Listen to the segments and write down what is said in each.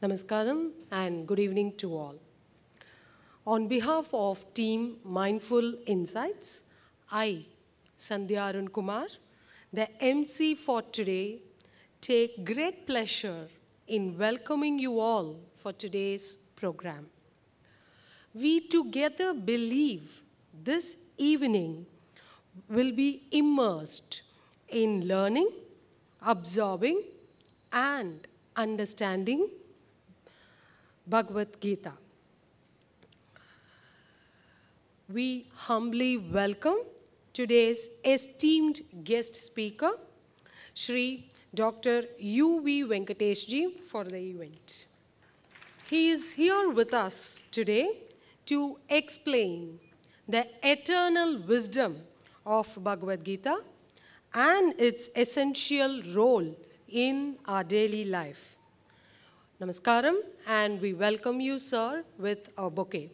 Namaskaram and good evening to all. On behalf of Team Mindful Insights, I, Sandhya Arun Kumar, the MC for today, take great pleasure in welcoming you all for today's program. We together believe this evening will be immersed in learning, absorbing, and understanding Bhagavad Gita. We humbly welcome today's esteemed guest speaker, Shri Dr. U.V. Venkatesh ji, for the event. He is here with us today to explain the eternal wisdom of Bhagavad Gita and its essential role in our daily life. Namaskaram, and we welcome you, sir, with a bouquet.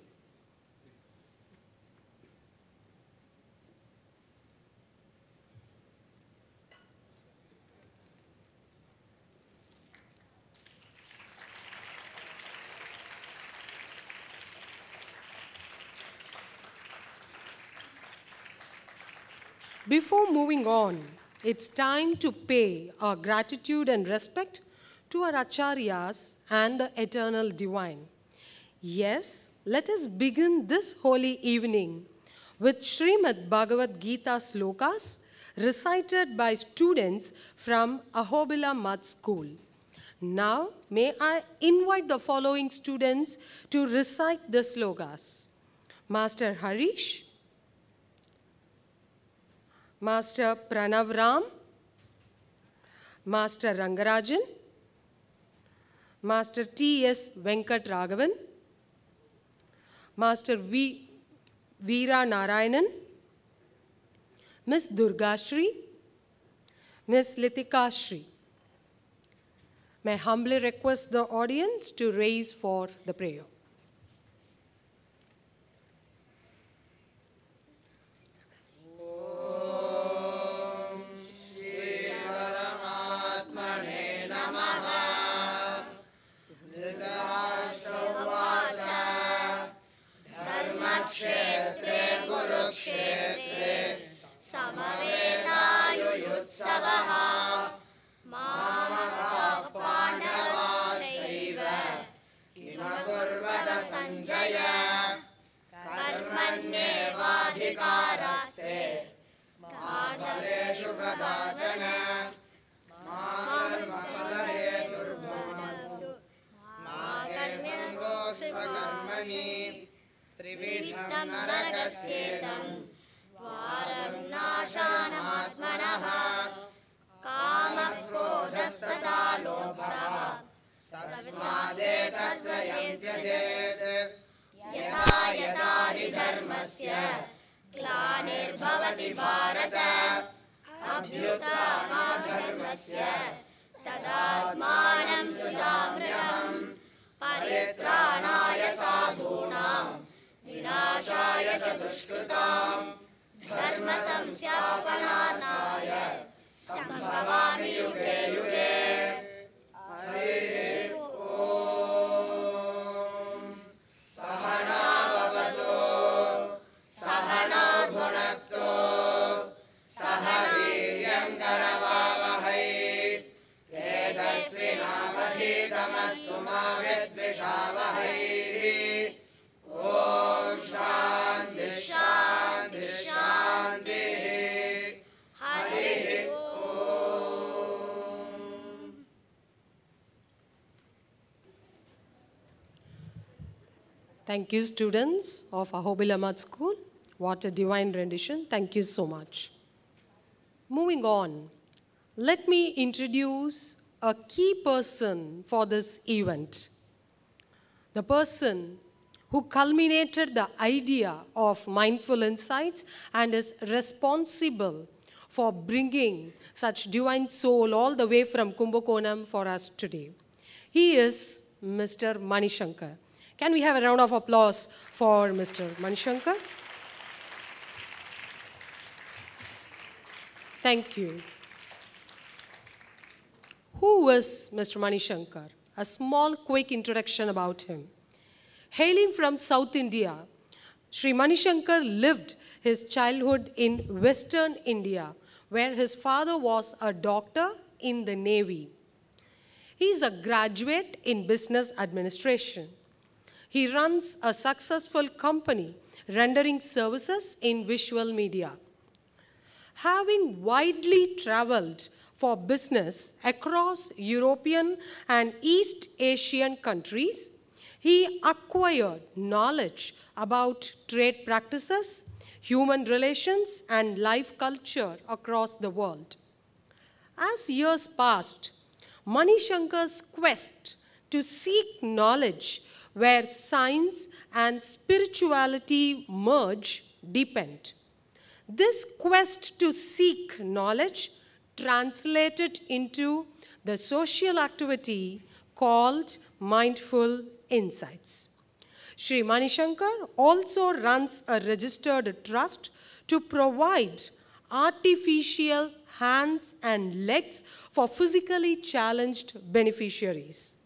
Before moving on, it's time to pay our gratitude and respect to our acharyas and the eternal divine. Yes, let us begin this holy evening with Srimad Bhagavad Gita shlokas recited by students from Ahobila Math School. Now, may I invite the following students to recite the shlokas. Master Harish, Master Pranav Ram, Master Rangarajan, Master T.S. Venkat Raghavan, Master Veera Narayanan, Miss Durga Shri, Miss Litika Shri. May I humbly request the audience to raise for the prayer. Thank you, students of Ahobila Math School. What a divine rendition. Thank you so much. Moving on, let me introduce a key person for this event. The person who culminated the idea of mindful insights and is responsible for bringing such divine soul all the way from Kumbakonam for us today. He is Mr. Manishankar. Can we have a round of applause for Mr. Manishankar? Thank you. Who was Mr. Manishankar? A small quick introduction about him. Hailing from South India, Sri Manishankar lived his childhood in Western India, where his father was a doctor in the Navy. He is a graduate in business administration. He runs a successful company rendering services in visual media. Having widely traveled for business across European and East Asian countries, he acquired knowledge about trade practices, human relations, and life culture across the world. As years passed, Manishankar's quest to seek knowledge where science and spirituality merge deepened. This quest to seek knowledge translated into the social activity called Mindful Insights. Sri Manishankar also runs a registered trust to provide artificial hands and legs for physically challenged beneficiaries.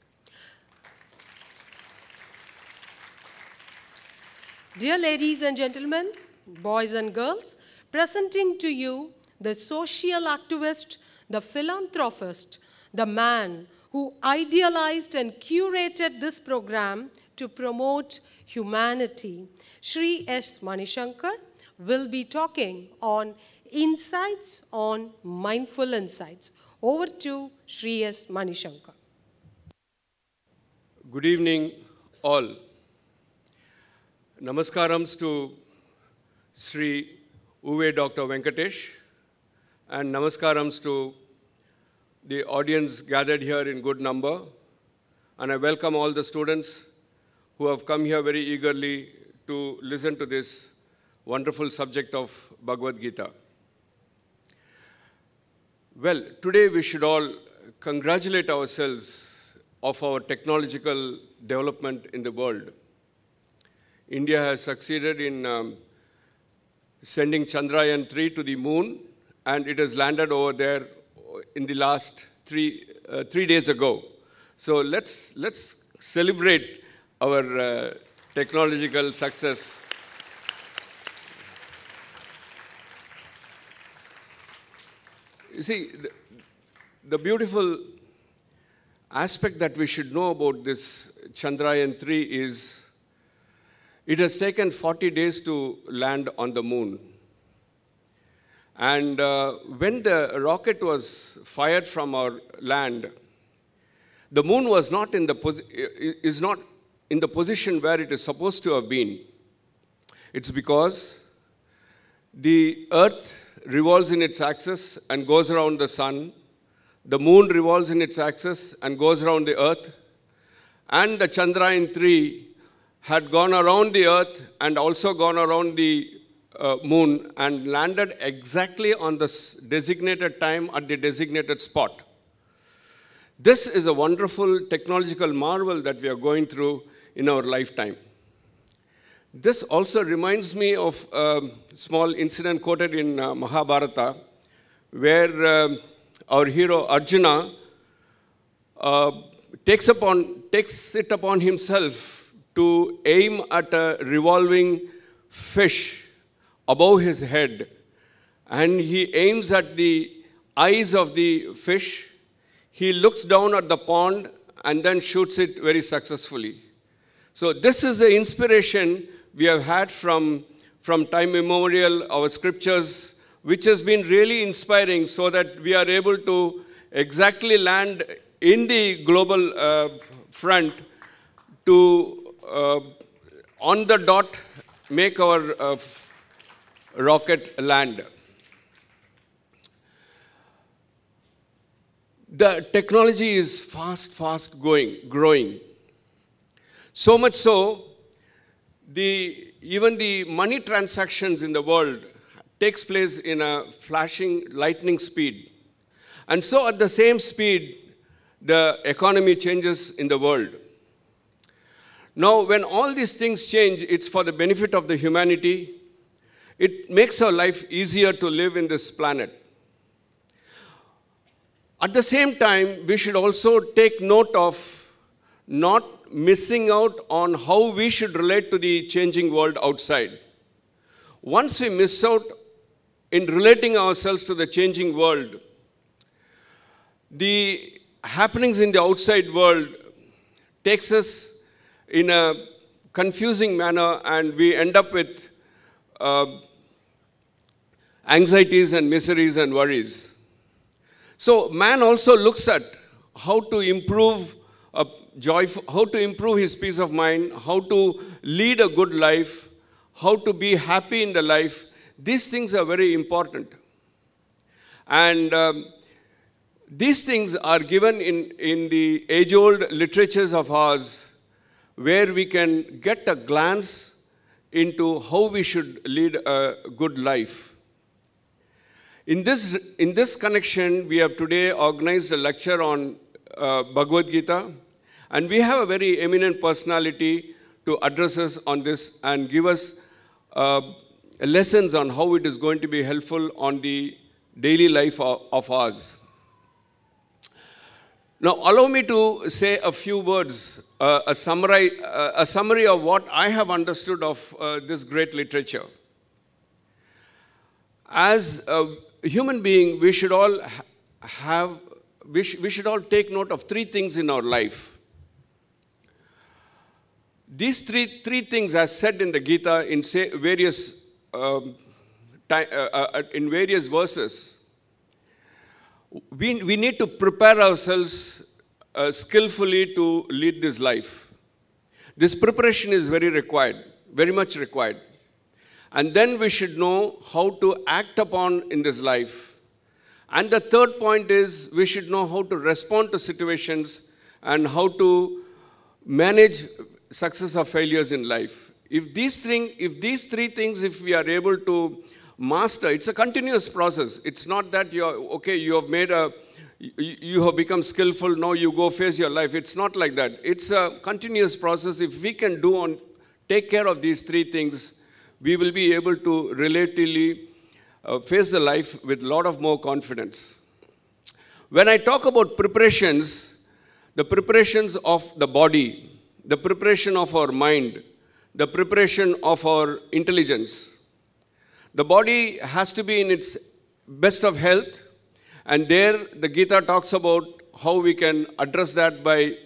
Dear ladies and gentlemen, boys and girls, presenting to you the social activist, the philanthropist, the man who idealized and curated this program to promote humanity, Sri S. Manishankar will be talking on insights on mindful insights. Over to Sri S. Manishankar. Good evening, all. Namaskarams to Sri Uve Dr. Venkatesh, and namaskarams to the audience gathered here in good number. And I welcome all the students who have come here very eagerly to listen to this wonderful subject of Bhagavad Gita. Well, today we should all congratulate ourselves of our technological development in the world. India has succeeded in sending Chandrayaan-3 to the moon, and it has landed over there in the last three days ago. So let's celebrate our technological success. You see, the beautiful aspect that we should know about this Chandrayaan-3 is it has taken 40 days to land on the moon. And when the rocket was fired from our land, the moon was not in the position where it is supposed to have been. It's because the Earth revolves in its axis and goes around the sun. The moon revolves in its axis and goes around the Earth. And the Chandrayaan-3 had gone around the Earth and also gone around the moon and landed exactly on the designated time at the designated spot. This is a wonderful technological marvel that we are going through in our lifetime. This also reminds me of a small incident quoted in Mahabharata, where our hero Arjuna takes it upon himself to aim at a revolving fish above his head, and he aims at the eyes of the fish. He looks down at the pond and then shoots it very successfully. So this is the inspiration we have had from time immemorial, our scriptures, which has been really inspiring, so that we are able to exactly land in the global front to on the dot make our rocket land. The technology is fast growing. So much so, even the money transactions in the world takes place in a flashing lightning speed. And so at the same speed, the economy changes in the world. Now, when all these things change, it's for the benefit of the humanity. It makes our life easier to live in this planet. At the same time, we should also take note of not missing out on how we should relate to the changing world outside. Once we miss out in relating ourselves to the changing world, the happenings in the outside world takes us in a confusing manner, and we end up with anxieties and miseries and worries. So man also looks at how to improve how to improve his peace of mind, how to lead a good life, how to be happy in the life. These things are very important. And these things are given in the age-old literatures of ours, where we can get a glance into how we should lead a good life. In this connection, we have today organized a lecture on Bhagavad Gita, and we have a very eminent personality to address us on this and give us lessons on how it is going to be helpful on the daily life of ours. Now, allow me to say a few words, a summary of what I have understood of this great literature. As a human being, we should all we should all take note of three things in our life. These three things, as said in the Gita in various verses, we need to prepare ourselves skillfully to lead this life. This preparation is very much required. And then we should know how to act upon in this life. And the third point is we should know how to respond to situations and how to manage success or failures in life. If these three things, if we are able to master, it's a continuous process. It's not that you have become skillful, now you go face your life. It's not like that. It's a continuous process. If we can take care of these three things, we will be able to relatively face the life with a lot of more confidence. When I talk about preparations, the preparations of the body, the preparation of our mind, the preparation of our intelligence. The body has to be in its best of health, and there the Gita talks about how we can address that by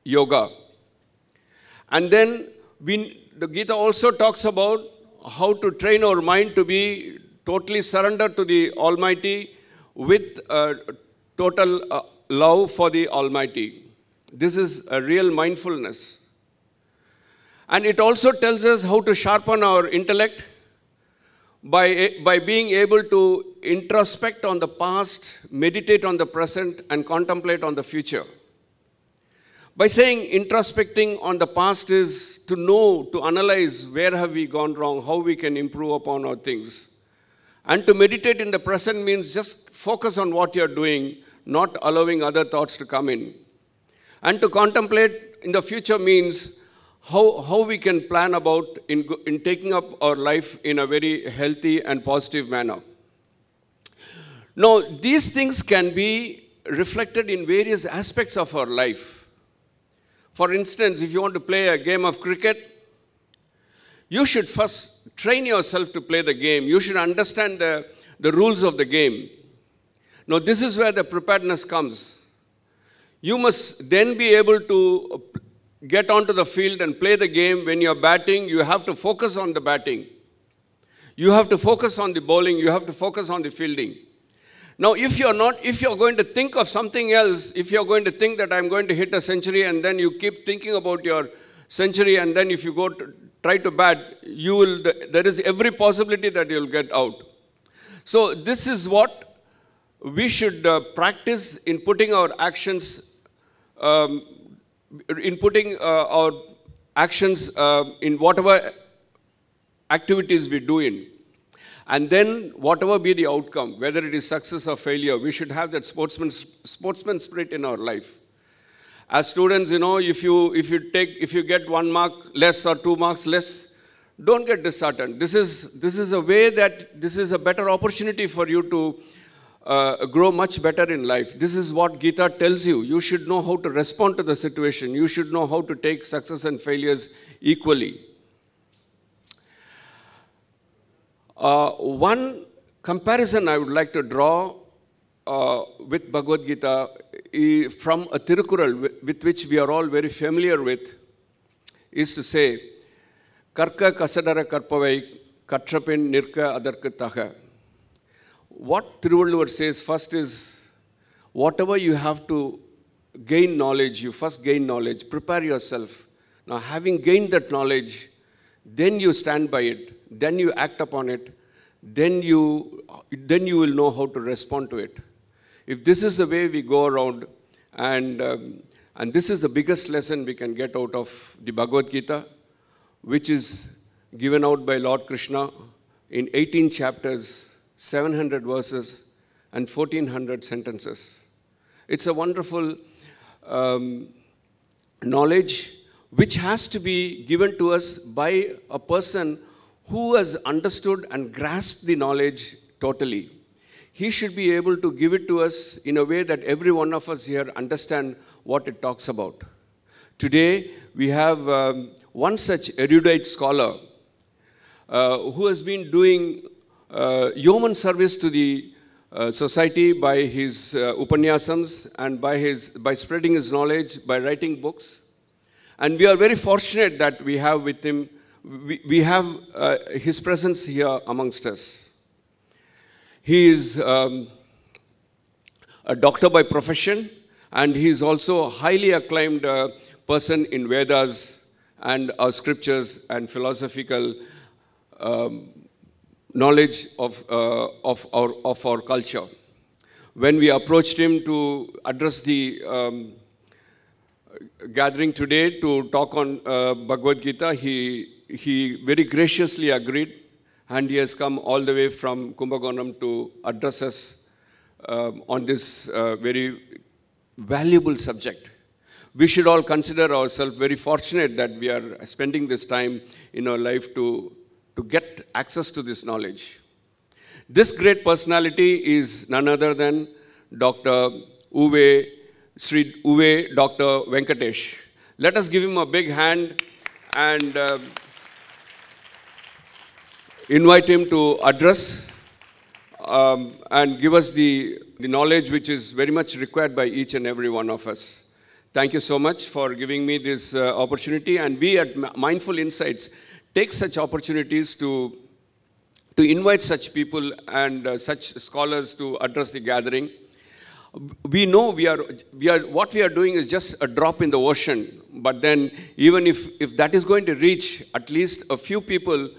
yoga. And then the Gita also talks about how to train our mind to be totally surrendered to the Almighty with total love for the Almighty. This is a real mindfulness. And it also tells us how to sharpen our intellect by being able to introspect on the past, meditate on the present, and contemplate on the future. By saying introspecting on the past is to know, to analyze where have we gone wrong, how we can improve upon our things. And to meditate in the present means just focus on what you're doing, not allowing other thoughts to come in. And to contemplate in the future means how we can plan about in taking up our life in a very healthy and positive manner. Now, these things can be reflected in various aspects of our life. For instance, if you want to play a game of cricket, you should first train yourself to play the game. You should understand the rules of the game. Now, this is where the preparedness comes. You must then be able to get onto the field and play the game. When you're batting, you have to focus on the batting. You have to focus on the bowling. You have to focus on the fielding. Now, if you're going to think of something else, if you're going to think that I'm going to hit a century and then you keep thinking about your century, and then if you go to try to bat, there is every possibility that you'll get out. So this is what we should practice in putting our actions in whatever activities we do in. And then whatever be the outcome, whether it is success or failure, we should have that sportsman spirit in our life. As students, if you get 1 mark less or 2 marks less, don't get disheartened. This is a way that this is a better opportunity for you to grow much better in life. This is what Gita tells you. You should know how to respond to the situation. You should know how to take success and failures equally. One comparison I would like to draw with Bhagavad Gita from a Thirukkural with which we are all very familiar with is to say, Karka Kasadara Karpavai Katrapin Nirka Adarkataha. What Thiruvalluvar says first is, whatever you have to gain knowledge, you first gain knowledge, prepare yourself. Now having gained that knowledge, then you stand by it, then you act upon it, then you will know how to respond to it. If this is the way we go around, and this is the biggest lesson we can get out of the Bhagavad Gita, which is given out by Lord Krishna in 18 chapters, 700 verses, and 1400 sentences. It's a wonderful knowledge which has to be given to us by a person who has understood and grasped the knowledge totally. He should be able to give it to us in a way that every one of us here understand what it talks about. Today, we have one such erudite scholar who has been doing yeoman service to the society by his Upanyasams and by spreading his knowledge, by writing books. And we are very fortunate that we have with him, we have his presence here amongst us. He is a doctor by profession, and he is also a highly acclaimed person in Vedas and our scriptures and philosophical knowledge of our culture. When we approached him to address the gathering today to talk on Bhagavad Gita, he very graciously agreed, and he has come all the way from Kumbakonam to address us on this very valuable subject. We should all consider ourselves very fortunate that we are spending this time in our life to get access to this knowledge. This great personality is none other than Dr. Dr. Venkatesh. Let us give him a big hand and invite him to address and give us the knowledge which is very much required by each and every one of us. Thank you so much for giving me this opportunity, and we at Mindful Insights take such opportunities to invite such people and such scholars to address the gathering. We know what we are doing is just a drop in the ocean, but then even if that is going to reach at least a few people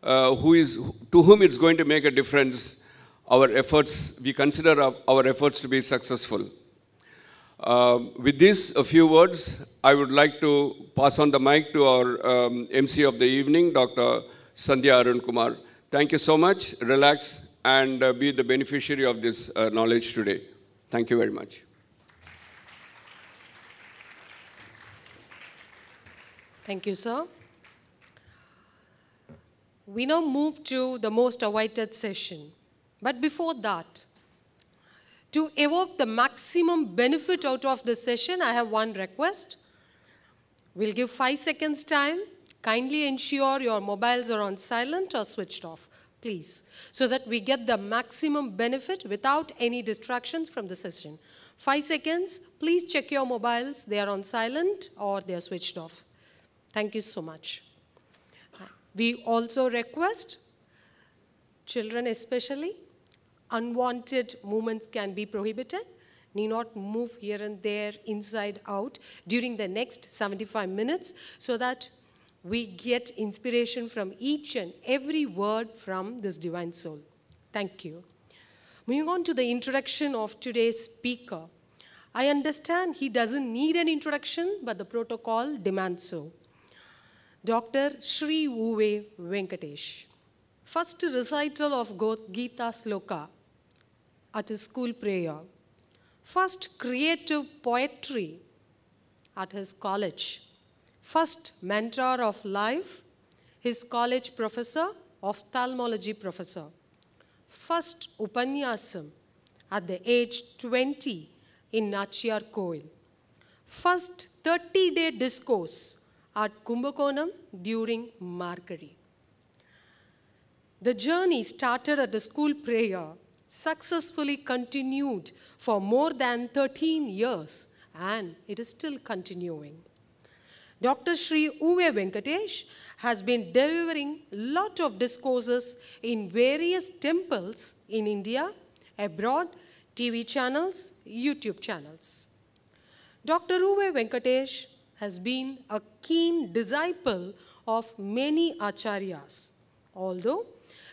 to whom it's going to make a difference, we consider our efforts to be successful. With this, a few words, I would like to pass on the mic to our MC of the evening, Dr. Sandhya Arun Kumar. Thank you so much. Relax and be the beneficiary of this knowledge today. Thank you very much. Thank you, sir. We now move to the most awaited session. But before that, to evoke the maximum benefit out of this session, I have one request. We'll give 5 seconds time. Kindly ensure your mobiles are on silent or switched off, please, so that we get the maximum benefit without any distractions from the session. 5 seconds, please check your mobiles. They are on silent or they are switched off. Thank you so much. We also request, children especially, unwanted movements can be prohibited. Need not move here and there, inside, out during the next 75 minutes so that we get inspiration from each and every word from this divine soul. Thank you. Moving on to the introduction of today's speaker. I understand he doesn't need an introduction, but the protocol demands so. Dr. Sri Uve Venkatesh. First recital of Gita shloka at his school prayer. First creative poetry at his college. First mentor of life, his college professor, ophthalmology professor. First Upanyasam at the age 20 in Nachiarkoil. First 30-day discourse at Kumbakonam during Margazhi. The journey started at the school prayer, successfully continued for more than 13 years, and it is still continuing. Dr. Shri U.V. Venkatesh has been delivering a lot of discourses in various temples in India, abroad, TV channels, YouTube channels. Dr. U.V. Venkatesh has been a keen disciple of many acharyas, although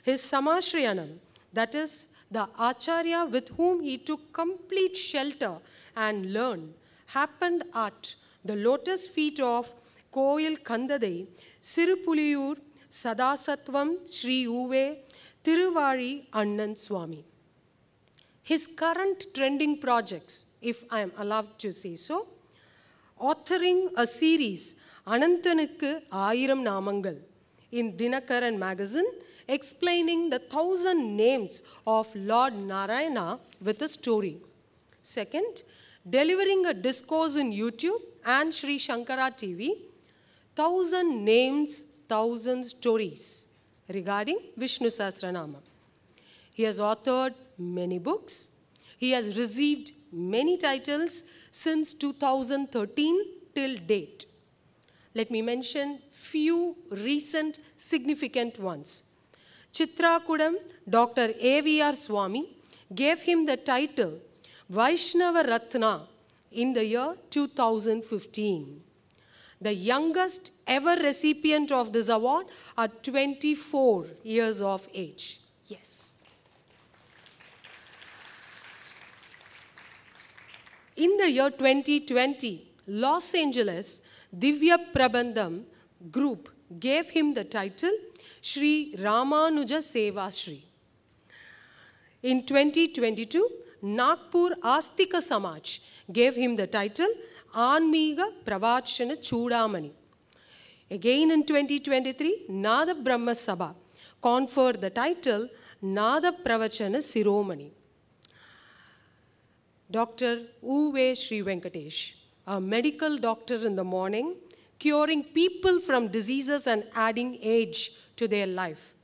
his samashrayanam, that is, the acharya with whom he took complete shelter and learned, happened at the lotus feet of Koil Kandadai, Sirupuliyur, Sadasatvam, Sri Uve, Thiruppavai Annan Swami. His current trending projects, if I am allowed to say so, authoring a series, Anantanukku Ayiram Namangal, in Dinakaran magazine, explaining the 1,000 names of Lord Narayana with a story. Second, delivering a discourse in YouTube and Sri Shankara TV, 1,000 names, 1,000 stories regarding Vishnu Sahasranama. He has authored many books. He has received many titles since 2013 till date. Let me mention few recent significant ones. Chitrakudam, Dr. A.V.R. Swami gave him the title Vaishnava Ratna in the year 2015. The youngest ever recipient of this award at 24 years of age. Yes. In the year 2020, Los Angeles Divya Prabandham group gave him the title Sri Ramanuja Seva Shri. In 2022, Nagpur Astika Samaj gave him the title Anmiga Pravachana Chudamani. Again in 2023, Nada Brahma Sabha conferred the title Nada Pravachana Siromani. Dr. U.V. Sri Venkatesh, a medical doctor in the morning, curing people from diseases and adding age to their life,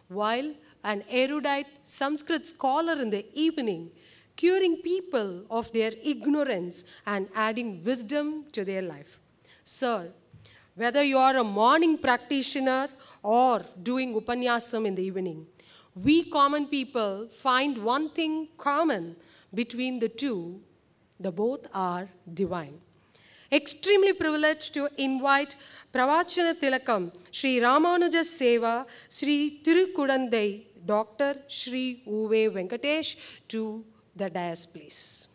while an erudite Sanskrit scholar in the evening, curing people of their ignorance and adding wisdom to their life. Sir, whether you are a morning practitioner or doing Upanyasam in the evening, we common people find one thing common between the two: the both are divine. Extremely privileged to invite Pravachana Tilakam, Sri Ramanuja Seva, Sri Thirukkudanthai, Dr. Sri U.V. Venkatesh to the dais, please.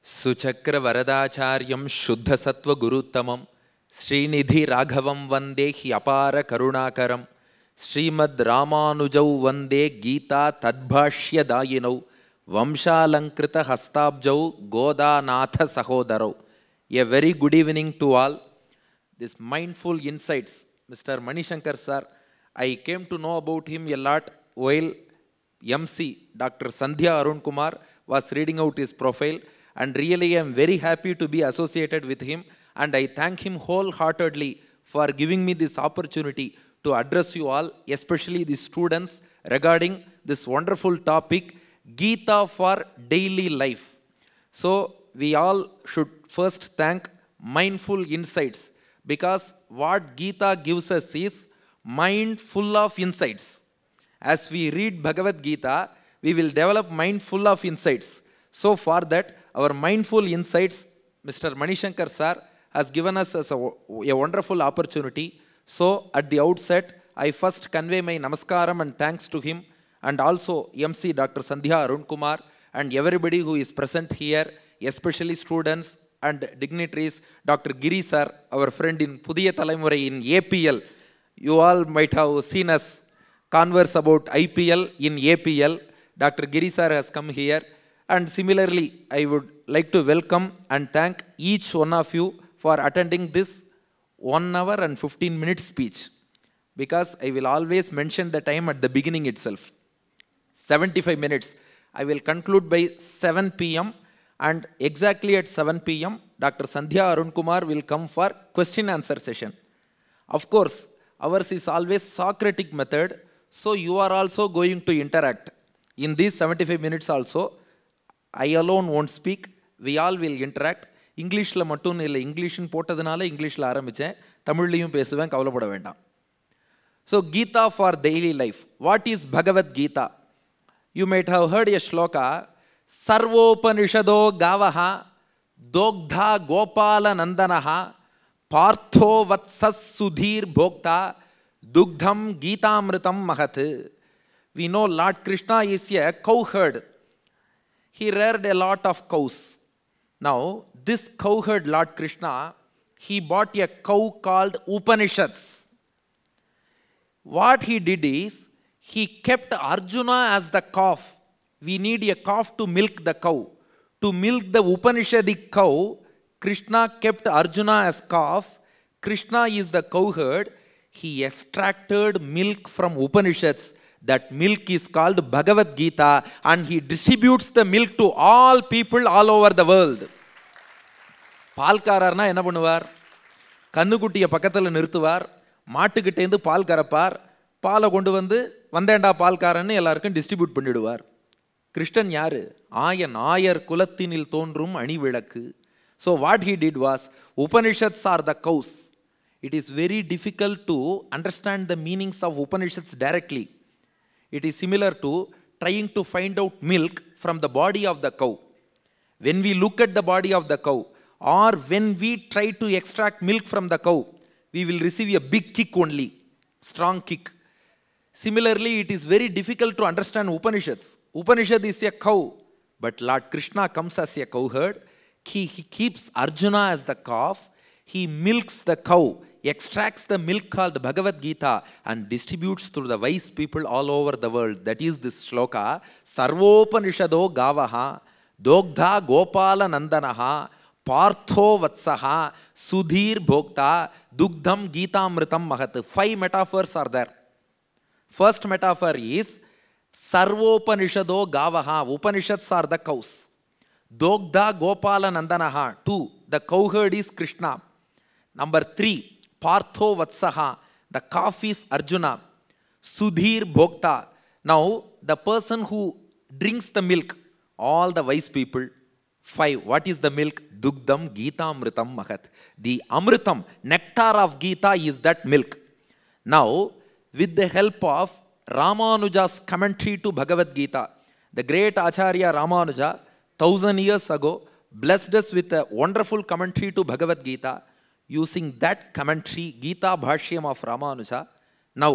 Suchakra Varadacharyam Shuddha Sattva Guruttamam Srinidhi Raghavam Vande Hyapara Karunakaram Srimad Ramanujau Vande Gita Tadbhashya Dayinau Vamshalankrita Hastabjau Goda Natha Sahodarau. A very good evening to all. This mindful insights, Mr. Manishankar sir, I came to know about him a lot while MC Dr. Sandhya Arun Kumar was reading out his profile. And really, I am very happy to be associated with him, and I thank him wholeheartedly for giving me this opportunity to address you all, especially the students, regarding this wonderful topic, Gita for daily life. So, we all should first thank Mindful Insights, because what Gita gives us is mind full of insights. As we read Bhagavad Gita, we will develop mind full of insights. So, for that, our mindful insights, Mr. Manishankar sir has given us as a wonderful opportunity. So, at the outset, I first convey my namaskaram and thanks to him, and also MC Dr. Sandhya Arun Kumar and everybody who is present here, especially students and dignitaries. Dr. Giri sir, our friend in Pudiya Talaimurai in APL. You all might have seen us converse about IPL in APL. Dr. Giri sir has come here. And similarly, I would like to welcome and thank each one of you for attending this 1 hour and 15 minutes speech. Because I will always mention the time at the beginning itself. 75 minutes. I will conclude by 7 p.m. and exactly at 7 p.m. Dr. Sandhya Arunkumar will come for question answer session. Of course, ours is always Socratic method, so you are also going to interact. In these 75 minutes also, I alone won't speak, we all will interact. Englishல மட்டும் இல்லை, இங்கிலீஷ்னு போட்டதுனால இங்கிலீஷ்ல ஆரம்பிச்சேன், தமிழ்லையும் பேசுவேன், கவலைப்பட வேண்டாம். So Gita for daily life. What is Bhagavad Gita? You might have heard a shloka, Sarvopanishado Gavaha Dogdha Gopala Nandanaha Partho Vatsas Sudhir Bhokta Dugdham Gitamritam Mahat. We know Lord Krishna is a cowherd. He reared a lot of cows. Now, this cowherd Lord Krishna, he bought a cow called Upanishads. What he did is, he kept Arjuna as the calf. We need a calf to milk the cow. To milk the Upanishadic cow, Krishna kept Arjuna as calf. Krishna is the cowherd. He extracted milk from Upanishads. That milk is called Bhagavad Gita, and he distributes the milk to all people all over the world. பால்காரர்னா என்ன பண்ணுவார்? கண்ணுக்குட்டியை பக்கத்தில் நிறுத்துவார், மாட்டுக்கிட்டேருந்து பால் கறப்பார், பாலை கொண்டு வந்து வந்தேண்டா பால்காரன்னு எல்லாருக்கும் distribute பண்ணிடுவார். கிருஷ்ணன் யாரு? ஆயன், ஆயர் குலத்தினில் தோன்றும் அணிவிளக்கு. So what he did was, Upanishads are the cows. It is very difficult to understand the meanings of Upanishads directly. It is similar to trying to find out milk from the body of the cow. When we look at the body of the cow, or when we try to extract milk from the cow, we will receive a big kick only, strong kick. Similarly, it is very difficult to understand Upanishads. Upanishad is a cow, but Lord Krishna comes as a cowherd. He keeps Arjuna as the calf. He milks the cow, extracts the milk called Bhagavad Gita, and distributes to the wise people all over the world. That is this shloka, Sarvopanishado Gavaha Dogdha Gopala Nandanaha Partho Vatsaha Sudhir Bhokta Dugdham Gitamritam Mahat. 5 metaphors are there. First metaphor is Sarvopanishado Gavaha. Upanishads are the cows. Dogdha Gopala Nandanaha. 2. The cowherd is Krishna. Number 3. Partho Vatsaha. The calf is Arjuna. Sudhir Bhokta. Now, the person who drinks the milk, all the wise people. 5. What is the milk? Dugdham Gitamritam Mahat. The Amritam, nectar of Gita is that milk. Now, with the help of Ramanuja's commentary to Bhagavad Gita, the great Acharya Ramanuja, 1000 years ago, blessed us with a wonderful commentary to Bhagavad Gita. Using that commentary, Gita Bhashyam of Ramanuja. Now,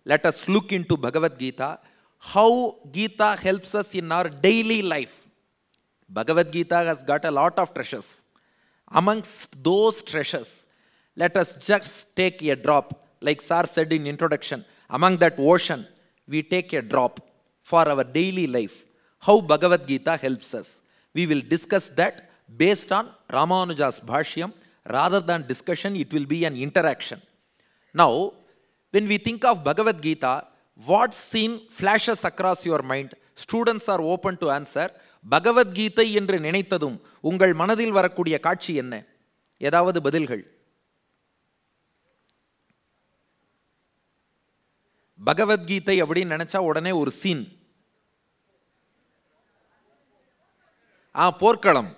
let us look into Bhagavad Gita, how Gita helps us in our daily life. Bhagavad Gita has got a lot of treasures. Amongst those treasures, let us just take a drop, like Sir said in introduction. Among that ocean, we take a drop for our daily life. How Bhagavad Gita helps us. We will discuss that based on Ramanuja's Bhashyam. Rather than discussion, it will be an interaction. Now, when we think of Bhagavad Gita, what scene flashes across your mind? Students are open to answer. Bhagavad Gita என்று நினைத்ததும் உங்கள் மனதில் வரக்கூடிய காட்சி என்ன? ஏதாவது பதில்கள்? பகவத் கீதை அப்படின்னு நினைச்சா உடனே ஒரு சீன். போர்க்களம்,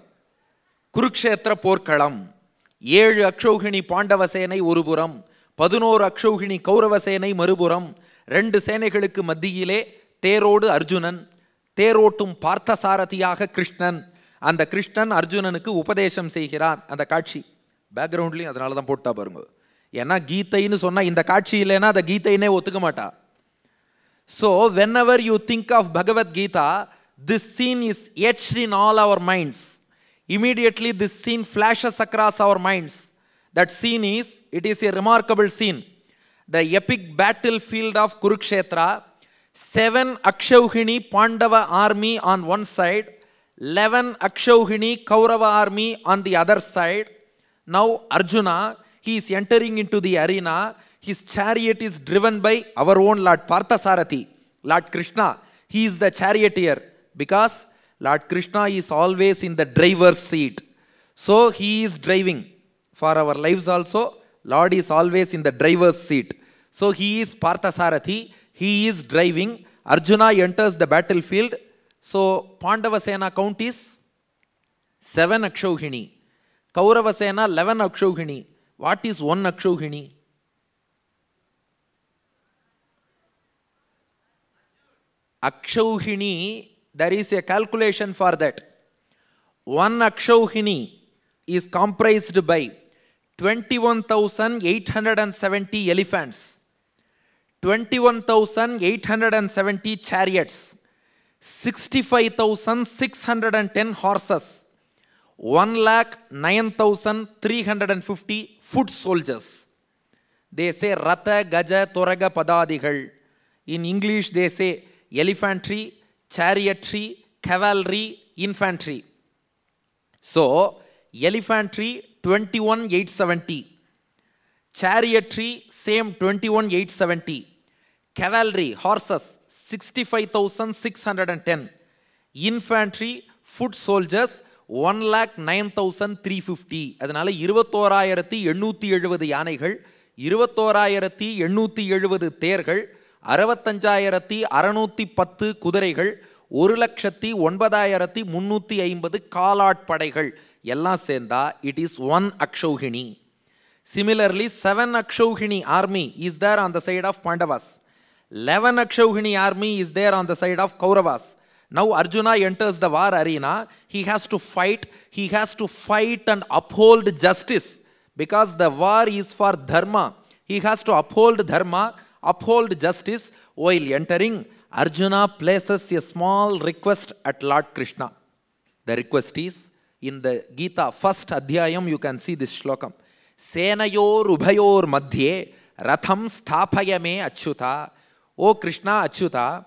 குருக்ஷேத்திர போர்க்களம். 7 அக்ஷௌகிணி பாண்டவ சேனை ஒரு புறம், 11 அக்ஷௌகிணி கௌரவ சேனை மறுபுறம், 2 சேனைகளுக்கு மத்தியிலே தேரோடு அர்ஜுனன், தேரோட்டும் பார்த்தசாரதியாக கிருஷ்ணன். அந்த கிருஷ்ணன் அர்ஜுனனுக்கு உபதேசம் செய்கிறான். அந்த காட்சி பேக்ரவுண்ட்லையும் அதனால தான் போட்டா பாருங்க. ஏன்னா கீதைன்னு சொன்னால் இந்த காட்சி இல்லைன்னா அதை கீதைன்னே ஒத்துக்க மாட்டா. So whenever you think of Bhagavad Gita, this scene is etched in all our minds. Immediately this scene flashes across our minds. That scene is, it is a remarkable scene. The epic battlefield of Kurukshetra, 7 Akshauhini Pandava army on one side, 11 Akshauhini Kaurava army on the other side. Now Arjuna, he is entering into the arena. His chariot is driven by our own Lord Parthasarathi, Lord Krishna. He is the charioteer because Lord Krishna is always in the driver's seat. So he is driving. For our lives also, Lord is always in the driver's seat. So he is Parthasarathi. He is driving. Arjuna enters the battlefield. So Pandava Sena count is 7 Akshauhini. Kaurava Sena 11 Akshauhini. What is 1 Akshauhini? Akshauhini, there is a calculation for that. 1 Akshauhini is comprised by 21,870 elephants, 21,870 chariots, 65,610 horses, 1,09,350 foot soldiers. They say Ratha, Gaja, Toraga, Padadigal. In English they say elephantry, chariotry, cavalry, infantry. So, elephantry 21,870, chariotry same 21,870, cavalry, horses 65,610, infantry, foot soldiers 1,09,350. அதனால 21,870 யானைகள், 21,870 தேர்கள், 65,610 குதிரைகள், 1,09,350 காலாட்படைகள் எல்லாம் சேர்ந்தா it is 1 Akshauhini. Similarly, 7 Akshauhini army is there on the side of Pandavas. 11 Akshauhini army is there on the side of Kauravas. Now Arjuna enters the war arena. He has to fight. He has to fight and uphold justice because the war is for dharma. He has to uphold dharma, uphold justice. While entering, Arjuna places a small request at Lord Krishna. The request is, in the Gita, first adhyayam, you can see this shlokam. Senayor ubhayor madhye ratham sthapayame achyuta. O Krishna Achyuta,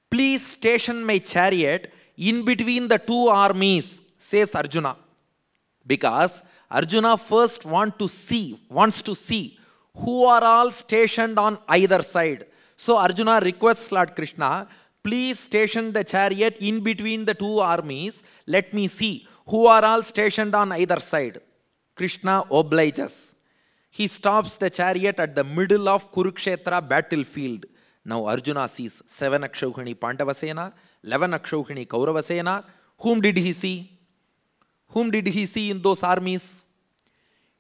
please station my chariot in between the two armies, says Arjuna. Because Arjuna first wants to see who are all stationed on either side. So Arjuna requests Lord Krishna, please station the chariot in between the two armies. Let me see who are all stationed on either side. Krishna obliges. He stops the chariot at the middle of Kurukshetra battlefield. Now Arjuna sees 7 Akshauhini Pandavasena, 11 Akshauhini Kauravasena. Whom did he see? Whom did he see in those armies?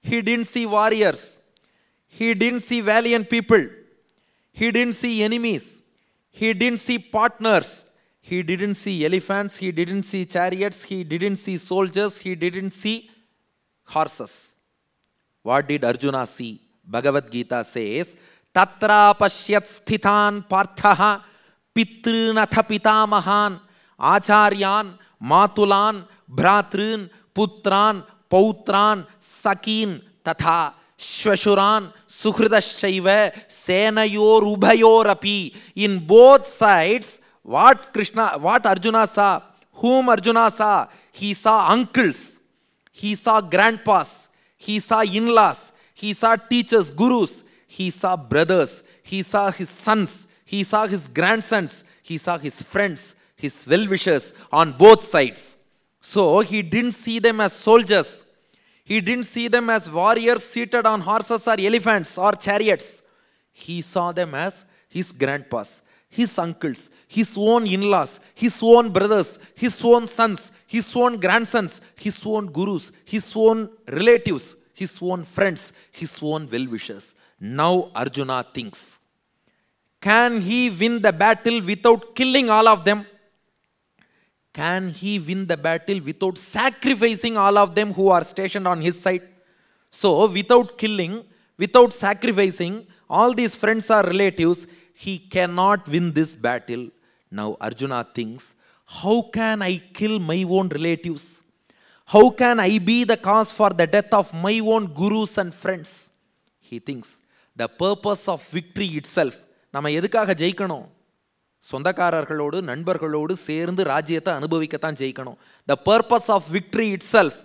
He didn't see warriors. He didn't see valiant people. He didn't see enemies. He didn't see partners. He didn't see elephants. He didn't see chariots. He didn't see soldiers. He didn't see horses. What did Arjuna see? Bagavad Gita says, Tatra pashyat sthitan parthaha pitrunatha pitamahan acharyan matulan bhratrun putran pautran sakin tatha shvashuran suhridashaiva senayor ubhayorapi. In both sides, what Arjuna saw? Whom Arjuna saw? He saw uncles. He saw grandpas. He saw in-laws. He saw teachers, gurus. He saw brothers. He saw his sons. He saw his grandsons. He saw his friends, his well-wishers on both sides. So he didn't see them as soldiers. He didn't see them as warriors seated on horses or elephants or chariots. He saw them as his grandpas, his uncles, his own in-laws, his own brothers, his own sons, his own grandsons, his own gurus, his own relatives, his own friends, his own well-wishers. Now Arjuna thinks, can he win the battle without killing all of them? Can he win the battle without sacrificing all of them who are stationed on his side? So without killing, without sacrificing all these friends or relatives, he cannot win this battle. Now Arjuna thinks, how can I kill my own relatives? How can I be the cause for the death of my own gurus and friends? He thinks, the purpose of victory itself. நம்ம எதுக்காக ஜெயிக்கணும்? சொந்தக்காரர்களோடு நண்பர்களோடு சேர்ந்து ராஜ்யத்தை அனுபவிக்கத்தான் ஜெயிக்கணும். The purpose of victory itself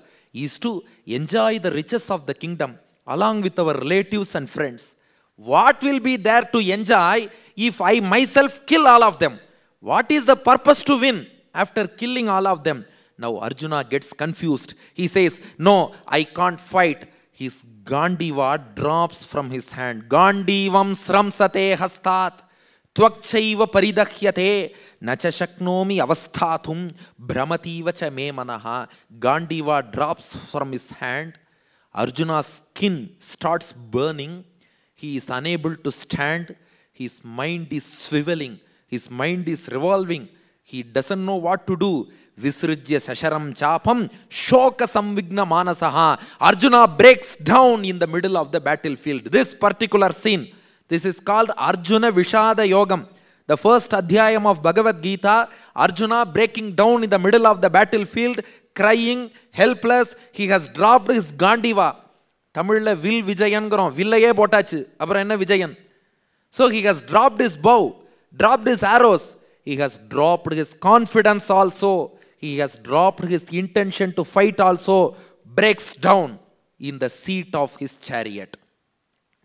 is to enjoy the riches of the kingdom along with our relatives and friends. What will be there to enjoy if I myself kill all of them? What is the purpose to win after killing all of them? Now Arjuna gets confused. He says, no, I can't fight. His Gandiva drops from his hand. Gandivam sramsate hastat tvakchaiva paridahyate nacha shaknomi avasthathum brahmativa cha me manaha. Gandiva drops from his hand. Arjuna's skin starts burning. He is unable to stand. His mind is swiveling. His mind is revolving. He doesn't know what to do. Visrujya sasharam chapam shoka samvigna manasaha. Arjuna breaks down in the middle of the battlefield. This particular scene, this is called Arjuna Vishada Yogam. The first adhyayam of Bagavad Gita, Arjuna breaking down in the middle of the battlefield, crying, helpless. He has dropped his Gandiva. Tamilla Vil Vijayan grom. Villaye botachu. Apra enna Vijayan. So he has dropped his bow, dropped his arrows. He has dropped his confidence also. He has dropped his intention to fight also. Breaks down in the seat of his chariot.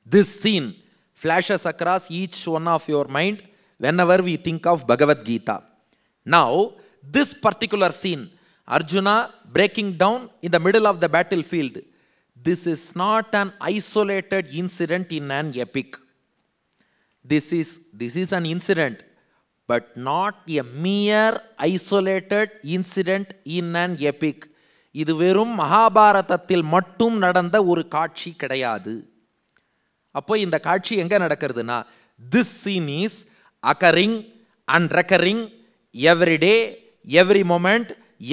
This scene flashes across each one of your mind whenever we think of Bhagavad Gita. Now, this particular scene, Arjuna breaking down in the middle of the battlefield, this is not an isolated incident in an epic. This is an incident, but not a mere isolated incident in an epic. இது வெறும் மகாபாரதத்தில் மட்டும் நடந்த ஒரு காட்சி கிடையாது. அப்போ இந்த காட்சி எங்க நடக்கிறதுனா, this scene is occurring and recurring every day, every moment,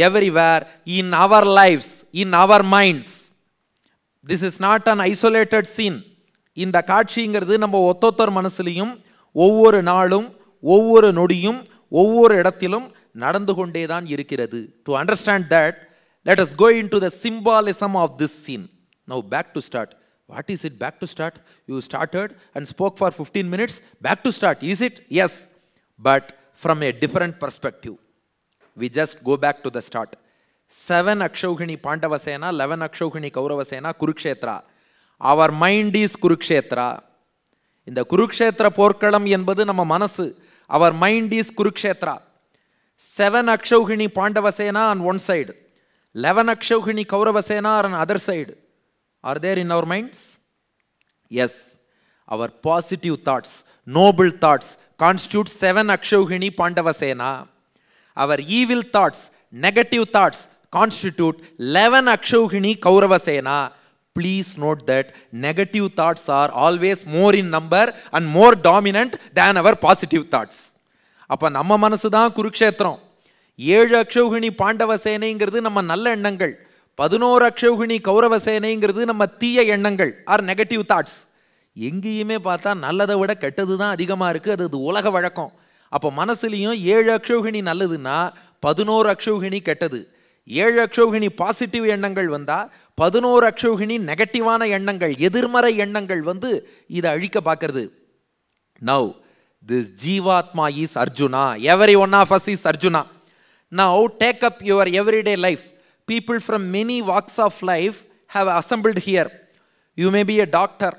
everywhere in our lives, in our minds. This is not an isolated scene. இந்த காட்சிங்கிறது நம்ம ஒத்தொத்தர் மனசுலையும் ஒவ்வொரு நாளும் ஒவ்வொரு நொடியும் ஒவ்வொரு இடத்திலும் நடந்து கொண்டே தான் இருக்கிறது. To understand that, let us go into the symbolism of this scene. Now back to start. What is it back to start? You started and spoke for 15 minutes. Back to start. Is it? Yes. But from a different perspective. We just go back to the start. 7 Akshauhini Pandavasena, 11 Akshauhini Kauravasena, Kurukshetra. Our mind is Kurukshetra. In the Kurukshetra Porkalam என்பது நம்ம மனசு. Our mind is Kurukshetra. 7 Akshauhini Pandavasena on one side. 11 Akshauhini Kauravasena on other side. Are there in our minds? Yes. Our positive thoughts, noble thoughts constitute 7 Akshauhini Pandavasena. Our evil thoughts, negative thoughts constitute 11 Akshauhini Kauravasena. Please note that negative thoughts are always more in number and more dominant than our positive thoughts. அப்போ நம்ம மனசு தான் குருக்ஷேத்திரம். 7 அக்ஷௌகிணி பாண்டவ சேனைங்கிறது நம்ம நல்ல எண்ணங்கள், 11 அக்ஷௌகிணி கௌரவ சேனைங்கிறது நம்ம தீய எண்ணங்கள் ஆர் நெகட்டிவ் தாட்ஸ். எங்கேயுமே பார்த்தா நல்லதை விட கெட்டது தான் அதிகமாக இருக்குது. அது உலக வழக்கம். அப்போ மனசுலையும் 7 அக்ஷௌகிணி நல்லதுன்னா 11 அக்ஷௌகிணி கெட்டது. 7 அக்ஷௌகிணி பாசிட்டிவ் எண்ணங்கள் வந்தால் 11 அக்ஷௌகிணி நெகட்டிவான எண்ணங்கள், எதிர்மறை எண்ணங்கள் வந்து இதை அழிக்க பார்க்கறது. Now, this Jivatma is Arjuna. Every one of us is Arjuna. Now, take up your everyday life. People from many walks of life have assembled here. You may be a doctor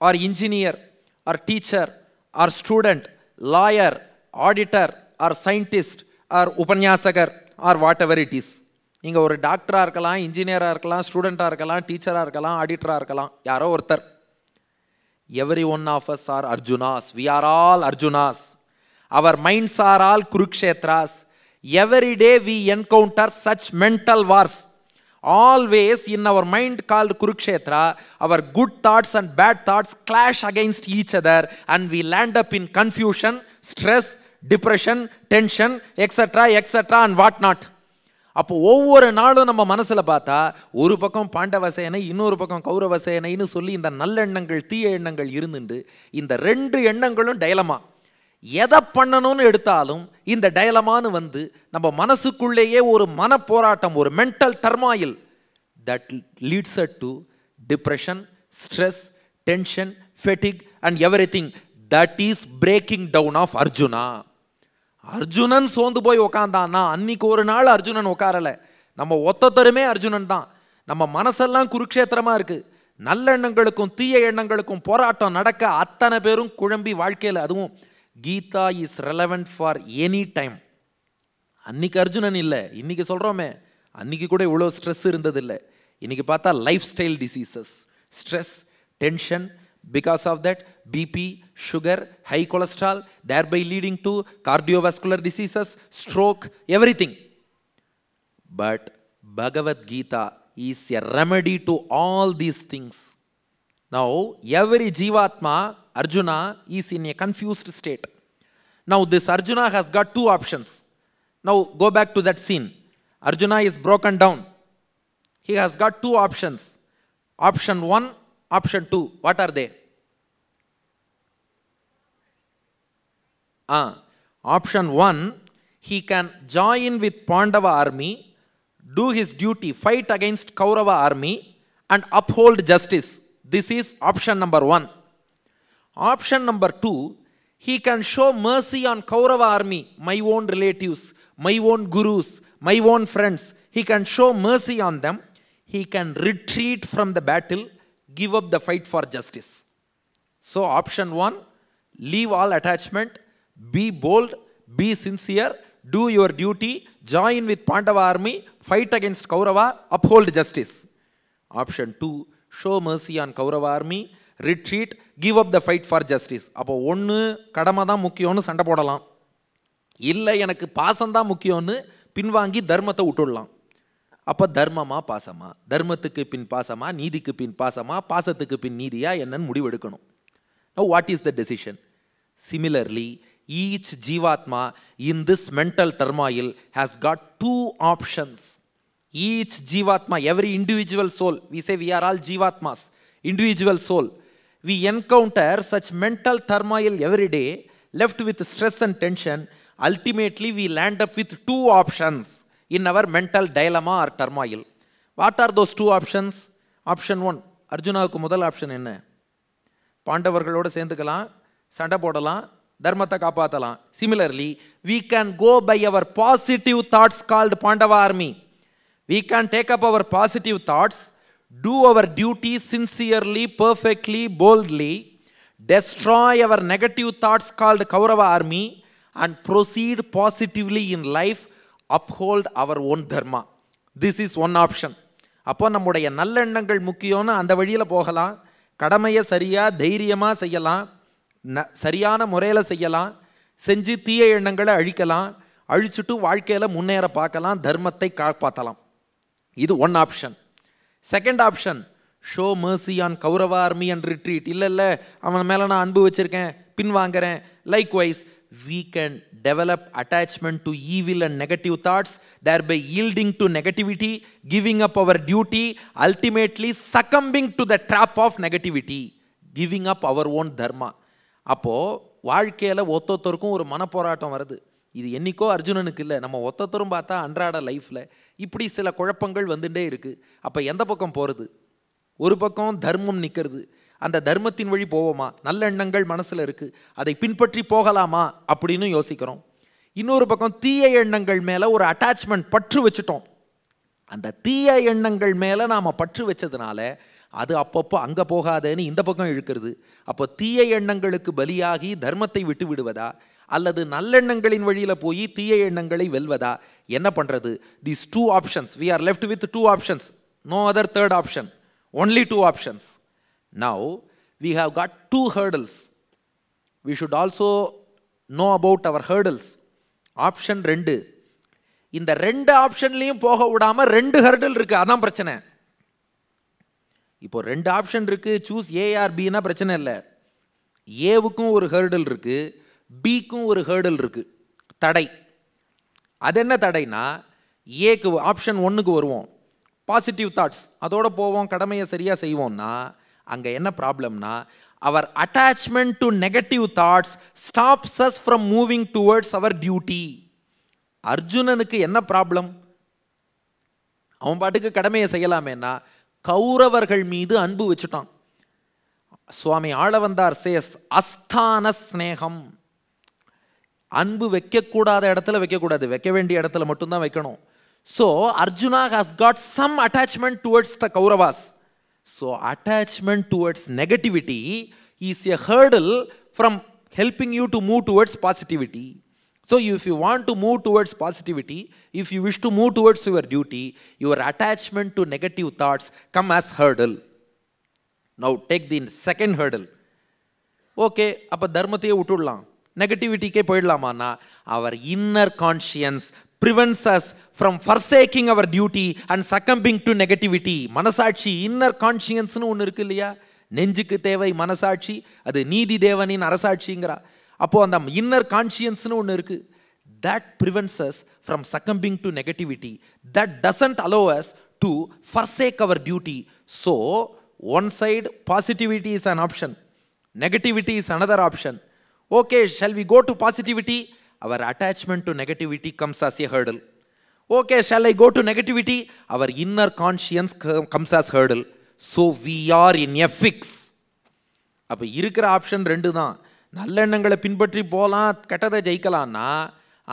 or engineer or teacher or student, lawyer, auditor or scientist or upanyasakar or whatever it is. இங்கே ஒரு டாக்டராக இருக்கலாம், இன்ஜினியராக இருக்கலாம், ஸ்டூடெண்ட்டாக இருக்கலாம், டீச்சராக இருக்கலாம், ஆடிட்டராக இருக்கலாம், யாரோ ஒருத்தர். Every one of us are Arjunas. We are all Arjunas. Our minds are all Kurukshetras. Every day we encounter such mental wars. Always in our mind called Kurukshetra, our good thoughts and bad thoughts clash against each other and we land up in confusion, stress, depression, tension, etc., etc. and what not. அப்போ ஒவ்வொரு நாளும் நம்ம மனசில் பார்த்தா ஒரு பக்கம் பாண்டவ சேனை, இன்னொரு பக்கம் கௌரவ சேனைன்னு சொல்லி இந்த நல்லெண்ணங்கள் தீய எண்ணங்கள் இருந்துண்டு இந்த ரெண்டு எண்ணங்களும் டைலமா. எதை பண்ணணும்னு எடுத்தாலும் இந்த டைலமானு வந்து நம்ம மனசுக்குள்ளேயே ஒரு மன போராட்டம், ஒரு mental turmoil that leads at to depression, stress, tension, fatigue and everything. That is breaking down of Arjuna. Arjunan சோர்ந்து போய் உக்காந்தான்னா அன்னைக்கு ஒரு நாள் அர்ஜுனன் உட்காரல. நம்ம ஒத்தொத்தருமே அர்ஜுனன் தான். நம்ம மனசெல்லாம் குருக்ஷேத்திரமா இருக்கு. நல்ல எண்ணங்களுக்கும் தீய எண்ணங்களுக்கும் போராட்டம் நடக்க அத்தனை பேரும் குழம்பி வாழ்க்கையில். அதுவும் Gita is relevant for any time. அன்னைக்கு அர்ஜுனன் இல்லை, இன்னைக்கு சொல்றோமே, அன்னைக்கு கூட இவ்வளோ ஸ்ட்ரெஸ் இருந்தது இல்லை. இன்னைக்கு பார்த்தா life style diseases, stress, tension, because of that BP, sugar, high cholesterol, thereby leading to cardiovascular diseases, stroke, everything. But Bhagavad Gita is a remedy to all these things. Now, every Jivatma, Arjuna, is in a confused state. Now, this Arjuna has got two options. Now, go back to that scene. Arjuna is broken down. He has got two options. Option 1, option 2. What are they? Option 1, he can join with Pandava army, do his duty, fight against Kaurava army and uphold justice. This is option number 1. Option number 2, he can show mercy on Kaurava army, my own relatives, my own gurus, my own friends. He can show mercy on them. He can retreat from the battle, give up the fight for justice. So option 1, leave all attachment, be bold, be sincere, do your duty, join with Pandava army, fight against Kaurava, uphold justice. Option 2, show mercy on Kaurava army, retreat, give up the fight for justice. அப்போ ஒன்று கடமை தான் முக்கியம்னு சண்டை போடலாம், இல்லை எனக்கு பாசம்தான் முக்கியம்னு பின்வாங்கி தர்மத்தை விட்டுடலாம். அப்போ தர்மமா பாசமா, தர்மத்துக்கு பின் பாசமா, நீதிக்கு பின் பாசமா, பாசத்துக்கு பின் நீதியா என்னன்னு முடிவெடுக்கணும். Now what is the decision? Similarly, each Jivatma in this mental turmoil has got two options. Each Jivatma, every individual soul, we say we are all Jivatmas, individual soul. We encounter such mental turmoil every day, left with stress and tension. Ultimately, we land up with two options in our mental dilemma or turmoil. What are those two options? Option 1, அர்ஜுனாவுக்கு முதல் option என்ன? பாண்டவர்களோடு சேர்ந்துக்கலாம், சண்டை போடலாம், தர்மத்தை காப்பாற்றலாம். Similarly, we can go by our positive thoughts called Pandava army. We can take up our positive thoughts, do our duty sincerely, perfectly, boldly, destroy our negative thoughts called Kaurava army, and proceed positively in life, uphold our own dharma. This is one option. அப்போ நம்முடைய நல்லெண்ணங்கள் முக்கியம்னு அந்த வழியில் போகலாம், கடமையை சரியாக தைரியமாக செய்யலாம், சரியான முறையில் செய்யலாம், செஞ்சு தீய எண்ணங்களை அழிக்கலாம், அழிச்சுட்டு வாழ்க்கையில் முன்னேற பார்க்கலாம், தர்மத்தை காப்பாற்றலாம். இது one option. Second option, show mercy on Kaurava army and retreat. இல்லை அவன் மேலே நான் அன்பு வச்சுருக்கேன், பின்வாங்கிறேன். Likewise, we can develop attachment to evil and negative thoughts, thereby yielding to negativity, giving up our duty, ultimately succumbing to the trap of negativity, giving up our own dharma. அப்போது வாழ்க்கையில் ஒத்தொத்தருக்கும் ஒரு மனப்போராட்டம் வருது. இது என்னைக்கோ அர்ஜுனனுக்கு இல்லை, நம்ம ஒத்தொத்தரும் பார்த்தா அன்றாட லைஃப்பில் இப்படி சில குழப்பங்கள் வந்துட்டே இருக்குது. அப்போ எந்த பக்கம் போகிறது? ஒரு பக்கம் தர்மம் நிற்கிறது, அந்த தர்மத்தின் வழி போவோமா? நல்ல எண்ணங்கள் மனசில் இருக்குது, அதை பின்பற்றி போகலாமா அப்படின்னு யோசிக்கிறோம். இன்னொரு பக்கம் தீய எண்ணங்கள் மேலே ஒரு அட்டாச்மெண்ட், பற்று வச்சுட்டோம். அந்த தீய எண்ணங்கள் மேலே நாம் பற்று வச்சதுனால அது அப்பப்போ அங்கே போகாதேன்னு இந்த பக்கம் இழுக்கிறது. அப்போ தீய எண்ணங்களுக்கு பலியாகி தர்மத்தை விட்டு விடுவதா, அல்லது நல்லெண்ணங்களின் வழியில் போய் தீய எண்ணங்களை வெல்வதா? என்ன பண்ணுறது? These two options, we are left with two options, no other third option, only two options. Now we have got two hurdles. We should also know about our hurdles. Option 2, இந்த ரெண்டு ஆப்ஷன்லையும் போக விடாமல் ரெண்டு ஹர்டில் இருக்குது, அதான் பிரச்சனை. இப்போ ரெண்டு ஆப்ஷன் இருக்குது, சூஸ் ஏ ஆர் பின்னா பிரச்சனை இல்லை. ஏவுக்கும் ஒரு ஹர்டில் இருக்குது, பிக்கும் ஒரு ஹர்டில் இருக்குது, தடை. அது என்ன தடைனா, ஏக்கு ஆப்ஷன் 1க்கு வருவோம், பாசிட்டிவ் தாட்ஸ், அதோடு போவோம், கடமையை சரியாக செய்வோம்னா அங்கே என்ன ப்ராப்ளம்னா, our attachment to negative thoughts stops us from moving towards our duty. அர்ஜுனனுக்கு என்ன ப்ராப்ளம்? அவன் பாட்டுக்கு கடமையை செய்யலாமேன்னா கௌரவர்கள் மீது அன்பு வச்சுட்டான். சுவாமி ஆளவந்தார் சேஸ் அஸ்தான ஸ்நேகம். அன்பு வைக்கக்கூடாத இடத்துல வைக்கக்கூடாது, வைக்க வேண்டிய இடத்துல மட்டும்தான் வைக்கணும். So Arjuna has got some attachment towards the Kauravas. So attachment towards negativity is a hurdle from helping you to move towards positivity. So if you want to move towards positivity, if you wish to move towards your duty, your attachment to negative thoughts come as hurdle. Now take the second hurdle. Okay, அப்ப தர்மத்தையே விட்டுடலாம், நெகட்டிவிட்டிக்கே போயிடலாமான்னா, our inner conscience prevents us from forsaking our duty and succumbing to negativity. மனசாட்சி, inner conscienceனு ஒன்று இருக்கு இல்லையா, நெஞ்சுக்கு தேவை மனசாட்சி, அது நீதி தேவனின் அரசாட்சிங்கிறா. அப்போ அந்த inner conscienceனு ஒன்று இருக்கு, that prevents us from succumbing to negativity, that doesn't allow us to forsake our duty. So one side positivity is an option, negativity is another option. Okay, shall we go to positivity? Our attachment to negativity comes as a hurdle. Okay, shall I go to negativity? Our inner conscience comes as hurdle. So we are in a fix. அப்போ இருக்கிற option ரெண்டு தான். நல்ல எண்ணங்களை பின்பற்றி போகலாம், கெட்டதை ஜெயிக்கலான்னா,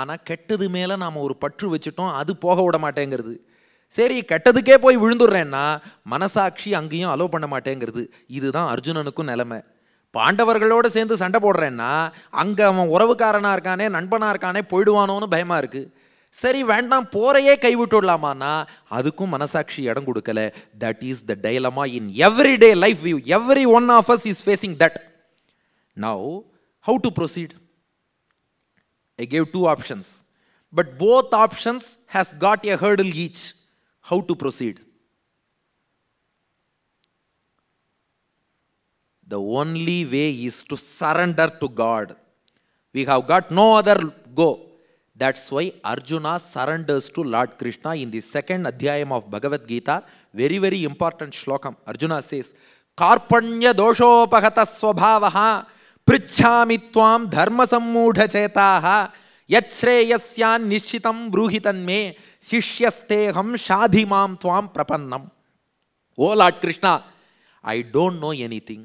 ஆனால் கெட்டது மேலே நாம் ஒரு பற்று வச்சுட்டோம், அது போக விட மாட்டேங்கிறது. சரி, கெட்டதுக்கே போய் விழுந்துடுறேன்னா மனசாட்சி அங்கேயும் அலோ பண்ண மாட்டேங்கிறது. இதுதான் அர்ஜுனனுக்கும் நிலைமை. பாண்டவர்களோடு சேர்ந்து சண்டை போடுறேன்னா அங்கே அவன் உறவுக்காரனாக இருக்கானே, நண்பனாக இருக்கானே, போயிடுவானோன்னு பயமாக இருக்குது. சரி வேண்டாம், போறையே கைவிட்டுடலாமான்னா அதுக்கும் மனசாட்சி இடம் கொடுக்கல. That is the dilemma in everyday life. Every one of us is facing that. Now how to proceed? I gave two options, but both options has got a hurdle each. How to proceed? The only way is to surrender to God. We have got no other go. That's why Arjuna surrenders to Lord Krishna in the second adhyayam of Bhagavad Gita. Very, very important shlokam. Arjuna says, Karpanya doshopahata swabhavaha prichhami tvam dharma sammudha chetaha yachreyasyan nishitam bruhitanme shishyasteham shadhimam tvam prapannam. Oh Lord Krishna, I don't know anything,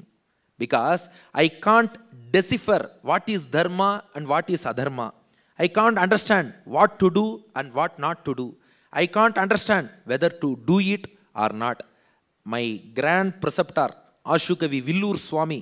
because I can't decipher what is dharma and what is adharma. I can't understand what to do and what not to do. I can't understand whether to do it or not. My grand preceptor, Ashukavi Villur Swami,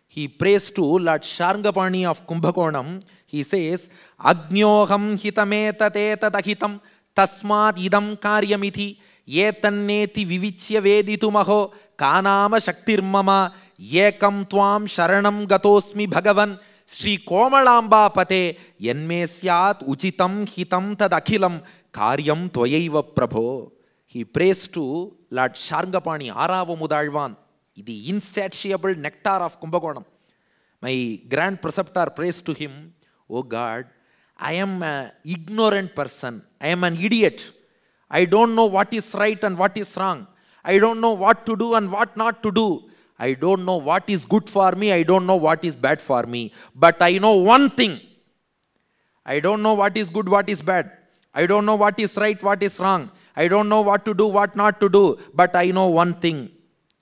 he prays to Lord Sharngapani of Kumbakonam. He says, Agnyoham hitametatetahitam tasmad idam karyamiti yetanneti vivichya veditumaho kanama shaktirmama yekam tvam sharanam gatosmi bhagavan Sri Komalamba pate yenme syat uchitam hitam tadakhilam karyam tvayaiva prabho. He prays to Lord Sharngapani, Arava Mudalvan, the insatiable nectar of Kumbakonam. My grand preceptor prays to him, Oh God, I am an ignorant person. I am an idiot. I don't know what is right and what is wrong. I don't know what to do and what not to do. I don't know what is good for me. I don't know what is bad for me. But I know one thing. I don't know what is good, what is bad. I don't know what is right, what is wrong. I don't know what to do, what not to do. But I know one thing.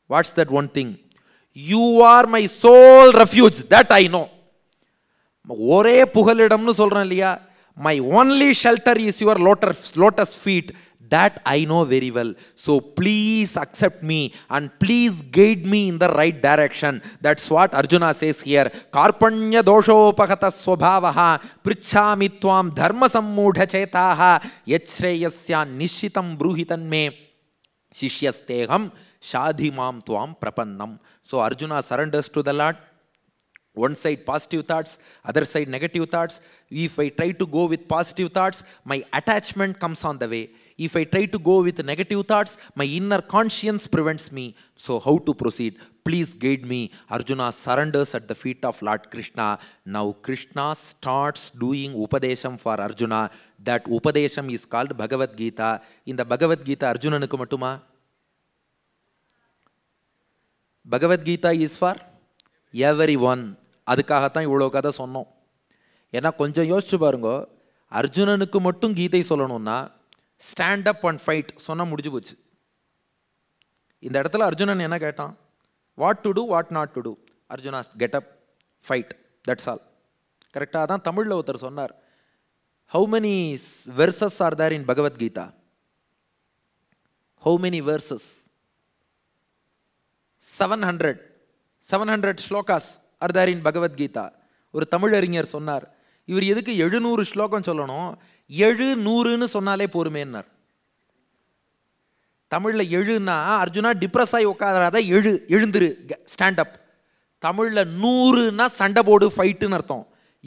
What's that one thing? You are my sole refuge. That I know. ஒரே புகலிடம்னு சொல்றேன் இல்லையா, my only shelter is your lotus feet. That I know very well. So please accept me and please guide me in the right direction. That's what Arjuna says here. Karpanya doshopahata swabhavaha prichhami tvam dharma sammudha chetaha yachreyasya nishitam bruhitanme shishyasteham shadhimam tvam prapannam. So Arjuna surrenders to the Lord. One side positive thoughts, other side negative thoughts. If I try to go with positive thoughts, my attachment comes on the way. If I try to go with negative thoughts, my inner conscience prevents me. So how to proceed? Please guide me. Arjuna surrenders at the feet of Lord Krishna. Now Krishna starts doing Upadesham for Arjuna. That Upadesham is called Bhagavad Gita. In the Bhagavad Gita, Arjunanukku mattuma? Bhagavad Gita is for everyone. அதுக்காகத்தான் இவ்வளோ கதை சொன்னோம். ஏன்னா கொஞ்சம் யோசிச்சு பாருங்க, அர்ஜுனனுக்கு மட்டும் கீதை சொல்லணும்னா ஸ்டாண்ட் அப் அண்ட் ஃபைட் சொன்னால் முடிஞ்சு போச்சு. இந்த இடத்துல அர்ஜுனன் என்ன கேட்டான்? What to do, what not to do. Arjuna get up, fight, that's all. கரெக்டாக தான் தமிழில் ஒருத்தர் சொன்னார். How many verses are there in Bagavad Gita? How many verses? 700 shlokas are there in Bagavad Gita. ஒரு தமிழறிஞர் சொன்னார், இவர் எதுக்கு 700 ஸ்லோகம் சொல்லணும், 700ன்னு சொன்னாலே போருமேன்னார். தமிழில் எழுன்னா அர்ஜுனா டிப்ரெஸ் ஆகி உட்காராத, எழுந்துரு, ஸ்டாண்ட் அப். தமிழில் 100ன்னா சண்டை போடு, ஃபைட்டுன்னு அர்த்தம்.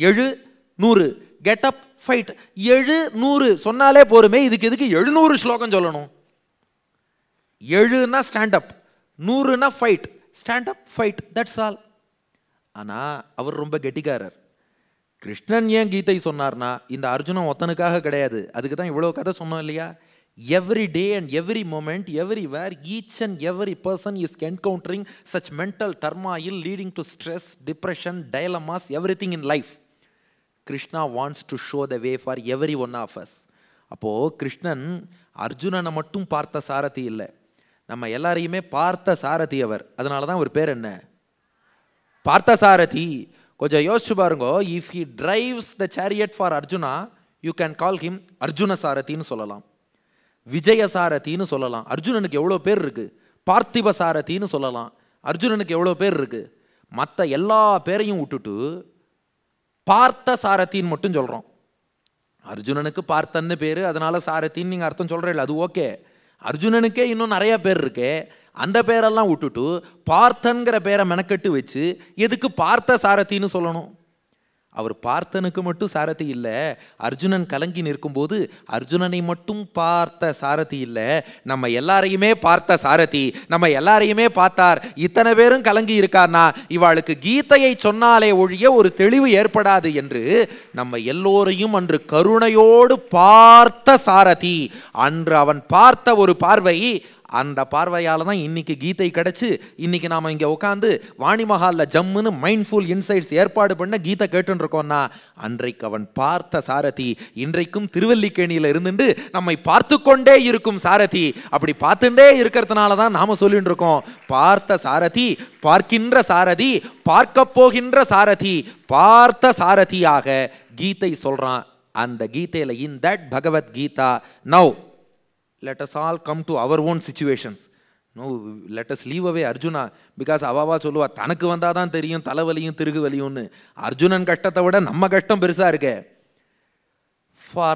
700 கெட் அப், ஃபைட். 700 சொன்னாலே போருமே, இதுக்கு எதுக்கு 700 ஸ்லோகம் சொல்லணும்? 7ன்னா ஸ்டாண்ட் அப், 100ன்னா fight. Stand up, fight, that's all. ஆனால் அவர் ரொம்ப கெட்டிக்காரர். கிருஷ்ணன் ஏன் கீதை சொன்னார்னா இந்த அர்ஜுனன் ஒத்தனுக்காக கிடையாது. அதுக்கு தான் இவ்வளோ கதை சொன்னோம் இல்லையா? Every day and every moment, everywhere, each and every person is encountering such mental turmoil leading to stress, depression, dilemmas, everything in life. Krishna wants to show the way for every one of us. அப்போது கிருஷ்ணன் அர்ஜுனனை மட்டும் பார்த்த சாரதி இல்லை, நம்ம எல்லாரையுமே பார்த்த சாரதி அவர். அதனால தான் ஒரு பேர் என்ன? பார்த்த சாரதி. கொஞ்சம் யோசிச்சு பாருங்க. If he drives the chariot for Arjuna, you can call him Arjuna சாரதின்னு சொல்லலாம், விஜய சாரதின்னு சொல்லலாம். அர்ஜுனனுக்கு எவ்வளோ பேர் இருக்கு? பார்த்திப சாரதின்னு சொல்லலாம். அர்ஜுனனுக்கு எவ்வளோ பேர் இருக்கு? மற்ற எல்லா பேரையும் விட்டுட்டு பார்த்த சாரதின்னு மட்டும் சொல்கிறோம். அர்ஜுனனுக்கு பார்த்தன்னு பேர், அதனால சாரதின்னு நீங்கள் அர்த்தம் சொல்கிறீங்களா? அது ஓகே. அர்ஜுனனுக்கே இன்னும் நிறைய பேர் இருக்கு, அந்த பேரெல்லாம் விட்டுட்டு பார்த்தன்கிற பேரை மெனக்கட்டு வச்சு எதுக்கு பார்த்த சாரதின்னு சொல்லணும்? அவர் பார்த்தனுக்கு மட்டும் சாரதி இல்லை, அர்ஜுனன் கலங்கி நிற்கும்போது அர்ஜுனனை மட்டும் பார்த்த சாரதி இல்லை, நம்ம எல்லாரையுமே பார்த்த சாரதி. நம்ம எல்லாரையுமே பார்த்தார். இத்தனை பேரும் கலங்கி இருக்கார்னா இவாளுக்கு கீதையை சொன்னாலே ஒழிய ஒரு தெளிவு ஏற்படாது என்று நம்ம எல்லோரையும் அன்று கருணையோடு பார்த்த சாரதி. அன்று அவன் பார்த்த ஒரு பார்வை, அந்த பார்வையால் தான் இன்னைக்கு கீதை கிடச்சி இன்னைக்கு நாம் இங்கே உட்காந்து வாணி மஹாலில் ஜம்முன்னு மைண்ட்ஃபுல் இன்சைட்ஸ் ஏற்பாடு பண்ண கீதை கேட்டுன்னு இருக்கோம்னா அன்றைக்கு அவன் பார்த்த சாரதி இன்றைக்கும் திருவல்லிக்கேணியில் இருந்துட்டு நம்மை பார்த்து கொண்டே இருக்கும் சாரதி. அப்படி பார்த்துட்டே இருக்கிறதுனால தான் நாம் சொல்லிட்டு இருக்கோம் பார்த்த சாரதி, பார்க்கின்ற சாரதி, பார்க்க போகின்ற சாரதி, பார்த்த சாரதியாக கீதை சொல்கிறான். அந்த கீதையில் in that Bhagavad Gita, now let us all come to our own situations. No, let us leave away Arjuna, because அவவா சொல்லுவா தனக்கு வந்தால் தான் தெரியும் தலைவலியும் திருகு வலியும்னு. அர்ஜுனன் கஷ்டத்தை விட நம்ம கஷ்டம் பெருசாக இருக்கு. For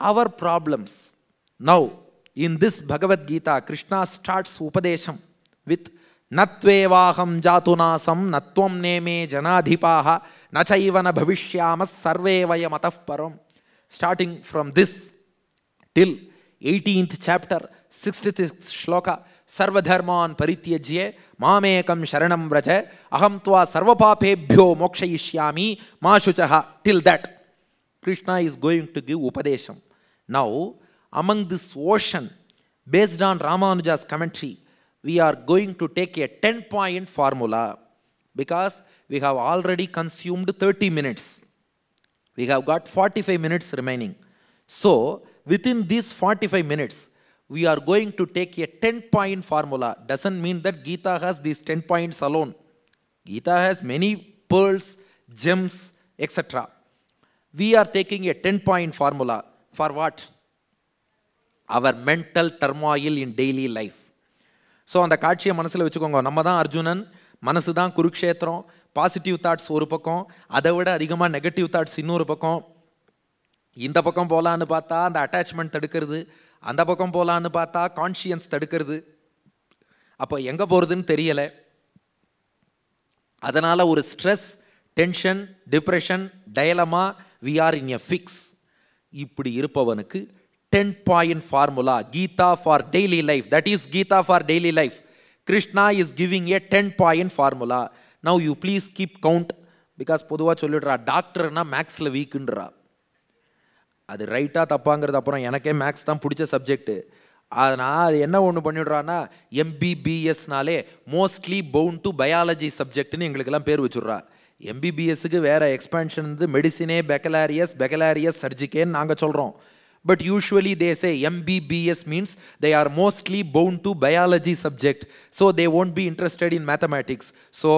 our problems, now in this Bhagavad Gita, Krishna starts Upadesham with Natvevaham jatunasam natvam neme janadhipaha nachaivana bhavishyama sarve vayam atah param. Starting from this till 18th chapter, 66th shloka, sarvadharman parityajye mamekam sharanam vraja aham tva sarvapapebhyo mokshayishyami ma shuchaha. Till that Krishna is going to give upadesham. Now among this ocean, based on Ramanuja's commentary, we are going to take a 10-point formula, because we have already consumed 30 minutes. We have got 45 minutes remaining. So within these 45 minutes, we are going to take a 10-point formula. Doesn't mean that Gita has these 10 points alone. Gita has many pearls, gems, etc. We are taking a 10-point formula. For what? Our mental turmoil in daily life. So அந்த காட்சியை மனசில் வச்சுக்கோங்க. நம்ம தான் அர்ஜுனன், மனசு தான் Kurukshetra. Positive thoughts ஒரு பக்கம், அதை விட அதிகமாக நெகட்டிவ் தாட்ஸ் இன்னொரு பக்கம். இந்த பக்கம் போகலான்னு பார்த்தா அந்த அட்டாச்மெண்ட் தடுக்கிறது, அந்த பக்கம் போகலான்னு பார்த்தா கான்ஷியன்ஸ் தடுக்கிறது. அப்போ எங்கே போகிறதுன்னு தெரியலை. அதனால் ஒரு stress, tension, depression, dilemma, we are in a fix. இப்படி இருப்பவனுக்கு 10-point formula, Gita for daily life. That is Gita for daily life. Krishna is giving a 10-point formula. Now you please keep count, because பொதுவாக சொல்லிடுறா டாக்டர்னா மேக்ஸில் வீக்குன்றா. அது ரைட்டாக தப்பாங்கிறது அப்புறம், எனக்கே maths தான் பிடிச்ச சப்ஜெக்டு. அதனால் அது என்ன ஒன்று பண்ணிவிடுறான்னா MBBSனாலே மோஸ்ட்லி பவுண்ட் டு பயாலஜி சப்ஜெக்ட்னு எங்களுக்கெல்லாம் பேர் வச்சுட்றா. MBBSக்கு வேறு எக்ஸ்பேன்ஷன் வந்து மெடிசினே பெக்கலாரியஸ் சர்ஜிக்கேன்னு நாங்கள் சொல்கிறோம். But usually they say MBBS means they are mostly bound to biology subject, so they won't be interested in mathematics. So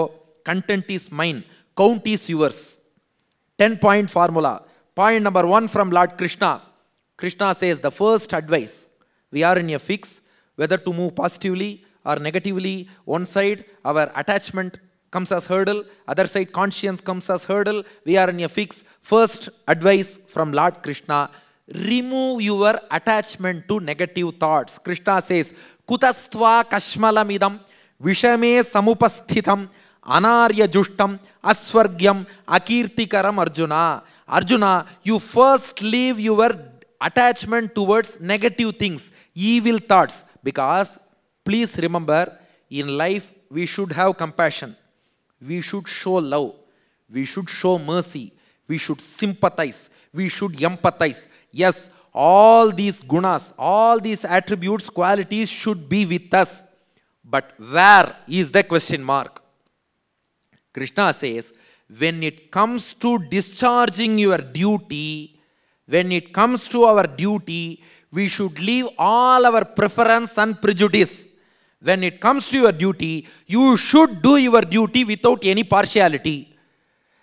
content is mine, count is yours. 10-point formula. Point number 1 from Lord Krishna. Krishna says the first advice, we are in a fix, whether to move positively or negatively. One side, our attachment comes as hurdle, other side, conscience comes as hurdle. We are in a fix. First advice from Lord Krishna, remove your attachment to negative thoughts. Krishna says, Kutastva kashmalamidam vishame samupasthitam anarya jushtam asvargyam akirtikaram Arjuna. Arjuna, you first leave your attachment towards negative things, evil thoughts. Because, please remember, in life we should have compassion. We should show love. We should show mercy. We should sympathize. We should empathize. Yes, all these gunas, all these attributes, qualities should be with us. But where is the question mark? Krishna says, when it comes to discharging your duty, when it comes to our duty, we should leave all our preference and prejudice. When it comes to your duty, you should do your duty without any partiality.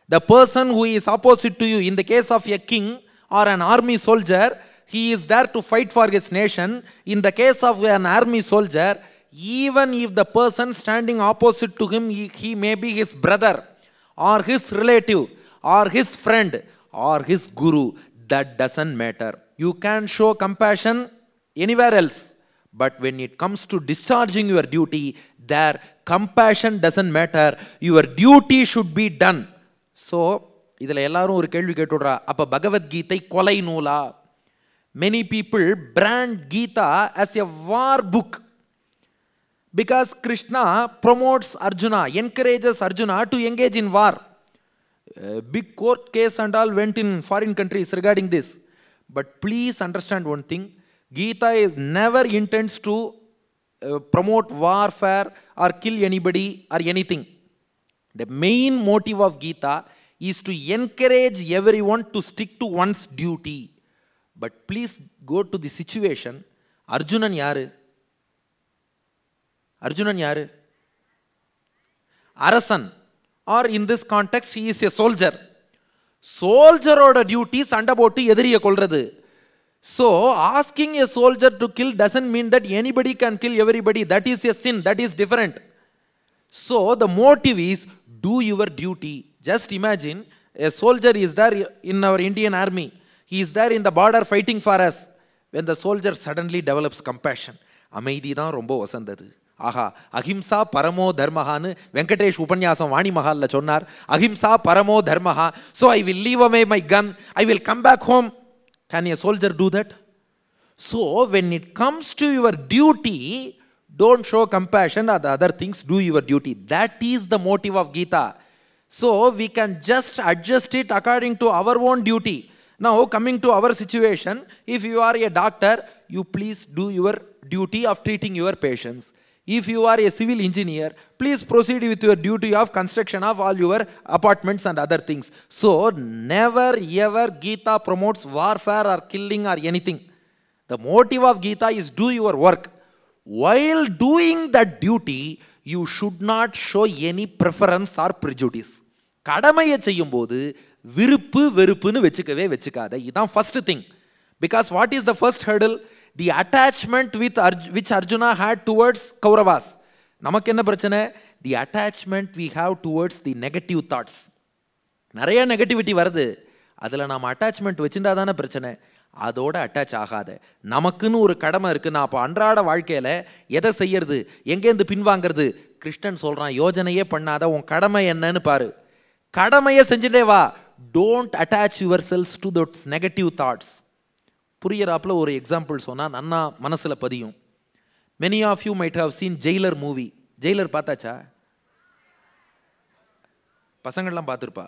The person who is opposite to you, in the case of a king or an army soldier, he is there to fight for his nation. In the case of an army soldier, even if the person standing opposite to him, he may be his brother or his relative or his friend or his guru, that doesn't matter. You can show compassion anywhere else. But when it comes to discharging your duty, there compassion doesn't matter. Your duty should be done. So, idhila ellarum oru kelvi kettudra. Appa Bagavad Gita kolai noola. Many people brand Gita as a war book. Because Krishna promotes Arjuna, encourages Arjuna to engage in war. Big court case and all went in foreign countries regarding this. But please understand one thing. Gita is never intends to promote warfare or kill anybody or anything. The main motive of Gita is to encourage everyone to stick to one's duty. But please go to the situation. Arjunan yaru? Arjunan yaru? Arasan. Or in this context, he is a soldier. Soldier oda duty sanda potu ediriya kolradhu. So, asking a soldier to kill doesn't mean that anybody can kill everybody. That is a sin. That is different. So, the motive is do your duty. Just imagine a soldier is there in our Indian army. He is there in the border fighting for us. When the soldier suddenly develops compassion. Amaidi dhaan romba vasandadu. Aha, ahimsa paramo dharmahanu Venkatesh Upanyasam Vani Mahalla chonnar. Ahimsa paramo dharmaha. So, I will leave away my gun. I will come back home. Can a soldier do that? So, when it comes to your duty, don't show compassion or the other things, do your duty. That is the motive of Gita. So, we can just adjust it according to our own duty. Now, coming to our situation, if you are a doctor, you please do your duty of treating your patients. If you are a civil engineer, please proceed with your duty of construction of all your apartments and other things. So, never ever Gita promotes warfare or killing or anything. The motive of Gita is do your work. While doing that duty, you should not show any preference or prejudice. Kadamaiya seyyumbodhu viruppu veruppunu vechikave vechikada. Idan first thing. Because what is the first hurdle? The attachment which Arjuna had towards Kauravas. Namakku enna prachana? The attachment we have towards the negative thoughts. Nariya negativity varudhu. Adula naam attachment vechinda dana prachana. Adoda attach ஆகாத. நமக்குன்னு ஒரு கடமை இருக்கு. நான் அப்போ அன்றாட வாழ்க்கையில எதை செய்யறது, எங்கேருந்து பின்வாங்கிறது? கிருஷ்ணன் சொல்றான், யோஜனையே பண்ணாத, உன் கடமை என்னன்னு பாரு. கடமையை செஞ்சுட்டே வா. Don't attach yourselves to those negative thoughts. புரியறாப்ல ஒரு எக்ஸாம்பிள் சொன்னா நன்னா மனசுல பதியும். Many of you might have seen Jailer movie. Jailer பார்த்தாச்சா? பசங்கள்லாம் பார்த்திருப்பா.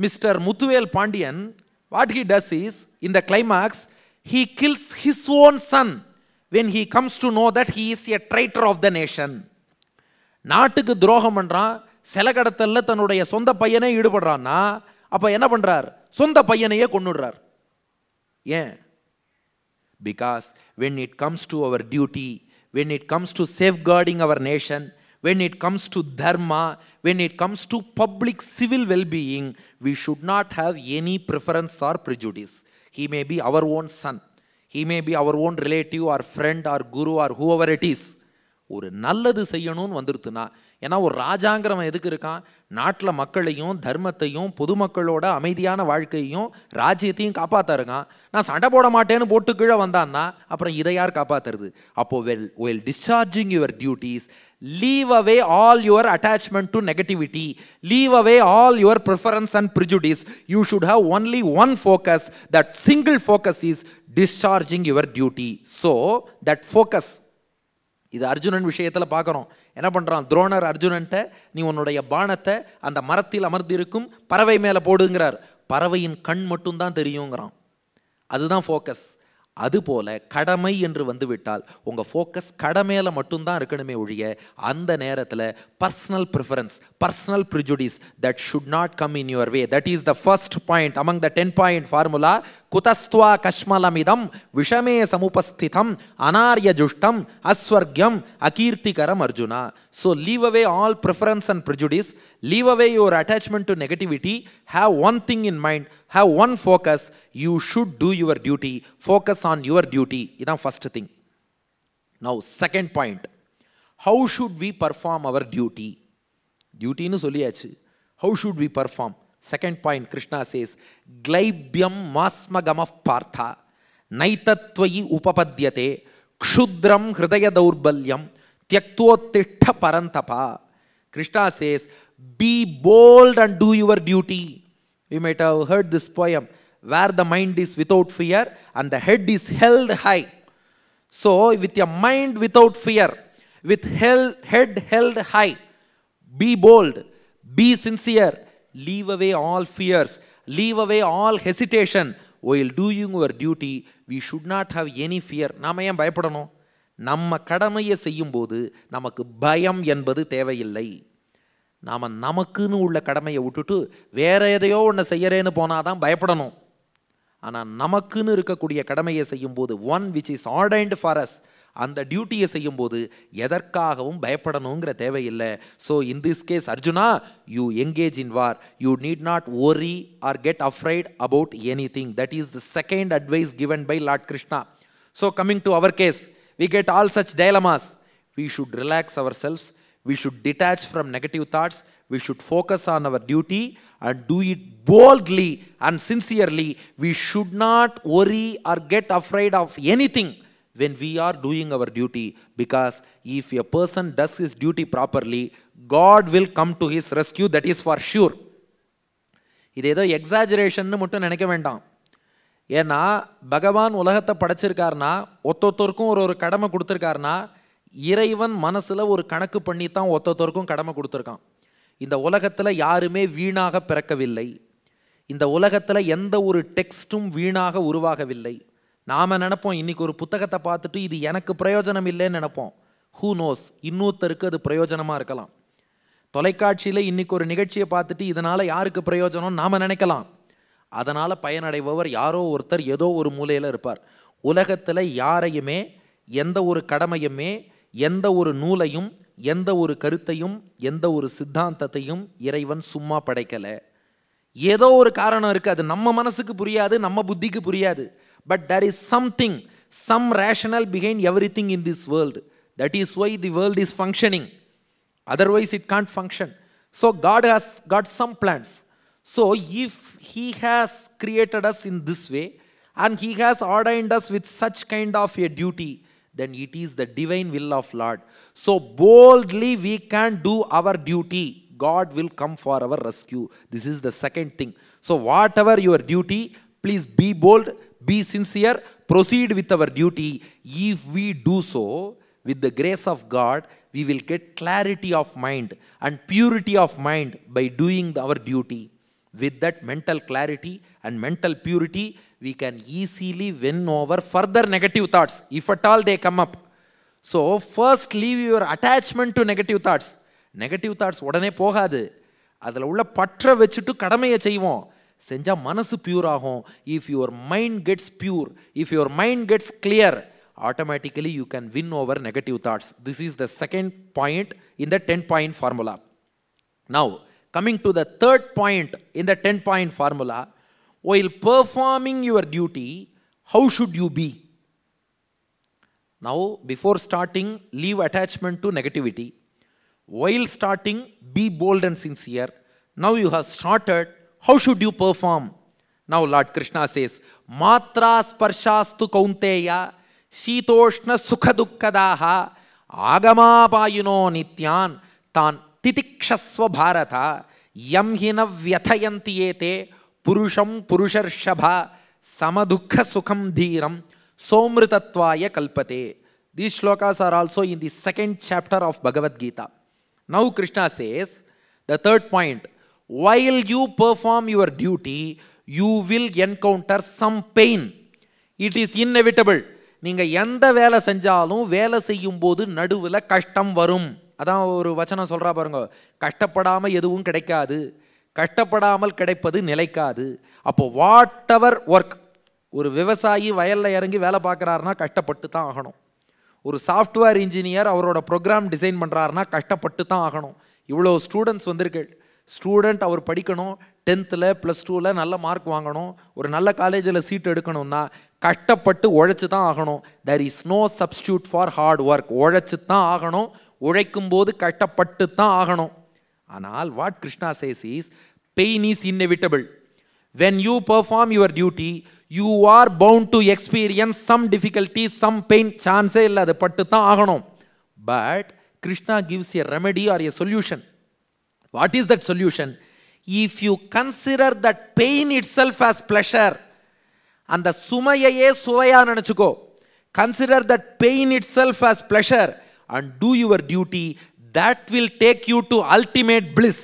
Mr. Muthuvel Pandian, what he does is, in the climax, he kills his own son when he comes to know that he is a traitor of the nation. நாட்டுக்கு துரோகம் பண்றான், செலகடத்தல்ல தன்னுடைய சொந்த பையனே ஈடுபடுறான்னா, அப்ப என்ன பண்றார்? சொந்த பையனையே கொன்னுடுறார். ஏன்? Because when it comes to our duty, when it comes to safeguarding our nation, when it comes to dharma, when it comes to public civil well-being, we should not have any preference or prejudice. He may be our own son. He may be our own relative or friend or guru or whoever it is. ஒரு நல்லது செய்யணும்னு வந்துருத்துனா, ஏன்னா ஒரு ராஜாங்கிறவன் எதுக்கு இருக்கான்? நாட்டில் மக்களையும் தர்மத்தையும் பொதுமக்களோட அமைதியான வாழ்க்கையும் ராஜ்யத்தையும் காப்பாற்ற இருக்கான். நான் சண்டை போட மாட்டேன்னு போட்டு கீழே வந்தான்னா அப்புறம் இதை யார் காப்பாற்றுறது? அப்போ while discharging your duties, leave away all your attachment to negativity, leave away all your preference and prejudice. You should have only one focus. That single focus is discharging your duty. So that focus, இது அர்ஜுனன் விஷயத்தில் பார்க்குறோம். என்ன பண்ணுறான்? துரோணர் அர்ஜுனன்ட்ட, நீ உன்னுடைய பானத்தை அந்த மரத்தில் அமர்ந்திருக்கும் பறவை மேலே போடுங்கிறார். பறவையின் கண் மட்டும்தான் தெரியுங்கிறான். அதுதான் ஃபோக்கஸ். அதுபோல் கடமை என்று வந்துவிட்டால் உங்கள் ஃபோக்கஸ் கடமையில் மட்டும்தான் இருக்கணுமே ஒழிய அந்த நேரத்தில் personal preference, personal prejudice, that should not come in your way. That is the first point among the 10-point formula. குதஸ்துவா கஷ்மலமிதம் விஷமே சமுபஸ்திதம் அனார்ய ஜுஷ்டம் அஸ்வர்க்யம் அகீர்த்திகரம் Arjuna. So leave away all preference and prejudice, leave away your attachment to negativity, have one thing in mind, have one focus. You should do your duty, focus on your duty. That's the first thing. Now second point, how should we perform our duty? Duty nu solliyachu. How should we perform? Second point, Krishna says, glaibyam masmagamah partha naitatvayi upapadyate kshudram hridaya daurbalyam tyaktvottishta parantapa. Krishna says, be bold and do your duty. You might have heard this poem, where the mind is without fear and the head is held high. So with your mind without fear, with head held high, be bold, be sincere, leave away all fears, leave away all hesitation. While doing your duty, we should not have any fear. நாம ஏன் பயப்படணும்? நம்ம கடமையை செய்யும் போது நமக்கு பயம் என்பது தேவையில்லை. நாம் நமக்குன்னு உள்ள கடமையை விட்டுட்டு வேற எதையோ ஒன்று செய்யறேன்னு போனாதான் பயப்படணும். ஆனால் நமக்குன்னு இருக்கக்கூடிய கடமையை செய்யும்போது, one which is ordained for us, அந்த டியூட்டியை செய்யும்போது எதற்காகவும் பயப்படணுங்கிற தேவையில்லை. So in this case Arjuna, you engage in war. You need not worry or get afraid about anything. That is the second advice given by Lord Krishna. So coming to our case, we get all such dilemmas. We should relax ourselves. We should detach from negative thoughts. We should focus on our duty and do it boldly and sincerely. We should not worry or get afraid of anything when we are doing our duty, because if a person does his duty properly, God will come to his rescue. That is for sure. இது ஏதோ exaggeration மட்டும் நினைக்க வேண்டாம். ஏன்னா பகவான் உலகத்தை படைச்சிருக்காருனா, ஒத்தொத்தருக்கும் ஒரு கடமை கொடுத்துருக்காருனா, இறைவன் மனசில் ஒரு கணக்கு பண்ணி தான் ஒத்தொத்தருக்கும் கடமை கொடுத்துருக்கான். இந்த உலகத்தில் யாருமே வீணாக பிறக்கவில்லை. இந்த உலகத்தில் எந்த ஒரு டெக்ஸ்ட்டும் வீணாக உருவாகவில்லை. நாம் நினைப்போம், இன்றைக்கி ஒரு புத்தகத்தை பார்த்துட்டு இது எனக்கு பிரயோஜனம் இல்லைன்னு நினைப்போம். ஹூ நோஸ், இன்னொருத்தருக்கு அது பிரயோஜனமாக இருக்கலாம். தொலைக்காட்சியில் இன்றைக்கி ஒரு நிகழ்ச்சியை பார்த்துட்டு இதனால் யாருக்கு பிரயோஜனம் நாம் நினைக்கலாம். அதனால் பயனடைபவர் யாரோ ஒருத்தர் ஏதோ ஒரு மூலையில் இருப்பார். உலகத்தில் யாரையுமே, எந்த ஒரு கடமையுமே, எந்த ஒரு நூலையும், எந்த ஒரு கருத்தையும், எந்த ஒரு சித்தாந்தத்தையும் இறைவன் சும்மா படைக்கலை. ஏதோ ஒரு காரணம் இருக்குது. அது நம்ம மனசுக்கு புரியாது, நம்ம புத்திக்கு புரியாது. But there is something, some rationale behind everything in this world. That is why the world is functioning. Otherwise it can't function. So God has got some plans. So if He has created us in this way and He has ordained us with such kind of a duty, then it is the divine will of Lord. So boldly we can do our duty. God will come for our rescue. This is the second thing. So whatever your duty, please be bold, be sincere, proceed with our duty. If we do so, with the grace of God, we will get clarity of mind and purity of mind by doing our duty. With that mental clarity and mental purity, we can easily win over further negative thoughts, if at all they come up. So first leave your attachment to negative thoughts. Negative thoughts உடனே போகாது. அதில் உள்ள பற்ற வச்சுட்டு கடமையை செய்வோம். செஞ்சால் மனசு பியூர் ஆகும். If your mind gets pure, if your mind gets clear, automatically you can win over negative thoughts. This is the second point in the 10-point formula. Now, coming to the third point in the 10-point formula, while performing your duty, how should you be? Now, before starting, leave attachment to negativity. While starting, be bold and sincere. Now you have started, how should you perform? Now Lord Krishna says, Matra sparshastu kaunteya, shitoshna sukha dukkadaha, agamapayuno nityan, tan titikshasva bharata, yamhina vyathayanti ete, purusham purusharshabha, samadukha sukham dhiram, somritatvaya kalpate. These shlokas are also in the 2nd chapter of Bagavad Gita. Now Krishna says, the third point, while you perform your duty, you will encounter some pain. It is inevitable. நீங்க எந்த வேலை செஞ்சாலும் வேலை செய்யும் போது நடுவுல கஷ்டம் வரும். அதான் ஒரு வசனம் சொல்றா பாருங்க, கஷ்டப்படாம எதுவும் கிடைக்காது, கஷ்டப்படாமல் கிடைப்பது நிலைக்காது. அப்போ வாட் எவர் ஒர்க், ஒரு விவசாயி வயல்ல இறங்கி வேலை பார்க்குறாருன்னா கஷ்டப்பட்டு தான் ஆகணும். ஒரு சாஃப்ட்வேர் இன்ஜினியர் அவரோட ப்ரோக்ராம் டிசைன் பண்ணுறாருன்னா கஷ்டப்பட்டு தான் ஆகணும். இவ்வளோ ஸ்டூடெண்ட்ஸ் வந்திருக்கு. ஸ்டூடெண்ட் அவர் படிக்கணும், 10th +2 நல்ல மார்க் வாங்கணும், ஒரு நல்ல காலேஜில் சீட் எடுக்கணும்னா கஷ்டப்பட்டு உழைச்சி தான் ஆகணும். There is no substitute for hard work. உழைச்சி தான் ஆகணும், உழைக்கும் போது கஷ்டப்பட்டு தான் ஆகணும். ஆனால் what Krishna says is, pain is inevitable. When you perform your duty, you are bound to experience some difficulties, some pain. Chance illa adu pattu dhaan aganum. But Krishna gives a remedy or a solution. What is that solution? If you consider that pain itself as pleasure, and the sumayaye suvaya nanachuko, consider that pain itself as pleasure and do your duty, that will take you to ultimate bliss.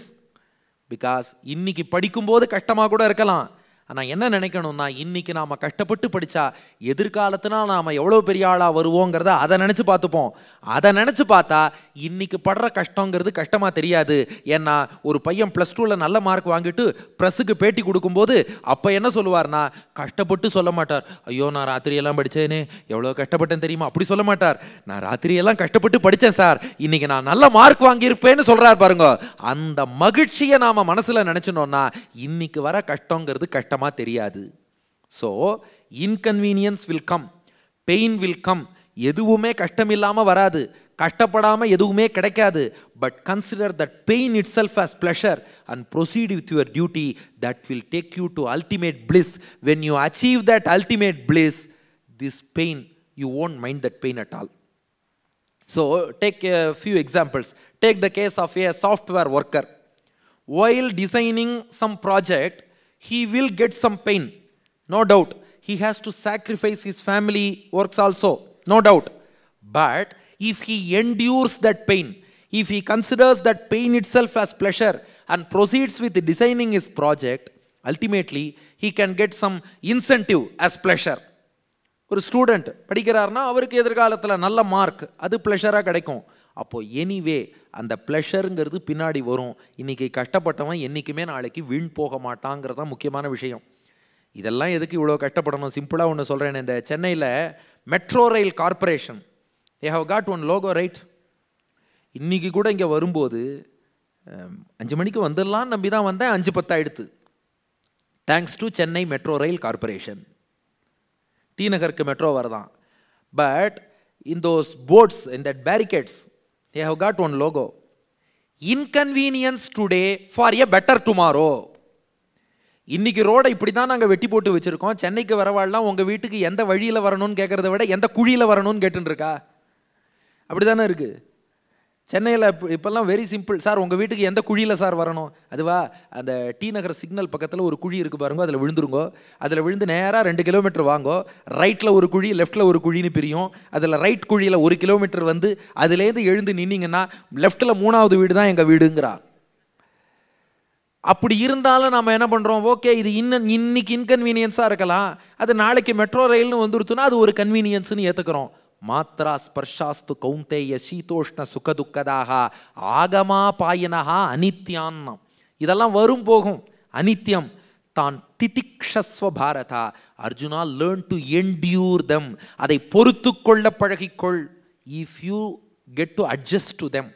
Because இன்னைக்கு படிக்கும்போது கஷ்டமாக கூட இருக்கலாம். ஆனால் என்ன நினைக்கணும்னா, இன்னைக்கு நாம் கஷ்டப்பட்டு படித்தா எதிர்காலத்தினால் நாம் எவ்வளோ பெரிய ஆளாக வருவோங்கிறத அதை நினச்சி பார்த்துப்போம். அதை நினச்சி பார்த்தா இன்னைக்கு படுற கஷ்டங்கிறது கஷ்டமாக தெரியாது. ஏன்னா ஒரு பையன் +2 நல்ல மார்க் வாங்கிட்டு ப்ரெஸ்ஸுக்கு பேட்டி கொடுக்கும்போது அப்போ என்ன சொல்லுவார்னா, கஷ்டப்பட்டு சொல்ல மாட்டார், ஐயோ நான் ராத்திரியெல்லாம் படித்தேனே எவ்வளோ கஷ்டப்பட்டேன்னு தெரியுமா, அப்படி சொல்ல மாட்டார். நான் ராத்திரியெல்லாம் கஷ்டப்பட்டு படித்தேன் சார், இன்னைக்கு நான் நல்ல மார்க் வாங்கியிருப்பேன்னு சொல்கிறார் பாருங்க. அந்த மகிழ்ச்சியை நாம் மனசில் நினச்சினோன்னா இன்னைக்கு வர கஷ்டங்கிறது கஷ்டமாக தெரியாது. So inconvenience will come, pain will come. எதுவுமே கஷ்டம் இல்லாமல் வராது, கஷ்டப்படாமல் எதுவுமே கிடைக்காது. But consider that pain it self as pleasure and proceed with your duty. That will take you to ultimate bliss. When you achieve that ultimate bliss, this pain you won't mind that pain at all. So take a few examples. Take the case of a software worker. While designing some project, he will get some pain, no doubt. He has to sacrifice his family works also, no doubt. But if he endures that pain, if he considers that pain itself as pleasure and proceeds with designing his project, ultimately he can get some incentive as pleasure. ஒரு student படிக்கிறாருன்னா அவருக்கு எதிர்காலத்தில் நல்ல mark, அது ப்ளஷராக கிடைக்கும். அப்போது anyway அந்த ப்ளஷருங்கிறது பின்னாடி வரும். இன்றைக்கி கஷ்டப்பட்டவன் என்றைக்குமே நாளைக்கு வீண் போக மாட்டாங்கிறது தான் முக்கியமான விஷயம். இதெல்லாம் எதுக்கு இவ்வளோ கஷ்டப்படணும்? சிம்பிளாக ஒன்று சொல்கிறேன். இந்த சென்னையில் metro rail corporation, they have got one logo, right? இன்றைக்கி கூட இங்கே வரும்போது 5 மணிக்கு வந்துடலான்னு நம்பி தான் வந்தேன், 5:10 ஆயிடுத்து. Thanks to Chennai metro rail corporation. T நகருக்கு மெட்ரோ வரதான். But in those boards, in that barricades, they have got one logo: inconvenience today for a better tomorrow. இன்னைக்கு ரோடை இப்படி தான் நாங்கள் வெட்டி போட்டு வச்சுருக்கோம். சென்னைக்கு வரவாள்லாம் உங்கள் வீட்டுக்கு எந்த வழியில் வரணும்னு கேட்குறத விட எந்த குழியில் வரணும்னு கேட்டுருக்கா. அப்படி தானே இருக்குது சென்னையில். இப்போல்லாம் வெரி சிம்பிள். சார் உங்கள் வீட்டுக்கு எந்த குழியில் சார் வரணும்? அதுவா, அந்த டி நகர் சிக்னல் பக்கத்தில் ஒரு குழி இருக்குது பாருங்க, அதில் விழுந்துருங்கோ. அதில் விழுந்து நேராக 2 கிலோமீட்டர் வாங்கோ. ரைட்டில் ஒரு குழி, லெஃப்ட்டில் ஒரு குழின்னு பிரியும். அதில் ரைட் குழியில் 1 கிலோமீட்டர் வந்து அதுலேருந்து எழுந்து நின்னீங்கன்னா லெஃப்ட்டில் 3வது வீடு தான் எங்கள் வீடுங்கிறா. அப்படி இருந்தாலும் நம்ம என்ன பண்ணுறோம், ஓகே இது இன்னைக்கு இன்கன்வீனியன்ஸாக இருக்கலாம், அது நாளைக்கு மெட்ரோ ரயில்னு வந்துருச்சுன்னா அது ஒரு கன்வீனியன்ஸ்னு ஏற்றுக்கிறோம். மாத்ரா ஸ்பர்ஷாஸ்து கௌந்தேய சீதோஷ்ண சுகதுக்கதாக ஆகமா பாயினஹா அனித்யான்னம். இதெல்லாம் வரும் போகும், அனித்யம். தான் திதிக்ஷஸ்வ பாரதா. Arjuna, learn to endure them. அதை பொறுத்து கொள்ள பழகிக்கொள். If you get to adjust to them,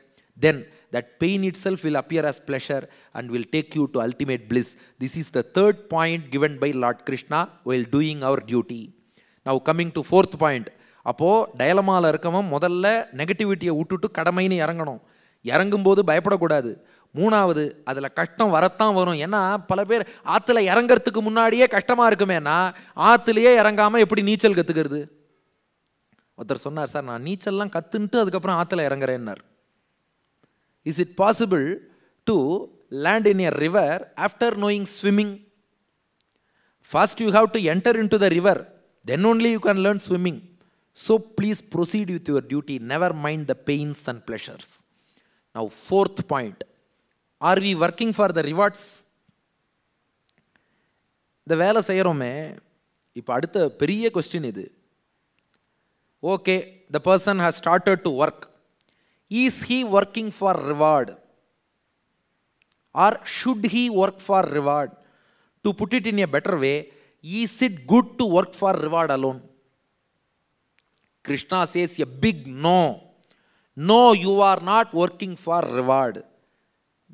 then that pain itself will appear as pleasure and will take you to ultimate bliss. This is the third point given by Lord Krishna while doing our duty. Now coming to fourth point. அப்போ டயலமால இருக்கவன் முதல்ல நெகட்டிவிட்டியை விட்டுட்டு கடமைன்னு இறங்கணும். இறங்கும்போது பயப்படக்கூடாது. மூணாவது, அதில் கஷ்டம் வரத்தான் வரும். ஏன்னா பல பேர் ஆற்றுல இறங்கிறதுக்கு முன்னாடியே கஷ்டமாக இருக்குமேனா ஆற்றுலையே இறங்காமல் எப்படி நீச்சல் கற்றுக்கிறது? ஒருத்தர் சொன்னார், சார் நான் நீச்சல்லாம் கற்றுன்ட்டு அதுக்கப்புறம் ஆற்றுல இறங்குறேன்னார். Is it possible to land in a river after knowing swimming? First you have to enter into the river, then only you can learn swimming. So please proceed with your duty, never mind the pains and pleasures. Now fourth point, are we working for the rewards? இந்த வேலை செய்கிறோமே, இப்போ அடுத்த பெரிய question இது. Okay, the person has started to work. Is he working for reward? Or should he work for reward? To put it in a better way, is it good to work for reward alone? Krishna says a big no. No, you are not working for reward.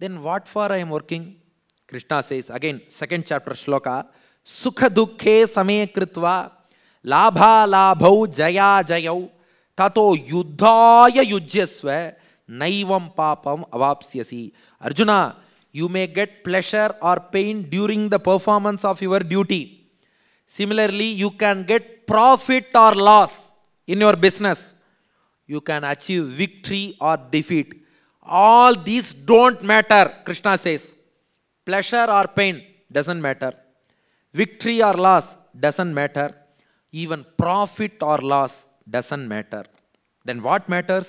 Then what for I am working? Krishna says, again, second chapter shloka, Sukha dukkhe same kritva, labha labhau jaya jayau, tato yuddhaya yujyasva, naivam papam avapsyasi. Arjuna, you may get pleasure or pain during the performance of your duty. Similarly, you can get profit or loss in your business. You can achieve victory or defeat. All these don't matter, Krishna says. Pleasure or pain doesn't matter. Victory or loss doesn't matter. Even profit or loss doesn't matter. Then what matters?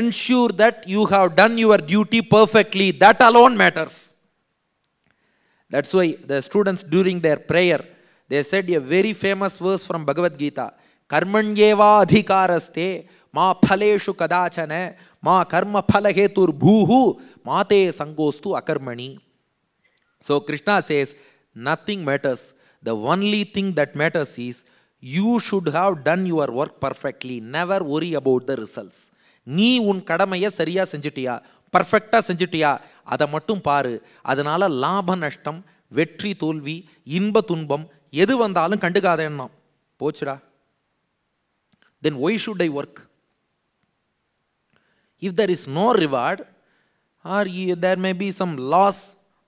Ensure that you have done your duty perfectly. That alone matters. That's why the students during their prayer, they said a very famous verse from Bagavad Gita. Karmanyeva adhikaraste ma phaleshu kadachana ma karma phalahetur bhuhu mate sangostu akarmani. So Krishna says nothing matters. The only thing that matters is you should have done your work perfectly. Never worry about the results. நீ உன் கடமையை சரியா செஞ்சிட்டியா, பர்ஃபெக்டா செஞ்சிட்டியா, அதை மட்டும் பாரு. அதனால லாப நஷ்டம், வெற்றி தோல்வி, இன்ப துன்பம் எது வந்தாலும் கண்டுக்காத எண்ணம் போச்சுடா. Then why should I work? If there is no reward or there may be some loss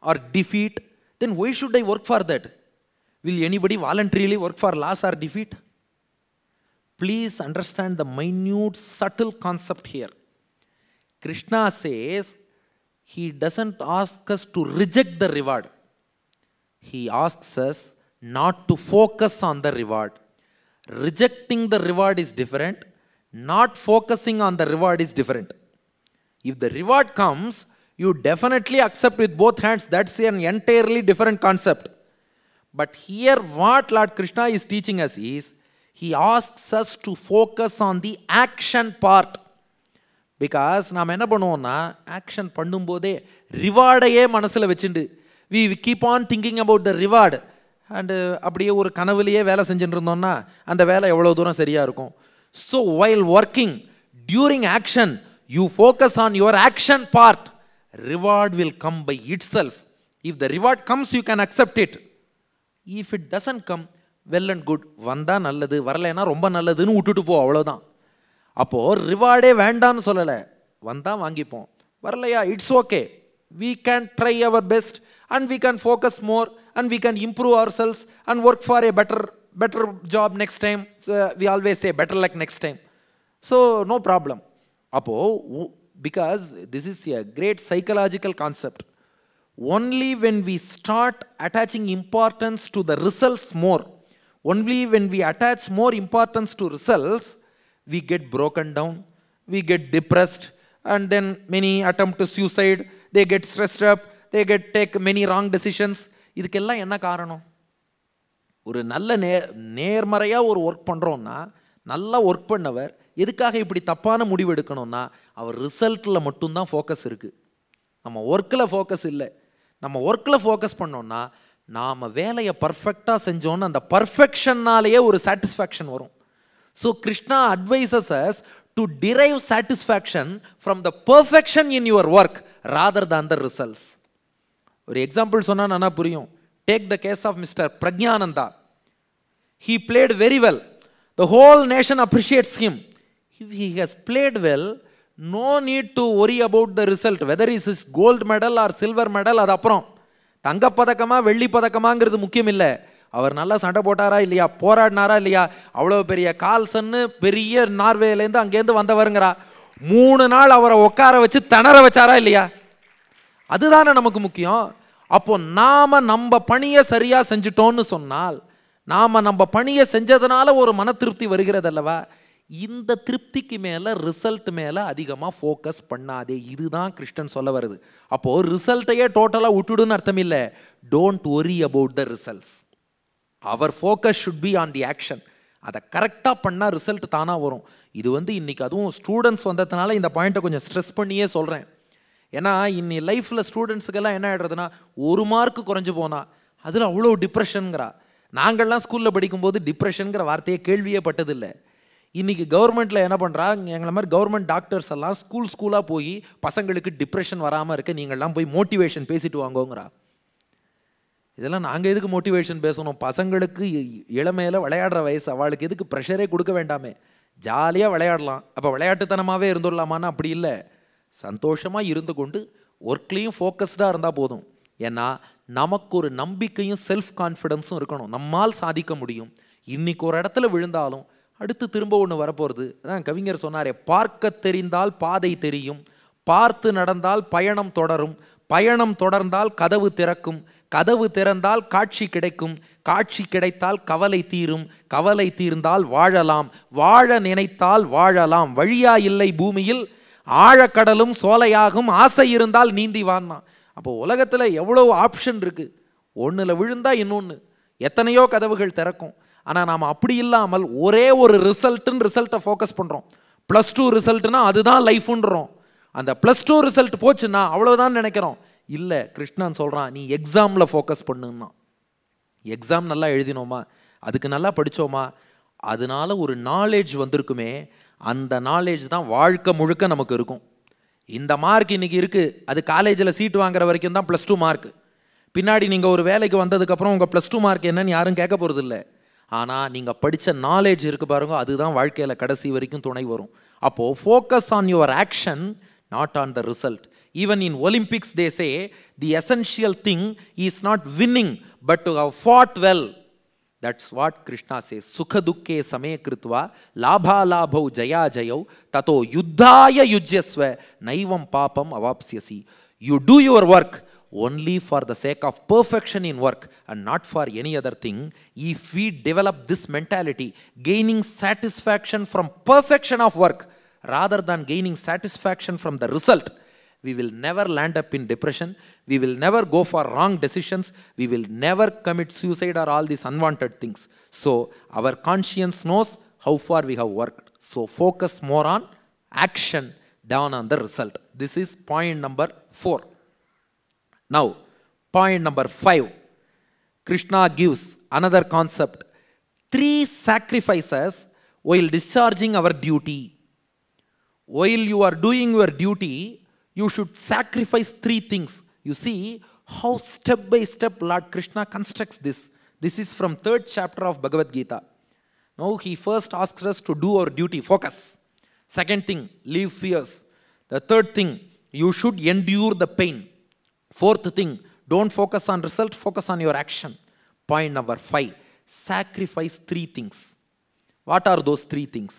or defeat, then why should I work for that? Will anybody voluntarily work for loss or defeat? Please understand the minute, subtle concept here. Krishna says he doesn't ask us to reject the reward. He asks us not to focus on the reward. Rejecting the reward is different. Not focusing on the reward is different. If the reward comes, you definitely accept with both hands. That's an entirely different concept. But here what Lord Krishna is teaching us is, he asks us to focus on the action part. Because நாம் என்ன பண்ணுவோம்னா, action பண்ணும்போதே ரிவார்டையே மனசில் வச்சுண்டு we keep on thinking about the reward and அப்படியே ஒரு கனவுலையே வேலை செஞ்சுட்டு இருந்தோம்னா அந்த வேலை எவ்வளோ தூரம் சரியாக இருக்கும். So while working, during action, you focus on your action part. Reward will come by itself. If the reward comes, you can accept it. If it doesn't come, well and good. வந்தா நல்லது, வரலைன்னா ரொம்ப நல்லதுன்னு விட்டுட்டு போ, அவ்வளோதான். அப்போது ரிவார்டே வேண்டான்னு சொல்லலை, வந்தால் வாங்கிப்போம், வரலையா it's okay. We can try our best and we can focus more and we can improve ourselves and work for a better job next time. So we always say better luck next time. So no problem. அப்போது because this is a great psychological concept. Only when we start attaching importance to the results more, only when we attach more importance to results, we get broken down, we get depressed, and then many attempt to suicide, they get stressed up, they take many wrong decisions. இதுக்கெல்லாம் என்ன காரணம்? ஒரு நல்ல நேர்மறையாக ஒரு work பண்ணுறோன்னா, நல்லா work பண்ணவர் எதுக்காக இப்படி தப்பான முடிவு எடுக்கணும்னா, அவர் ரிசல்ட்டில் மட்டும்தான் ஃபோக்கஸ் இருக்குது, நம்ம ஒர்க்கில் ஃபோக்கஸ் இல்லை. நம்ம ஒர்க்கில் ஃபோக்கஸ் பண்ணோன்னா நாம் வேலையை பர்ஃபெக்டாக செஞ்சோன்னு அந்த பர்ஃபெக்ஷன்னாலேயே ஒரு சாட்டிஸ்ஃபேக்ஷன் வரும். So Krishna advises us to derive satisfaction from the perfection in your work rather than the results. ஒரு எக்ஸாம்பிள் சொன்னால் நல்லா புரியும். Take the case of Mr. Prajnananda. He played very well. The whole nation appreciates him. If he has played well, no need to worry about the result. Whether it is gold medal or silver medal, அது அப்புறம். தங்கப்பதக்கமா வெள்ளி பதக்கமாங்கிறது முக்கியம் இல்லை. அவர் நல்லா சண்டை போட்டாரா இல்லையா, போராடினாரா இல்லையா, அவ்வளோ பெரிய கால்சன்னு பெரிய நார்வேலேருந்து அங்கேருந்து வந்தவருங்கிறா, 3 நாள் அவரை உட்கார வச்சு திணற வச்சாரா இல்லையா, அதுதானே நமக்கு முக்கியம். அப்போ நாம நம்ம பணியை சரியா செஞ்சுட்டோம்னு சொன்னால், நாம நம்ம பணியை செஞ்சதுனால ஒரு மன திருப்தி வருகிறது அல்லவா, இந்த திருப்திக்கு மேலே ரிசல்ட் மேலே அதிகமாக ஃபோக்கஸ் பண்ணாதே. இதுதான் கிருஷ்ணன் சொல்ல வருது. அப்போது ரிசல்ட்டையே டோட்டலாக விட்டுடுன்னு அர்த்தம் இல்லை. Don't worry about the results. Our focus should be on the action. அதை கரெக்டாக பண்ணால் ரிசல்ட் தானாக வரும். இது இன்றைக்கி அதுவும் ஸ்டூடெண்ட்ஸ் வந்ததுனால இந்த பாயிண்ட்டை கொஞ்சம் ஸ்ட்ரெஸ் பண்ணியே சொல்கிறேன். ஏன்னா இன்னி லைஃப்பில் ஸ்டூடெண்ட்ஸுக்கெல்லாம் என்ன ஆகிடுறதுன்னா, 1 மார்க்கு குறைஞ்சு போனால் அதில் அவ்வளோ டிப்ரெஷனுங்கிறா. நாங்கள்லாம் ஸ்கூலில் படிக்கும்போது டிப்ரெஷனுங்கிற வார்த்தையை கேள்வியே பட்டதில்லை. இன்றைக்கி கவர்மெண்ட்டில் என்ன பண்ணுறாங்க, எங்களை மாதிரி கவர்மெண்ட் டாக்டர்ஸ் எல்லாம் ஸ்கூலாக போய் பசங்களுக்கு டிப்ரெஷன் வராமல் இருக்க நீங்கள்லாம் போய் மோட்டிவேஷன் பேசிட்டு வாங்கோங்கிறா. இதெல்லாம் நாங்கள் எதுக்கு மோட்டிவேஷன் பேசணும்? பசங்களுக்கு இளமையில் விளையாடுற வயசு, அவளுக்கு எதுக்கு ப்ரெஷரே கொடுக்க வேண்டாமே, ஜாலியாக விளையாடலாம். அப்போ விளையாட்டுத்தனமாகவே இருந்துடலாமான்னு அப்படி இல்லை. சந்தோஷமாக இருந்து கொண்டு ஒர்க்லேயும் ஃபோக்கஸ்டாக இருந்தால் போதும். ஏன்னா நமக்கு ஒரு நம்பிக்கையும் செல்ஃப் கான்ஃபிடென்ஸும் இருக்கணும். நம்மால் சாதிக்க முடியும். இன்றைக்கி ஒரு இடத்துல விழுந்தாலும் அடுத்து திரும்ப ஒன்று வரப்போகிறது. அதான் கவிஞர் சொன்னாரே, பார்க்க தெரிந்தால் பாதை தெரியும், பார்த்து நடந்தால் பயணம் தொடரும், பயணம் தொடர்ந்தால் கதவு திறக்கும், கதவு திறந்தால் காட்சி கிடைக்கும், காட்சி கிடைத்தால் கவலை தீரும், கவலை தீர்ந்தால் வாழலாம், வாழ நினைத்தால் வாழலாம், வழியா இல்லை பூமியில் ஆழக்கடலும் சோலையாகும், ஆசை இருந்தால் நீந்தி வான்னா. அப்போ உலகத்தில் எவ்வளோ ஆப்ஷன் இருக்குது. ஒன்றில் விழுந்தா இன்னொன்று, எத்தனையோ கதவுகள் திறக்கும். ஆனால் நாம் அப்படி இல்லாமல் ஒரே ஒரு ரிசல்ட்டை ஃபோக்கஸ் பண்ணுறோம். +2 ரிசல்ட்னா அதுதான் லைஃப்ன்றோம். அந்த +2 ரிசல்ட் போச்சுன்னா அவ்வளோதான் நினைக்கிறோம். இல்லை, கிருஷ்ணன் சொல்கிறான், நீ எக்ஸாமில் ஃபோக்கஸ் பண்ணுன்னா. எக்ஸாம் நல்லா எழுதினோமா, அதுக்கு நல்லா படித்தோமா, அதனால ஒரு நாலேஜ் வந்திருக்குமே, அந்த நாலேஜ் தான் வாழ்க்கை முழுக்க நமக்கு இருக்கும். இந்த மார்க் இன்றைக்கி இருக்குது, அது காலேஜில் சீட் வாங்குற வரைக்கும் தான் +2 மார்க். பின்னாடி நீங்கள் ஒரு வேலைக்கு வந்ததுக்கப்புறம் உங்கள் +2 மார்க் என்னன்னு யாரும் கேட்க போகிறது இல்லை. ஆனால் நீங்கள் படித்த நாலேஜ் இருக்குது பாருங்க, அதுதான் வாழ்க்கையில் கடைசி வரைக்கும் துணை வரும். அப்போது focus on your action, not on the result. Even in Olympics they say the essential thing is not winning but to have fought well. That's what Krishna says. சுக துக்கே சமே கிருத்வா லாபாலாபௌ ஜயா ஜயௌ ததோ யுத்தாய யுஜ்யஸ்வ நைவம் பாபம் அவாப்ஸ்யசி. You do your work only for the sake of perfection in work and not for any other thing. If we develop this mentality, gaining satisfaction from perfection of work rather than gaining satisfaction from the result, we will never land up in depression, we will never go for wrong decisions, we will never commit suicide or all these unwanted things. So our conscience knows how far we have worked. So focus more on action than on the result. This is point number 4. Now, point number 5. Krishna gives another concept. 3 sacrifices while discharging our duty. While you are doing your duty, you should sacrifice 3 things. You see how step by step Lord Krishna constructs this. This is from 3rd chapter of Bagavad Gita. Now he first asks us to do our duty, focus. Second thing, leave fears. The third thing, you should endure the pain. Fourth thing, don't focus on result, focus on your action. Point number 5, sacrifice 3 things. What are those 3 things?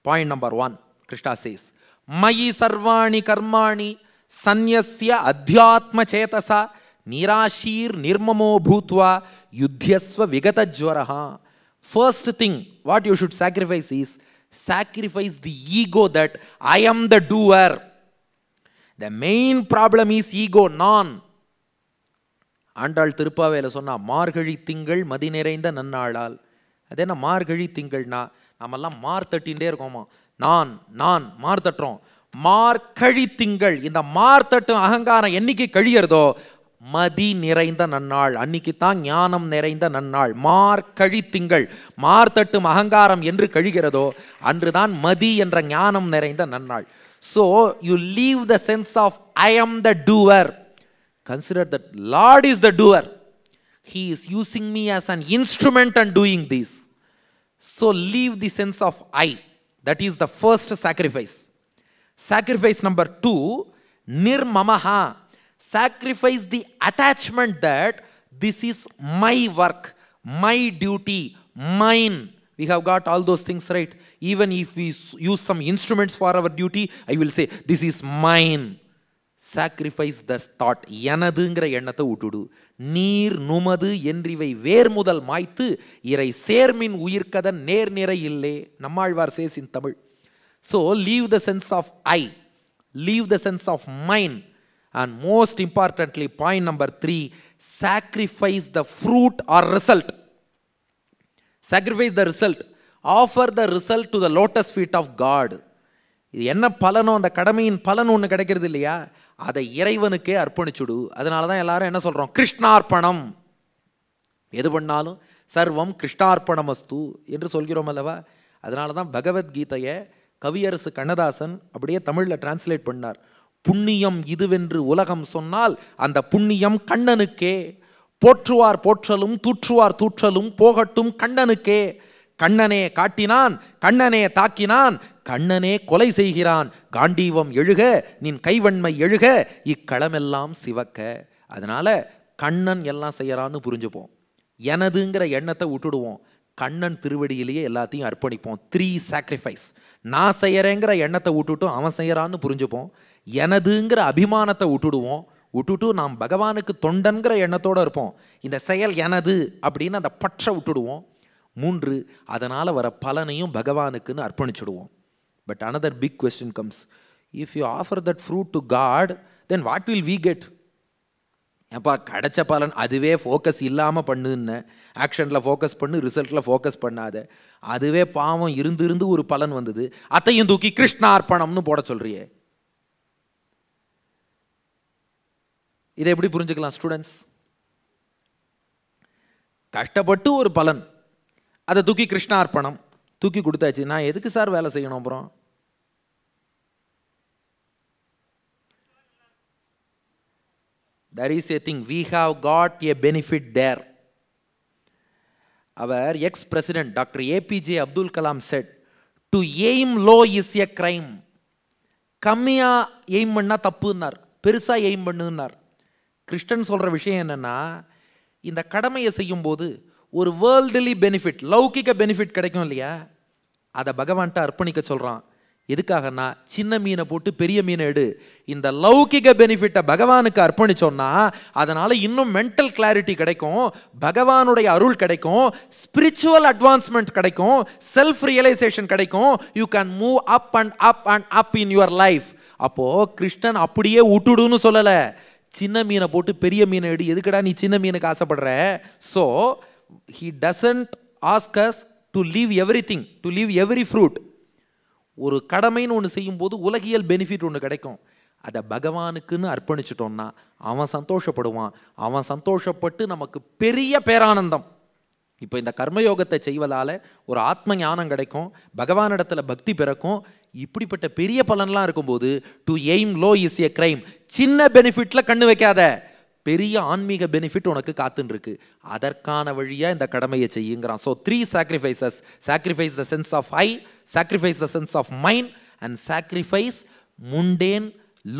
Point number 1, Krishna says, Mayi sarvani karmani sanyasya adhyatma chetasa nirashir nirmamo bhutva yudhyasva vigatajvaraha. First thing, what you should sacrifice is, sacrifice the ego that I am the doer. The main problem is ego, நான். ஆண்டாள் திருப்பாவையில் சொன்னா, மார்கழி திங்கள் மதி நிறைந்த நன்னாளால். அது என்ன மார்கழி திங்கள்னா, நம்மெல்லாம் மார் தட்டின்ண்டே இருக்கோமா, நான் மார் தட்டுறோம். மார்கழி திங்கள், இந்த மார் தட்டும் அகங்காரம் என்னைக்கு கழியறதோ மதி நிறைந்த நன்னாள், அன்னைக்கு தான் ஞானம் நிறைந்த நன்னாள். மார்கழி திங்கள், மார்த்தட்டும் அகங்காரம் என்று கழிகிறதோ அன்றுதான் மதி என்ற ஞானம் நிறைந்த நன்னாள். So you leave the sense of I am the doer. Consider that Lord is the doer. He is using me as an instrument and doing this. So leave the sense of I. That is the first sacrifice. Sacrifice number 2, nirmamaha. Sacrifice the attachment that this is my work, my duty, mine. We have got all those things right. Even if we use some instruments for our duty, I will say this is mine. Sacrifice the thought. எனதுங்கிற எண்ணத்தை விட்டுடு. நீர் நுமது என்றிவை வேர் முதல் மாய்த்து இறை சேர்மின் உயிர்க்கதன் நேர் நிறை இல்லே. Nammalvar says in Tamil. So leave the sense of I, leave the sense of mine, and most importantly, point number 3, sacrifice the fruit or result. Sacrifice the result. Offer the result to the lotus feet of God. இது என்ன பலனோ அந்த கடமையின் பலன் ஒன்று கிடைக்கிறது இல்லையா, அதை இறைவனுக்கே அர்ப்பணிச்சுடு. அதனால தான் எல்லாரும் என்ன சொல்கிறோம், கிருஷ்ணார்ப்பணம். எது பண்ணாலும் சர்வம் கிருஷ்ணார்ப்பணமஸ்து என்று சொல்கிறோம் அல்லவா. அதனால தான் பகவத்கீதையை கவியரசு கண்ணதாசன் அப்படியே தமிழில் டிரான்ஸ்லேட் பண்ணார். புண்ணியம் இதுவென்று உலகம் சொன்னால் அந்த புண்ணியம் கண்ணனுக்கே. போற்றுவார் போற்றலும் தூற்றுவார் தூற்றலும் போகட்டும் கண்ணனுக்கே. கண்ணனே காட்டினான், கண்ணனே தாக்கினான், கண்ணனே கொலை செய்கிறான். காண்டீவம் எழுக, நின் கைவன்மை எழுக, இக்களமெல்லாம் சிவக்க. அதனால கண்ணன் எல்லாம் செய்யறான்னு புரிஞ்சுப்போம். எனதுங்கிற எண்ணத்தை விட்டுடுவோம். கண்ணன் திருவடியிலேயே எல்லாத்தையும் அர்ப்பணிப்போம். 3 sacrifice. நான் செய்யறேங்கிற எண்ணத்தை விட்டுட்டும் அவன் செய்யறான்னு புரிஞ்சுப்போம். எனதுங்கிற அபிமானத்தை விட்டுடுவோம். விட்டுட்டு நாம் பகவானுக்கு தொண்டன்கிற எண்ணத்தோடு இருப்போம். இந்த செயல் எனது அப்படின்னு அந்த பற்றை விட்டுடுவோம். 3, அதனால் வர பலனையும் பகவானுக்குன்னு அர்ப்பணிச்சுடுவோம். But another big question comes. If you offer that fruit to God, then what will we get? ஏப்பா கிடைச்ச பலன் அதுவே ஃபோக்கஸ் இல்லாமல் பண்ணுன்னு, ஆக்ஷனில் ஃபோக்கஸ் பண்ணு, ரிசல்ட்டில் ஃபோக்கஸ் பண்ணாத. அதுவே பாவம் இருந்து இருந்து ஒரு பலன் வந்தது, அத்தையும் தூக்கி கிருஷ்ணார்ப்பணம்னு போட சொல்றியே. இதை எப்படி புரிஞ்சுக்கலாம் ஸ்டூடெண்ட்ஸ்? கஷ்டப்பட்டு ஒரு பலன், அதை தூக்கி கிருஷ்ணார்ப்பணம் தூக்கி கொடுத்தாச்சு. நான் எதுக்கு சார் வேலை செய்யணும்? அப்புறம் there is a thing, we have got a benefit there. Our ex-president Dr. APJ Abdul Kalam said, to aim low is a crime. கம்மியா எய்ம் பண்ணா தப்புன்னார், பெருசா எய்ம் பண்ணுன்னார். கிருஷ்ணன் சொல்ற விஷயம் என்னன்னா, இந்த கடமையை செய்யும் போது ஒரு வேர்ல்டுலி பெனிஃபிட், லௌகிக பெனிஃபிட் கிடைக்கும் இல்லையா, அதை பகவான்கிட்ட அர்ப்பணிக்க சொல்றான். எதுக்காகனா, சின்ன மீனை போட்டு பெரிய மீனை எடு. இந்த லௌகிக பெனிஃபிட்டை பகவானுக்கு அர்ப்பணிச்சோம்னா அதனால இன்னும் மென்டல் கிளாரிட்டி கிடைக்கும், பகவானுடைய அருள் கிடைக்கும், ஸ்பிரிச்சுவல் அட்வான்ஸ்மெண்ட் கிடைக்கும், செல்ஃப் ரியலைசேஷன் கிடைக்கும். You can move up and up and up in your life. அப்போ கிருஷ்ணன் அப்படியே விட்டுடுன்னு சொல்லல, சின்ன மீனை போட்டு பெரிய மீனை எடு. எதுக்கடா நீ சின்ன மீனுக்கு ஆசைப்படுற? So he doesn't ask us to leave everything, to leave every fruit. ஒரு கடமைன்னு ஒன்று செய்யும்போது உலகியல் பெனிஃபிட் ஒன்று கிடைக்கும், அதை பகவானுக்குன்னு அர்ப்பணிச்சிட்டோம்னா அவன் சந்தோஷப்படுவான். அவன் சந்தோஷப்பட்டு நமக்கு பெரிய பேரானந்தம். இப்போ இந்த கர்மயோகத்தை செய்வதால் ஒரு ஆத்ம ஞானம் கிடைக்கும், பகவானிடத்தில் பக்தி பிறக்கும். இப்படிப்பட்ட பெரிய பலன்லாம் இருக்கும்போது to aim low is a crime. சின்ன பெனிஃபிட்டில் கண்ணு வைக்காத, பெரிய ஆன்மீக பெனிஃபிட் உனக்கு காத்துன்னு இருக்கு. அதற்கான வழியாக இந்த கடமையை செய்யுங்கிறான். So 3 sacrifices. Sacrifice the sense of I, sacrifice the sense of mine, and sacrifice mundane,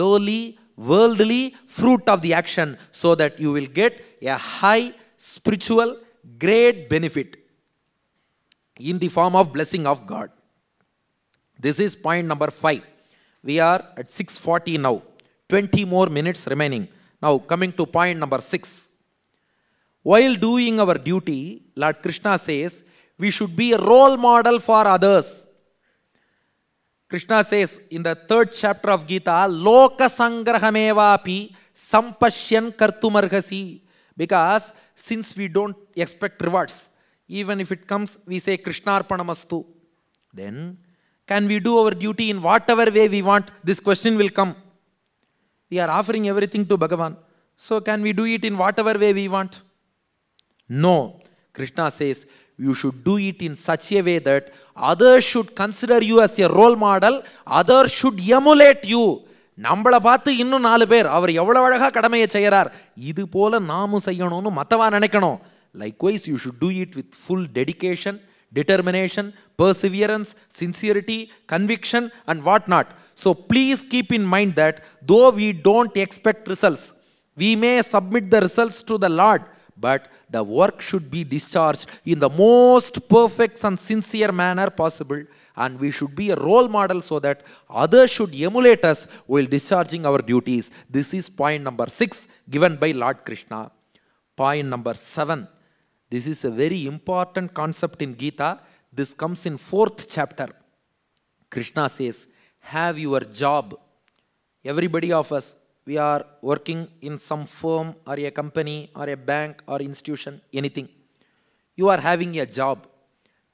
lowly, worldly fruit of the action, so that you will get a high spiritual great benefit in the form of blessing of God. This is point number 5. We are at 6:40 now. 20 more minutes remaining. Now coming to point number 6. While doing our duty, Lord Krishna says we should be a role model for others. Krishna says in the 3rd chapter of Gita, Loka sangrahamevapi sampashyan kartumarghasi. Because since we don't expect rewards, even if it comes, we say Krishnarpanamastu. Then can we do our duty in whatever way we want? This question will come. We are offering everything to Bhagavan. So can we do it in whatever way we want? No. Krishna says, you should do it in such a way that others should consider you as a role model, others should emulate you. நம்மளை பார்த்து இன்னும் 4 பேர் அவர் எவ்வளவு அழகா கடமையை செய்யறார், இது போல நாமும் செய்யணும்னு மத்தவா நினைக்கணும். Likewise, you should do it with full dedication, determination, perseverance, sincerity, conviction and what not. So please keep in mind that though we don't expect results, we may submit the results to the Lord, but the work should be discharged in the most perfect and sincere manner possible, and we should be a role model so that others should emulate us while discharging our duties. This is point number 6 given by Lord Krishna. Point number 7. This is a very important concept in Gita. This comes in 4th chapter. Krishna says, have your job. Everybody of us, we are working in some firm or a company or a bank or institution, anything. You are having a job.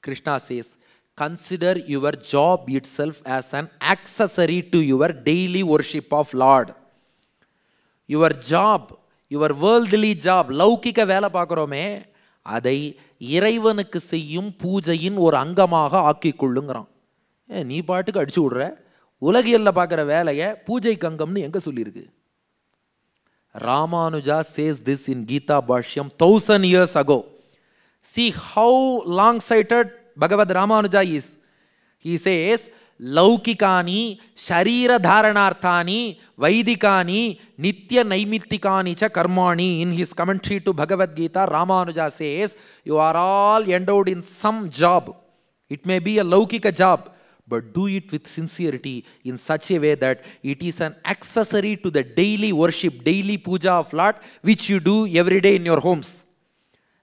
Krishna says, consider your job itself as an accessory to your daily worship of Lord. Your job, your worldly job, laukika vela paakurome, adai iraivanukku seyyum poojayin ஒரு அங்கமாக ஆக்கிக் கொள்ளுங்கறான். நீ பாட்டுக்கு அடிச்சு விடுற, உலகியல்ல பார்க்குற வேலையை பூஜைக்கு அங்கம்னு எங்க சொல்லியிருக்கு? Ramanuja says this in Gita Bhashyam 1000 years ago. See how long-sighted Bagavad Ramanuja is. He says, Laukikani, Sharira Dharanarthani, Vaidikani, Nitya Naimittikani cha Karmani. In his commentary to Bhagavad Gita, Ramanuja says, you are all endowed in some job. It may be a Laukika job, but do it with sincerity in such a way that it is an accessory to the daily worship, daily puja of Lord, which you do every day in your homes.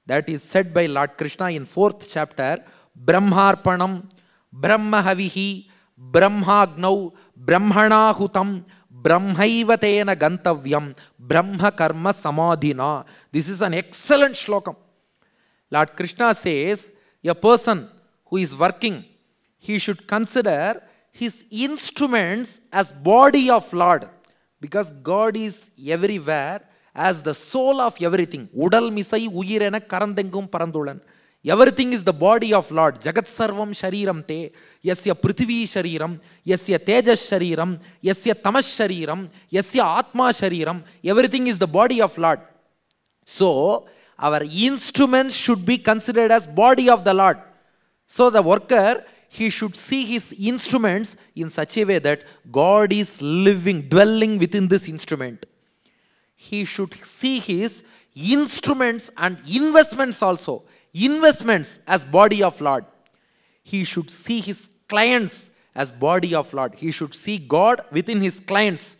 That is said by Lord Krishna in 4th chapter, Brahmarpanam, Brahmahavihi, Brahmagnau, Brahmanahutam, Brahmaivatena Gantavyam, Brahma Karma Samadhina. This is an excellent shloka. Lord Krishna says, a person who is working, he should consider his instruments as body of Lord, because God is everywhere as the soul of everything. Udal misai uyirena karandengum parandulan. Everything is the body of Lord. Jagat sarvam shariram te, yasya prithvi shariram, yasya tejas shariram, yasya tamas shariram, yasya atma shariram. Everything is the body of Lord. So our instruments should be considered as body of the Lord. So the worker, he should see his instruments in such a way that God is living, dwelling within this instrument. He should see his instruments and investments also. Investments as body of Lord. He should see his clients as body of Lord. He should see God within his clients.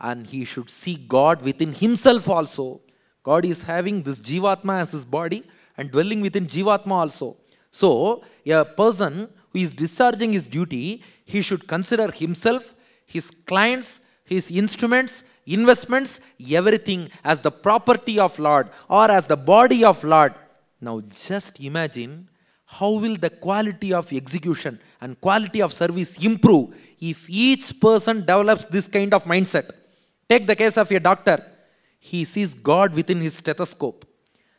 And he should see God within himself also. God is having this Jivatma as his body and dwelling within Jivatma also. So, a person who is discharging his duty, he should consider himself, his clients, his instruments, investments, everything as the property of Lord or as the body of Lord. Now just imagine how will the quality of execution and quality of service improve if each person develops this kind of mindset. Take the case of a doctor. He sees God within his stethoscope.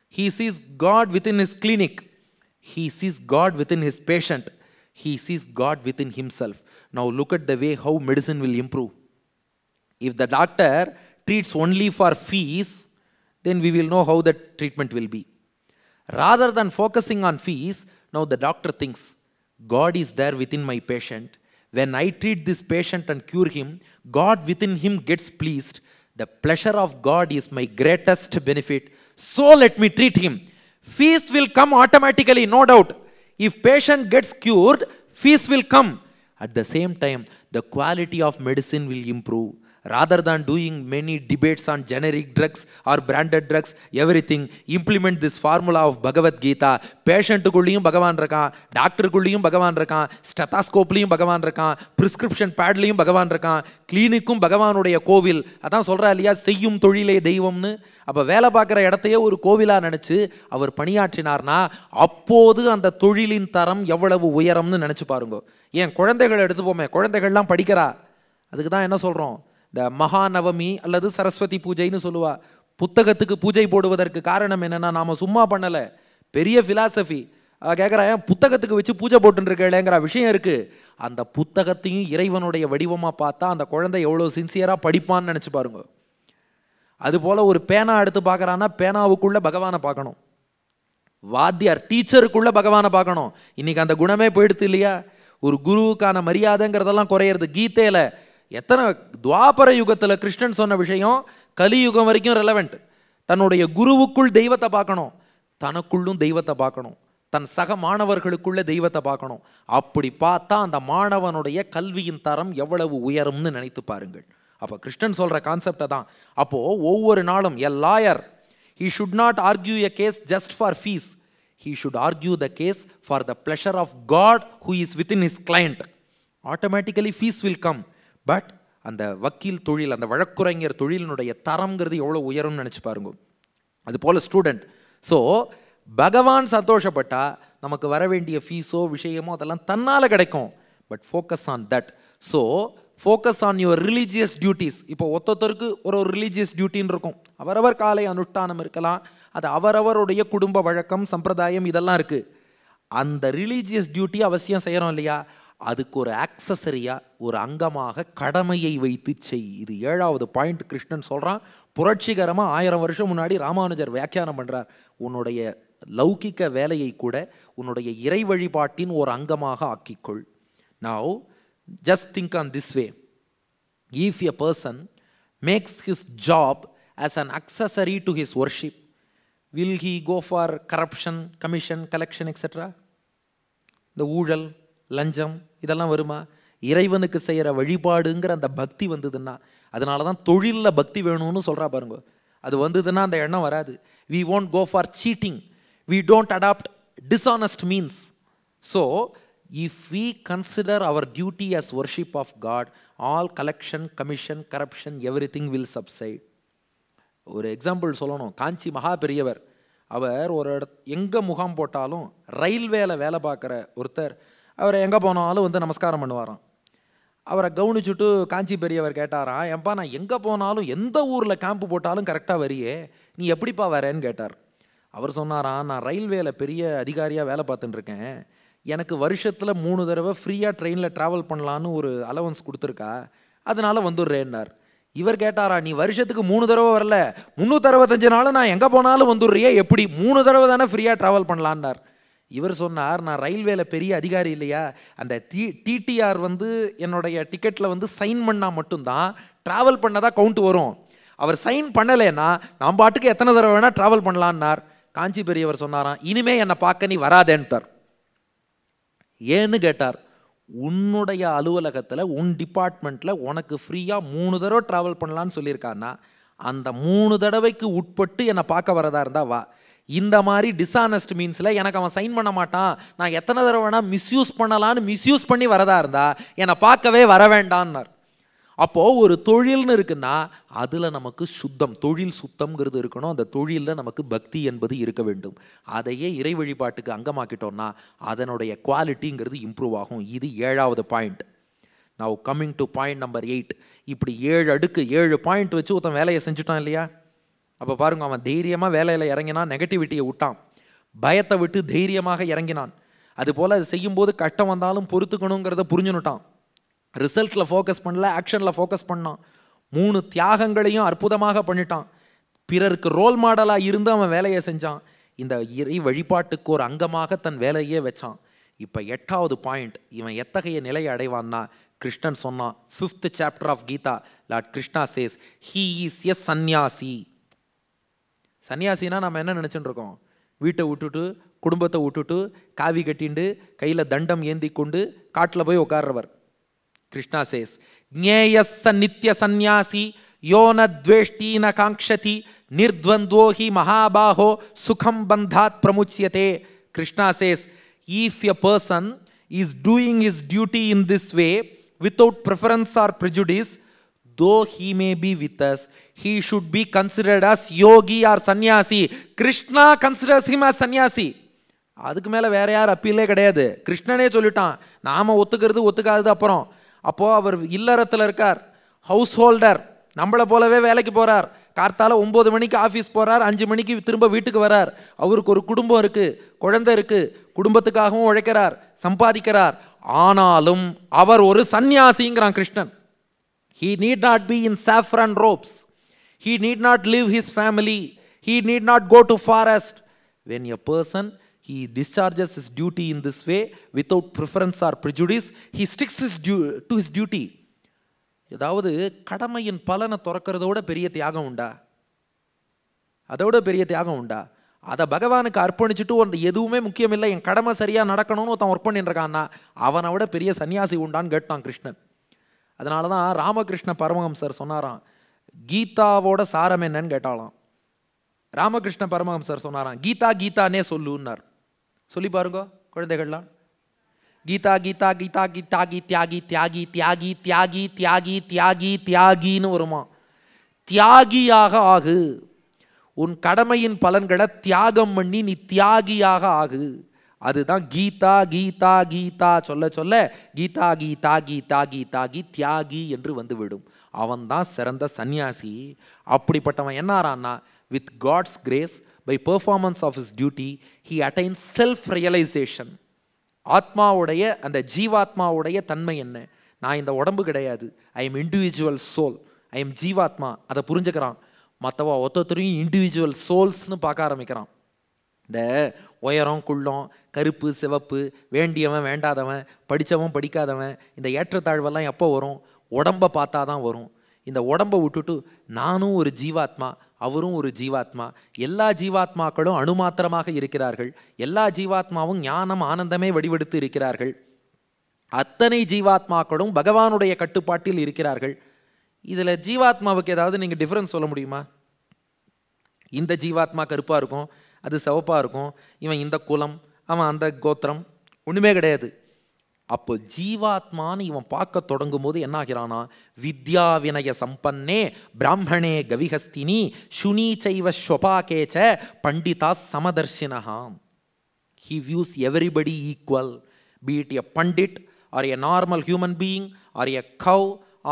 He sees God within his clinic. He sees God within his patient. He sees God within himself. Now look at the way how medicine will improve. If the doctor treats only for fees, then we will know how the treatment will be. Rather than focusing on fees, now the doctor thinks, God is there within my patient. When I treat this patient and cure him, God within him gets pleased. The pleasure of God is my greatest benefit. So let me treat him. Fees will come automatically, no doubt. If patient gets cured, fees will come. At the same time, the quality of medicine will improve. Rather than doing many debates on generic drugs or branded drugs, everything, implement this formula of Bhagavad Gita. Patient kulliyum Bhagavan rakan, doctor kulliyum Bhagavan rakan, stethoscope liyum Bhagavan rakan, prescription pad liyum Bhagavan rakan, clinicum Bhagavanudaiya kovil. Adhan solra illiya seyyum tholile deivamnu. அப்ப வேலை பார்க்குற இடத்தையே ஒரு கோவிலா நினைச்சு அவர் பணியாற்றினார்னா அப்போது அந்த தொழிலின் தரம் எவ்வளவு உயரம்னு நினைச்சு பாருங்க. ஏன் குழந்தைகள் எடுத்துப்போமே, குழந்தைகள்லாம் படிக்கிறா, அதுக்கு தான் என்ன சொல்றோம், இந்த மகாநவமி அல்லது சரஸ்வதி பூஜைன்னு சொல்லுவா. புத்தகத்துக்கு பூஜை போடுவதற்கு காரணம் என்னென்னா நாம் சும்மா பண்ணலை, பெரிய ஃபிலாசபி. கேட்குறேன், புத்தகத்துக்கு வச்சு பூஜை போட்டுருக்கேங்கிற விஷயம் இருக்குது. அந்த புத்தகத்தையும் இறைவனுடைய வடிவமாக பார்த்தா அந்த குழந்தை எவ்வளோ சின்சியராக படிப்பான்னு நினச்சி பாருங்க. அதுபோல் ஒரு பேனா எடுத்து பார்க்குறான்னா பேனாவுக்குள்ளே பகவானை பார்க்கணும், வாத்தியார் டீச்சருக்குள்ளே பகவானை பார்க்கணும். இன்றைக்கி அந்த குணமே போயிடுது இல்லையா? ஒரு குருவுக்கான மரியாதைங்கிறதெல்லாம் குறையிறது. கீதையில் எத்தனை துவாபர யுகத்தில் கிருஷ்ணன் சொன்ன விஷயம் கலியுகம் வரைக்கும் ரெலவெண்ட். தன்னுடைய குருவுக்குள் தெய்வத்தை பார்க்கணும், தனக்குள்ளும் தெய்வத்தை பார்க்கணும், தன் சக மாணவர்களுக்குள்ள தெய்வத்தை பார்க்கணும். அப்படி பார்த்தா அந்த மாணவனுடைய கல்வியின் தரம் எவ்வளவு உயரும்னு நினைத்து பாருங்கள். அப்போ கிருஷ்ணன் சொல்கிற கான்செப்டை தான். அப்போது ஒவ்வொரு நாளும் எ lawyer, he should not argue a case just for fees. He should argue the case for the pleasure of God who is within his client. Automatically fees will come. But அந்த வக்கீல் தொழில், அந்த வழக்குரைஞர் தொழிலினுடைய தரம்ங்கிறது எவ்வளோ உயரும்னு நினச்சி பாருங்க. அதுபோல் ஸ்டூடெண்ட். ஸோ பகவான் சந்தோஷப்பட்டா நமக்கு வர வேண்டிய ஃபீஸோ விஷயமோ அதெல்லாம் தன்னால் கிடைக்கும். But focus on that. So focus on your religious duties. இப்போ ஒருத்தருக்கு ஒரு ரிலீஜியஸ் டியூட்டின்னு இருக்கும். அவரவர் காலை அனுஷ்டானம் இருக்கலாம், அது அவரவருடைய குடும்ப வழக்கம் சம்பிரதாயம் இதெல்லாம் இருக்குது. அந்த ரிலீஜியஸ் டியூட்டி அவசியம் செய்கிறோம் இல்லையா? அதுக்கு ஒரு ஆக்சசரியாக ஒரு அங்கமாக கடமையை வைத்து செய். இது 7வது பாயிண்ட் கிருஷ்ணன் சொல்கிறான். புரட்சிகரமாக 1000 வருஷம் முன்னாடி ராமானுஜர் வியாக்கியானம் பண்ணுறார். உன்னுடைய லௌகிக்க வேலையை கூட உன்னுடைய இறை வழிபாட்டின் ஒரு அங்கமாக ஆக்கிக்கொள். Now just think on this way. If a person makes his job as an accessory to his worship, will he go for corruption, commission, collection, etc.? இந்த ஊழல், லஞ்சம் இதெல்லாம் வருமா? இறைவனுக்கு செய்கிற வழிபாடுங்கிற அந்த பக்தி வந்ததுன்னா, அதனால தான் தொழிலில் பக்தி வேணும்னு சொல்கிறா பாருங்க. அது வந்ததுன்னா அந்த எண்ணம் வராது. We won't go for cheating. We don't adopt dishonest means. So, if we consider our duty as worship of God, all collection, commission, corruption, everything will subside. ஒரு எக்ஸாம்பிள் சொல்லணும். காஞ்சி மகா பெரியவர், அவர் ஒரு எங்கே முகாம் போட்டாலும் ரயில்வேல வேலை பார்க்குற ஒருத்தர், அவரை எங்கே போனாலும் வந்து நமஸ்காரம் பண்ணுவாராம். அவரை கவனிச்சுட்டு காஞ்சி பெரியவர் கேட்டாராம், ஏன்பா நான் எங்கே போனாலும் எந்த ஊரில் கேம்ப் போட்டாலும் கரெக்டாக வரியே, நீ எப்படிப்பா வரேன்னு கேட்டார். அவர் சொன்னாராம், நான் ரயில்வேல பெரிய அதிகாரியாக வேலை பார்த்துட்டுருக்கேன், எனக்கு வருஷத்தில் 3 தடவை ஃப்ரீயாக ட்ரெயினில் ட்ராவல் பண்ணலான்னு ஒரு அலவன்ஸ் கொடுத்துருக்கா, அதனால வந்துடுறேன்னார். இவர் கேட்டாரா, நீ வருஷத்துக்கு 3 தடவை வரல, 365 நாள் நான் எங்கே போனாலும் வந்துடுறியே, எப்படி 3 தடவை தானே ஃப்ரீயாக ட்ராவல் பண்ணலான்னார். இவர் சொன்னார், நான் ரயில்வேல பெரிய அதிகாரி இல்லையா, அந்த டிடிஆர் வந்து என்னுடைய டிக்கெட்டில் வந்து சைன் பண்ணால் மட்டும்தான் ட்ராவல் பண்ணதாக கவுண்ட் வரும். அவர் சைன் பண்ணலைன்னா நான் பாட்டுக்கு எத்தனை தடவை வேணால் ட்ராவல் பண்ணலான்னார். காஞ்சி பெரியவர் சொன்னாராம், இனிமே என்னை பார்க்க நீ வராதேன்ட்டார். ஏன்னு கேட்டார், உன்னுடைய அலுவலகத்தில் உன் டிபார்ட்மெண்ட்டில் உனக்கு ஃப்ரீயாக 3 தடவை ட்ராவல் பண்ணலான்னு சொல்லியிருக்கான்னா அந்த 3 தடவைக்கு உட்பட்டு என்னை பார்க்க வரதா இருந்தால் வா. இந்த மாதிரி டிஸ்ஆனஸ்ட் மீன்ஸில் எனக்கு அவன் சைன் பண்ண மாட்டான், நான் எத்தனை தடவை வேணால் மிஸ்யூஸ் பண்ணலான்னு மிஸ்யூஸ் பண்ணி வரதா இருந்தா என்னை பார்க்கவே வர வேண்டான்னார். அப்போது ஒரு தொழில்னு இருக்குன்னா அதில் நமக்கு சுத்தம், தொழில் சுத்தம்ங்கிறது இருக்கணும். அந்த தொழிலில் நமக்கு பக்தி என்பது இருக்க வேண்டும். அதையே இறை வழிபாட்டுக்கு அங்கமாக்கிட்டோம்னா அதனுடைய குவாலிட்டிங்கிறது இம்ப்ரூவ் ஆகும். இது 7வது point. Now coming to point number 8. இப்படி 7 அடுக்கு 7 பாயிண்ட் வச்சு ஒருத்தன் வேலையை செஞ்சுட்டான் இல்லையா? அப்போ பாருங்க, அவன் தைரியமாக வேலையில் இறங்கினான், நெகட்டிவிட்டியை விட்டான், பயத்தை விட்டு தைரியமாக இறங்கினான். அதுபோல் அது செய்யும்போது கஷ்டம் வந்தாலும் பொறுத்துக்கணுங்கிறத புரிஞ்சுனுட்டான். ரிசல்ட்டில் ஃபோக்கஸ் பண்ணல, ஆக்ஷனில் ஃபோக்கஸ் பண்ணான். 3 தியாகங்களையும் அற்புதமாக பண்ணிட்டான். பிறருக்கு ரோல் மாடலாக இருந்து அவன் வேலையை செஞ்சான். இந்த இறை வழிபாட்டுக்கு ஒரு அங்கமாக தன் வேலையே வச்சான். இப்போ 8வது பாயிண்ட், இவன் எத்தகைய நிலையை அடைவான்னா கிருஷ்ணன் சொன்னான். 5th chapter of Gita, Lord Krishna says, he is a sannyasi. சன்னியாசினா நம்ம என்ன நினச்சிட்டு இருக்கோம்? வீட்டை விட்டுட்டு குடும்பத்தை விட்டுட்டு காவி கட்டிண்டு கையில் தண்டம் ஏந்தி கொண்டு காட்டில் போய் உட்கார்றவர். கிருஷ்ணா சேஸ், ஞேயஸ்ஸ நித்ய சந்நியாசி யோன துவேஷ்டி ந காங்க்ஷதி நிர்த்வந்த்வோஹி மகாபாஹோ சுகம் பந்தாத் பிரமுச்சியதே. Krishna says, if a person is doing his duty in this way without preference or prejudice, though he may be with us, he should be considered as yogi or sannyasi. Krishna considers him as sannyasi. அதுக்கு மேலே வேற யார் அப்பீலே கிடையாது. கிருஷ்ணனே சொல்லிட்டான். நாம ஒத்துக்கிறது ஒத்துக்காதது அப்புறம். அப்போது அவர் இல்லறத்தில் இருக்கார், ஹவுஸ் ஹோல்டர், நம்மளை போலவே வேலைக்கு போகிறார், கார்த்தால 9 மணிக்கு ஆஃபீஸ் போகிறார், 5 மணிக்கு திரும்ப வீட்டுக்கு வரார். அவருக்கு ஒரு குடும்பம் இருக்குது, குழந்தை இருக்குது, குடும்பத்துக்காகவும் உழைக்கிறார், சம்பாதிக்கிறார். ஆனாலும் அவர் ஒரு சன்னியாசிங்கிறான் Krishnan. He need not be in saffron robes. He need not leave his family. He need not go to forest. When a person, he discharges his duty in this way without preference or prejudice, he sticks to his duty. ஏதாவது கடமையின் பலனை துறக்கிறதோட பெரிய தியாகம் உண்டா? அதோட பெரிய தியாகம் உண்டா? அதை பகவானுக்கு அர்ப்பணிச்சுட்டு அந்த எதுவுமே முக்கியம் இல்லை, என் கடமை சரியாக நடக்கணும்னு ஒருத்தன் ஒர்க் பண்ணிட்டுருக்கான்னா அவனை விட பெரிய சன்னியாசி உண்டான்னு கேட்டான் கிருஷ்ணன். அதனால தான் ராமகிருஷ்ண பரமஹம்சர் சொன்னாராம், கீதாவோட சாரம் என்னன்னு கேட்டாலாம். ராமகிருஷ்ண பரமஹம்சர் சொன்னாராம், கீதா கீதானே சொல்லுன்னார். சொல்லி பாருங்க குழந்தைகள்லாம். கீதா கீதா கீதா கீதாகி தியாகி தியாகி தியாகி தியாகி தியாகி தியாகி தியாகின்னு வருமா. தியாகியாக ஆகு, உன் கடமையின் பலன்களை தியாகம் பண்ணி நீ தியாகியாக ஆகு. அதுதான் கீதா கீதா கீதா சொல்ல சொல்ல கீதா கீதா கீதா கீதாகி தியாகி என்று வந்துவிடும். அவன் தான் சிறந்த சன்னியாசி. அப்படிப்பட்டவன் என்னாரான்னா, with God's grace by performance of his duty he attains self realisation. ஆத்மாவுடைய அந்த ஜீவாத்மாவுடைய தன்மை என்ன? நான் இந்த உடம்பு கிடையாது, I am individual soul, I am ஜீவாத்மா. அதை புரிஞ்சுக்கிறான். மற்றவா ஒத்தொத்தரையும் இண்டிவிஜுவல் சோல்ஸ்னு பார்க்க ஆரம்பிக்கிறான். இந்த உயரம் குள்ளம், கருப்பு சிவப்பு, வேண்டியவன் வேண்டாதவன், படித்தவன் படிக்காதவன், இந்த ஏற்றத்தாழ்வெல்லாம் எப்போ வரும்? உடம்பை பார்த்தா தான் வரும். இந்த உடம்பை விட்டுட்டு நானும் ஒரு ஜீவாத்மா, அவரும் ஒரு ஜீவாத்மா, எல்லா ஜீவாத்மாக்களும் அணுமாத்திரமாக இருக்கிறார்கள், எல்லா ஜீவாத்மாவும் ஞானம் ஆனந்தமே வடிவெடுத்து இருக்கிறார்கள், அத்தனை ஜீவாத்மாக்களும் பகவானுடைய கட்டுப்பாட்டில் இருக்கிறார்கள். இதில் ஜீவாத்மாவுக்கு ஏதாவது நீங்கள் டிஃப்ரென்ஸ் சொல்ல முடியுமா? இந்த ஜீவாத்மா கருப்பாக இருக்கும், அது சிவப்பாக இருக்கும், இவன் இந்த குலம், அவன் அந்த கோத்திரம், ஒன்றுமே கிடையாது. அப்போ ஜீவாத்மான்னு இவன் பார்க்க தொடங்கும் போது என்ன ஆகிறானா, வித்யா வினய சம்பன்னே பிராமணே கவிஹஸ்தினி சுனி சைவ ஸ்வபாகேச்ச பண்டிதா சமதர்ஷினஹா. He views everybody equal, be it a pandit or a normal human being or a cow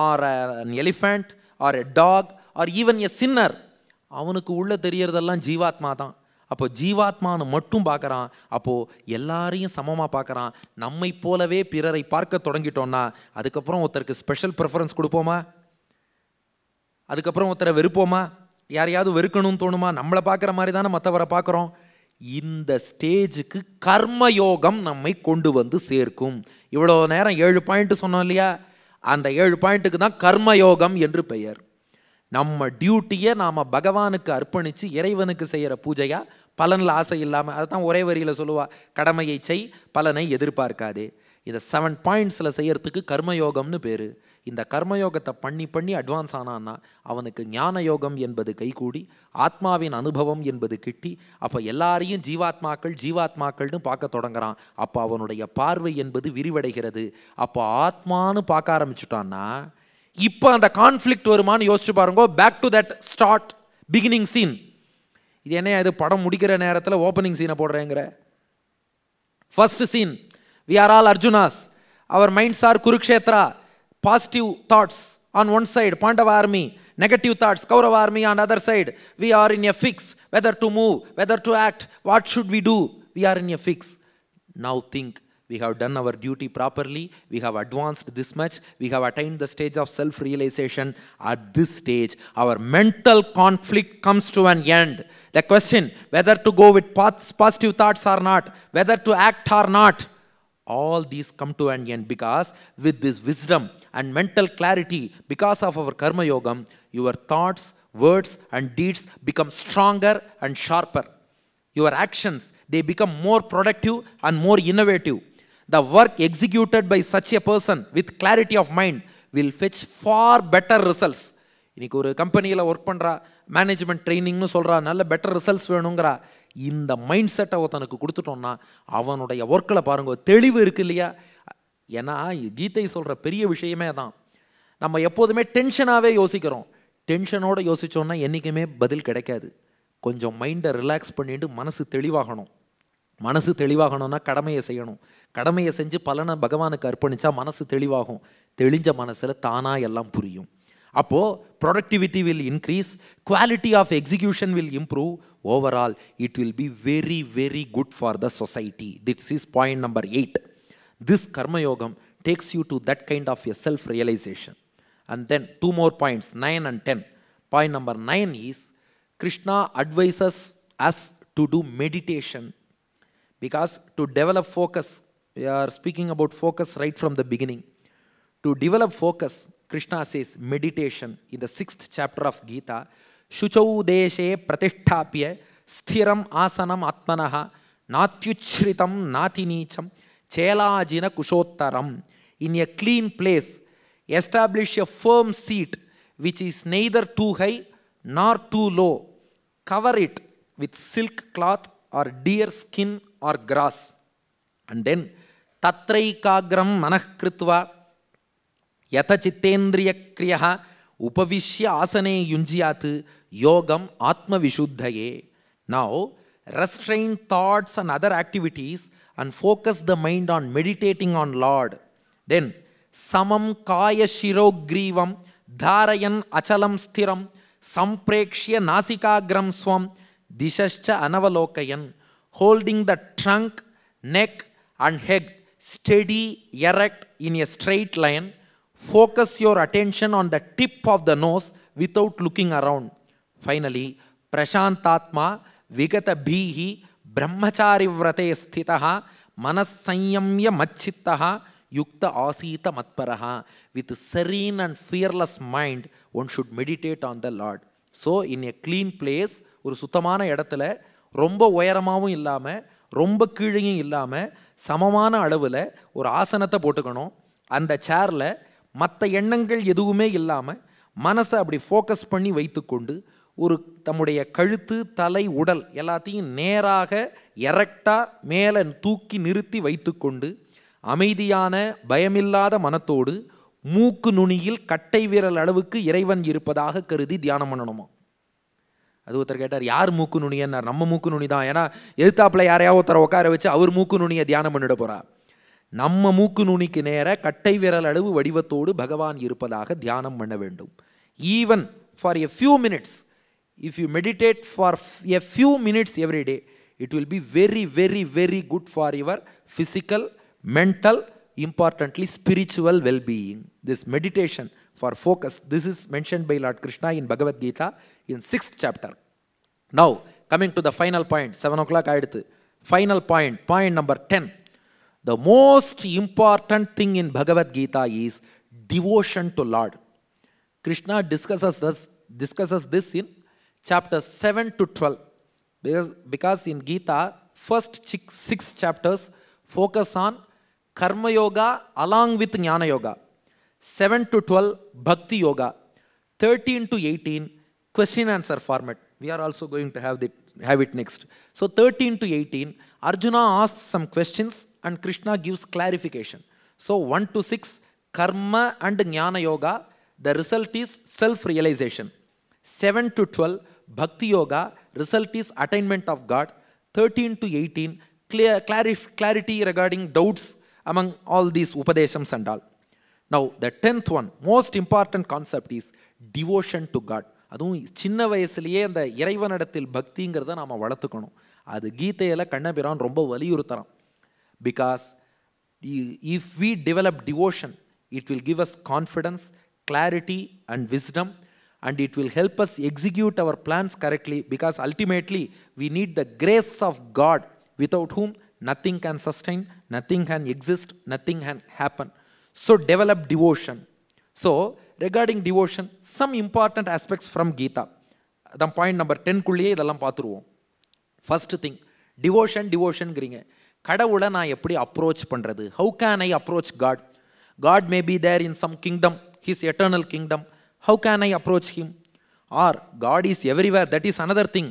or an elephant or a dog or even a sinner. அவனுக்கு உள்ள தெரியறதெல்லாம் ஜீவாத்மா தான். அப்போ ஜீவாத்மானு மட்டும் பார்க்குறான். அப்போது எல்லாரையும் சமமாக பார்க்குறான். நம்மை போலவே பிறரை பார்க்க தொடங்கிட்டோன்னா அதுக்கப்புறம் ஒருத்தருக்கு ஸ்பெஷல் ப்ரிஃபரன்ஸ் கொடுப்போமா? அதுக்கப்புறம் ஒருத்தரை வெறுப்போமா? யாரையாவது வெறுக்கணும்னு தோணுமா? நம்மளை பார்க்குற மாதிரி தானே மற்றவரை பார்க்குறோம். இந்த ஸ்டேஜுக்கு கர்மயோகம் நம்மை கொண்டு வந்து சேர்க்கும். இவ்வளோ நேரம் 7 பாயிண்ட் சொன்னோம் இல்லையா, அந்த 7 பாயிண்ட்டுக்கு தான் கர்மயோகம் என்று பெயர். நம்ம டியூட்டியை நாம் பகவானுக்கு அர்ப்பணித்து இறைவனுக்கு செய்கிற பூஜையா, பலனில் ஆசை இல்லாமல். அதை தான் ஒரே வரியில் சொல்லுவா, கடமையை செய் பலனை எதிர்பார்க்காதே. இதை 7 பாயிண்ட்ஸில் செய்யறதுக்கு கர்மயோகம்னு பேர். இந்த கர்மயோகத்தை பண்ணி பண்ணி அட்வான்ஸ் ஆனான்னா அவனுக்கு ஞான யோகம் என்பது கைகூடி ஆத்மாவின் அனுபவம் என்பது கிட்டி, அப்போ எல்லாரையும் ஜீவாத்மாக்கள்னு பார்க்க தொடங்குறான். அப்போ அவனுடைய பார்வை என்பது விரிவடைகிறது. அப்போ ஆத்மானு பார்க்க ஆரம்பிச்சுட்டான்னா இப்போ அந்த கான்ஃப்ளிக்ட் வருமானு யோசிச்சு பாருங்க. Back to that start beginning scene. இது என்ன, இது படம் முடிக்கிற நேரத்தில் ஓப்பனிங் சீனை போடுறேங்கிற. First scene, we are all Arjunas, our minds are Kurukshetra, positive thoughts on one side, Pandava army, negative thoughts, Kaurava army on the other side. We are in a fix, whether to move, whether to act, what should we do? We are in a fix. Now think, we have done our duty properly, we have advanced this much, we have attained the stage of self-realization. At this stage, our mental conflict comes to an end. The question, whether to go with positive thoughts or not, whether to act or not, all these come to an end, because with this wisdom and mental clarity, because of our karma yogam, your thoughts, words and deeds become stronger and sharper. Your actions, they become more productive and more innovative. The work executed by such a person with clarity of mind will fetch far better results. இன்னைக்கு ஒரு கம்பெனியில் work பண்ணுறா, management ட்ரைனிங்னு சொல்கிறா, நல்ல better results வேணுங்கிறா. இந்த mind செட்டை ஒருத்தனுக்கு கொடுத்துட்டோம்னா அவனுடைய ஒர்க்கில் பாருங்க தெளிவு இருக்கு இல்லையா. ஏன்னா கீதை சொல்கிற பெரிய விஷயமே தான். நம்ம எப்போதுமே டென்ஷனாகவே யோசிக்கிறோம். டென்ஷனோடு யோசித்தோன்னா என்றைக்குமே பதில் கிடைக்காது. கொஞ்சம் மைண்டை ரிலாக்ஸ் பண்ணிட்டு மனசு தெளிவாகணும். மனசு தெளிவாகணும்னா கடமையை செய்யணும். கடமையை செஞ்சு பலனை பகவானுக்கு அர்ப்பணித்தா மனசு தெளிவாகும். தெளிஞ்ச மனசில் தானாக எல்லாம் புரியும். Appo productivity will increase, quality of execution will improve. Overall, it will be very, very good for the society. This is point number 8. This Karma Yogam takes you to that kind of a self-realization. And then 2 more points, 9 and 10. Point number 9 is Krishna advises us to do meditation, because to develop focus, we are speaking about focus right from the beginning. To develop focus, Krishna says meditation in the 6th chapter of Gita. Shuchau deshe pratisthapya sthiram asanam atmanaha natyuchritam natinicham chelajina kushottaram. In a clean place, establish a firm seat which is neither too high nor too low. Cover it with silk cloth or deer skin or grass. And then tatraikagram manahkritva yata chittendriya kriyaha upavishya asane yunjyat yogam atma vishuddhaye. Now, restrain thoughts and other activities and focus the mind on meditating on Lord. Then, samam kaya shirogrivam dharayan achalam sthiram samprekshya nasikagram swam dishascha anavalokayan. Holding the trunk, neck and head steady, erect in a straight line. Focus your attention on the tip of the nose without looking around. Finally, prashantatma vigata bhihi brahmachari vrate sthitaha manas sanyamya machittaha yukta asita matparaha. With serene and fearless mind, one should meditate on the Lord. So, in a clean place, ஒரு சுத்தமான இடத்துல ரொம்ப உயரமாகவும் இல்லாமல் ரொம்ப கீழையும் இல்லாமல் சமமான அளவில் ஒரு ஆசனத்தை போட்டுக்கணும். அந்த சேரில் மற்ற எண்ணங்கள் எதுவுமே இல்லாமல் மனசை அப்படி ஃபோக்கஸ் பண்ணி வைத்துக்கொண்டு ஒரு தம்முடைய கழுத்து, தலை, உடல் எல்லாத்தையும் நேராக எரெக்டாக மேலே தூக்கி நிறுத்தி வைத்துக்கொண்டு அமைதியான பயமில்லாத மனத்தோடு மூக்கு நுனியில் கட்டை விரல் அளவுக்கு இறைவன் இருப்பதாக கருதி தியானம் பண்ணணுமா? அது ஒருத்தர் கேட்டார், யார் மூக்கு நுனியன்னார். நம்ம மூக்கு நுனி தான். ஏன்னா எதிர்த்தாப்பில் யாரையாவது ஒருத்தரை உட்கார வச்சு அவர் மூக்கு நுனியை தியானம் பண்ணிட போகிறார். நம்ம மூக்கு நுனிக்கு நேர கட்டை விரல் அளவு வடிவத்தோடு பகவான் இருப்பதாக தியானம் பண்ண வேண்டும். Even for a few minutes, if you meditate for a few minutes every day, it will be very very very good for your physical, mental, importantly spiritual well-being. This meditation for focus, this is mentioned by Lord Krishna in Bhagavad Gita in 6th chapter. Now, coming to the final point, 7 o'clock aayiduthu. Final point, point number 10. The most important thing in Bhagavad Gita is devotion to Lord. Krishna discusses this in chapters 7 to 12. Because in Gita, first 6 chapters focus on Karma Yoga along with Jnana Yoga. 7 to 12, Bhakti Yoga. 13 to 18, question answer format. We are also going to have it next. So 13 to 18, Arjuna asks some questions and Krishna gives clarification. So 1 to 6, Karma and Jnana Yoga, the result is self-realization. 7 to 12, Bhakti Yoga, result is attainment of God. 13 to 18, clarity regarding doubts among all these Upadeshams and all. Now, the 10th one, most important concept is devotion to God. அதுவும் சின்ன வயசுலேயே அந்த இறைவனிடத்தில் பக்திங்கிறத நாம் வளர்த்துக்கணும். அது கீதையில் கண்ணபிரான் ரொம்ப வலியுறுத்துறான். Because if we develop devotion, it will give us confidence, clarity and wisdom, and it will help us execute our plans correctly, because ultimately we need the grace of God, without whom nothing can sustain, nothing can exist, nothing can happen. So develop devotion. So regarding devotion, some important aspects from Gita. The point number 10 குள்ளேயே இதெல்லாம் பார்த்துருவோம். First thing, devotionங்கிறீங்க. கடவுளை நான் எப்படி approach பண்ணுறது? How can I approach God? God may be there in some kingdom, his eternal kingdom. How can I approach him? Or God is everywhere, that is another thing.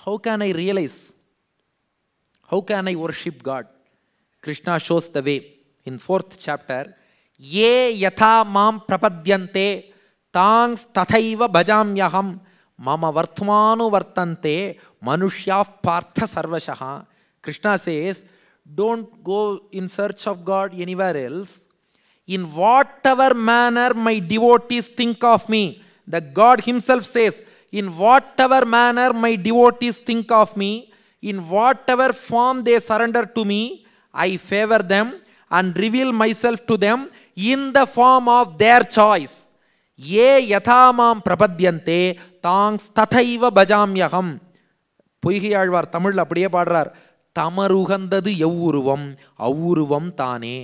How can I realize? How can I worship God? Krishna shows the way in 4th chapter. Ye yatha mam prapadyante tangs tathaiva bhajamyaham mama vartmanu vartante manushya partha sarvashaha. Krishna says, don't go in search of God anywhere else. In whatever manner my devotees think of me, The God himself says, in whatever manner my devotees think of me, in whatever form they surrender to me, I favor them and reveal myself to them in the form of their choice. Ye yathamam prapadyante tangs tathaiva bajamyaham. Poigai Alvar Tamil அப்படியே பாடுறார். தமருகந்தது எவ்வுருவம் அவ்வுருவம் தானே,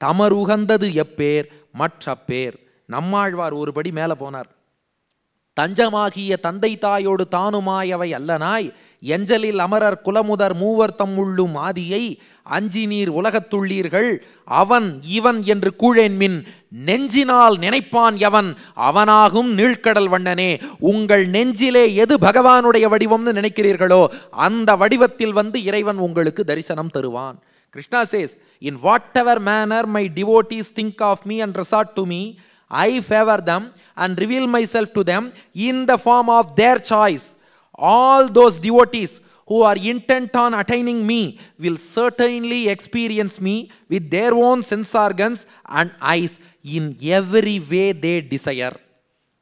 தமருகந்தது எப்பேர் மற்ற பேர். நம்மாழ்வார் ஒருபடி மேலே போனார். தஞ்சமாகிய தந்தை தாயோடு தானுமாயவை அல்லனாய் எஞ்சலில் அமரர் குலமுதர் மூவர் தம்முள்ளும் ஆதியை அஞ்சி நீர் உலகத்துள்ளீர்கள் அவன் இவன் என்று கூழேன்மின் நெஞ்சினால் நினைப்பான் எவன் அவனாகும் நீழ்கடல் வண்ணனே. உங்கள் நெஞ்சிலே எது பகவானுடைய வடிவம்னு நினைக்கிறீர்களோ அந்த வடிவத்தில் வந்து இறைவன் உங்களுக்கு தரிசனம் தருவான். Krishna says, in whatever manner my devotees think of me and resort to me, I favor them and reveal myself to them in the form of their choice. All those devotees who are intent on attaining me will certainly experience me with their own sense organs and eyes in every way they desire.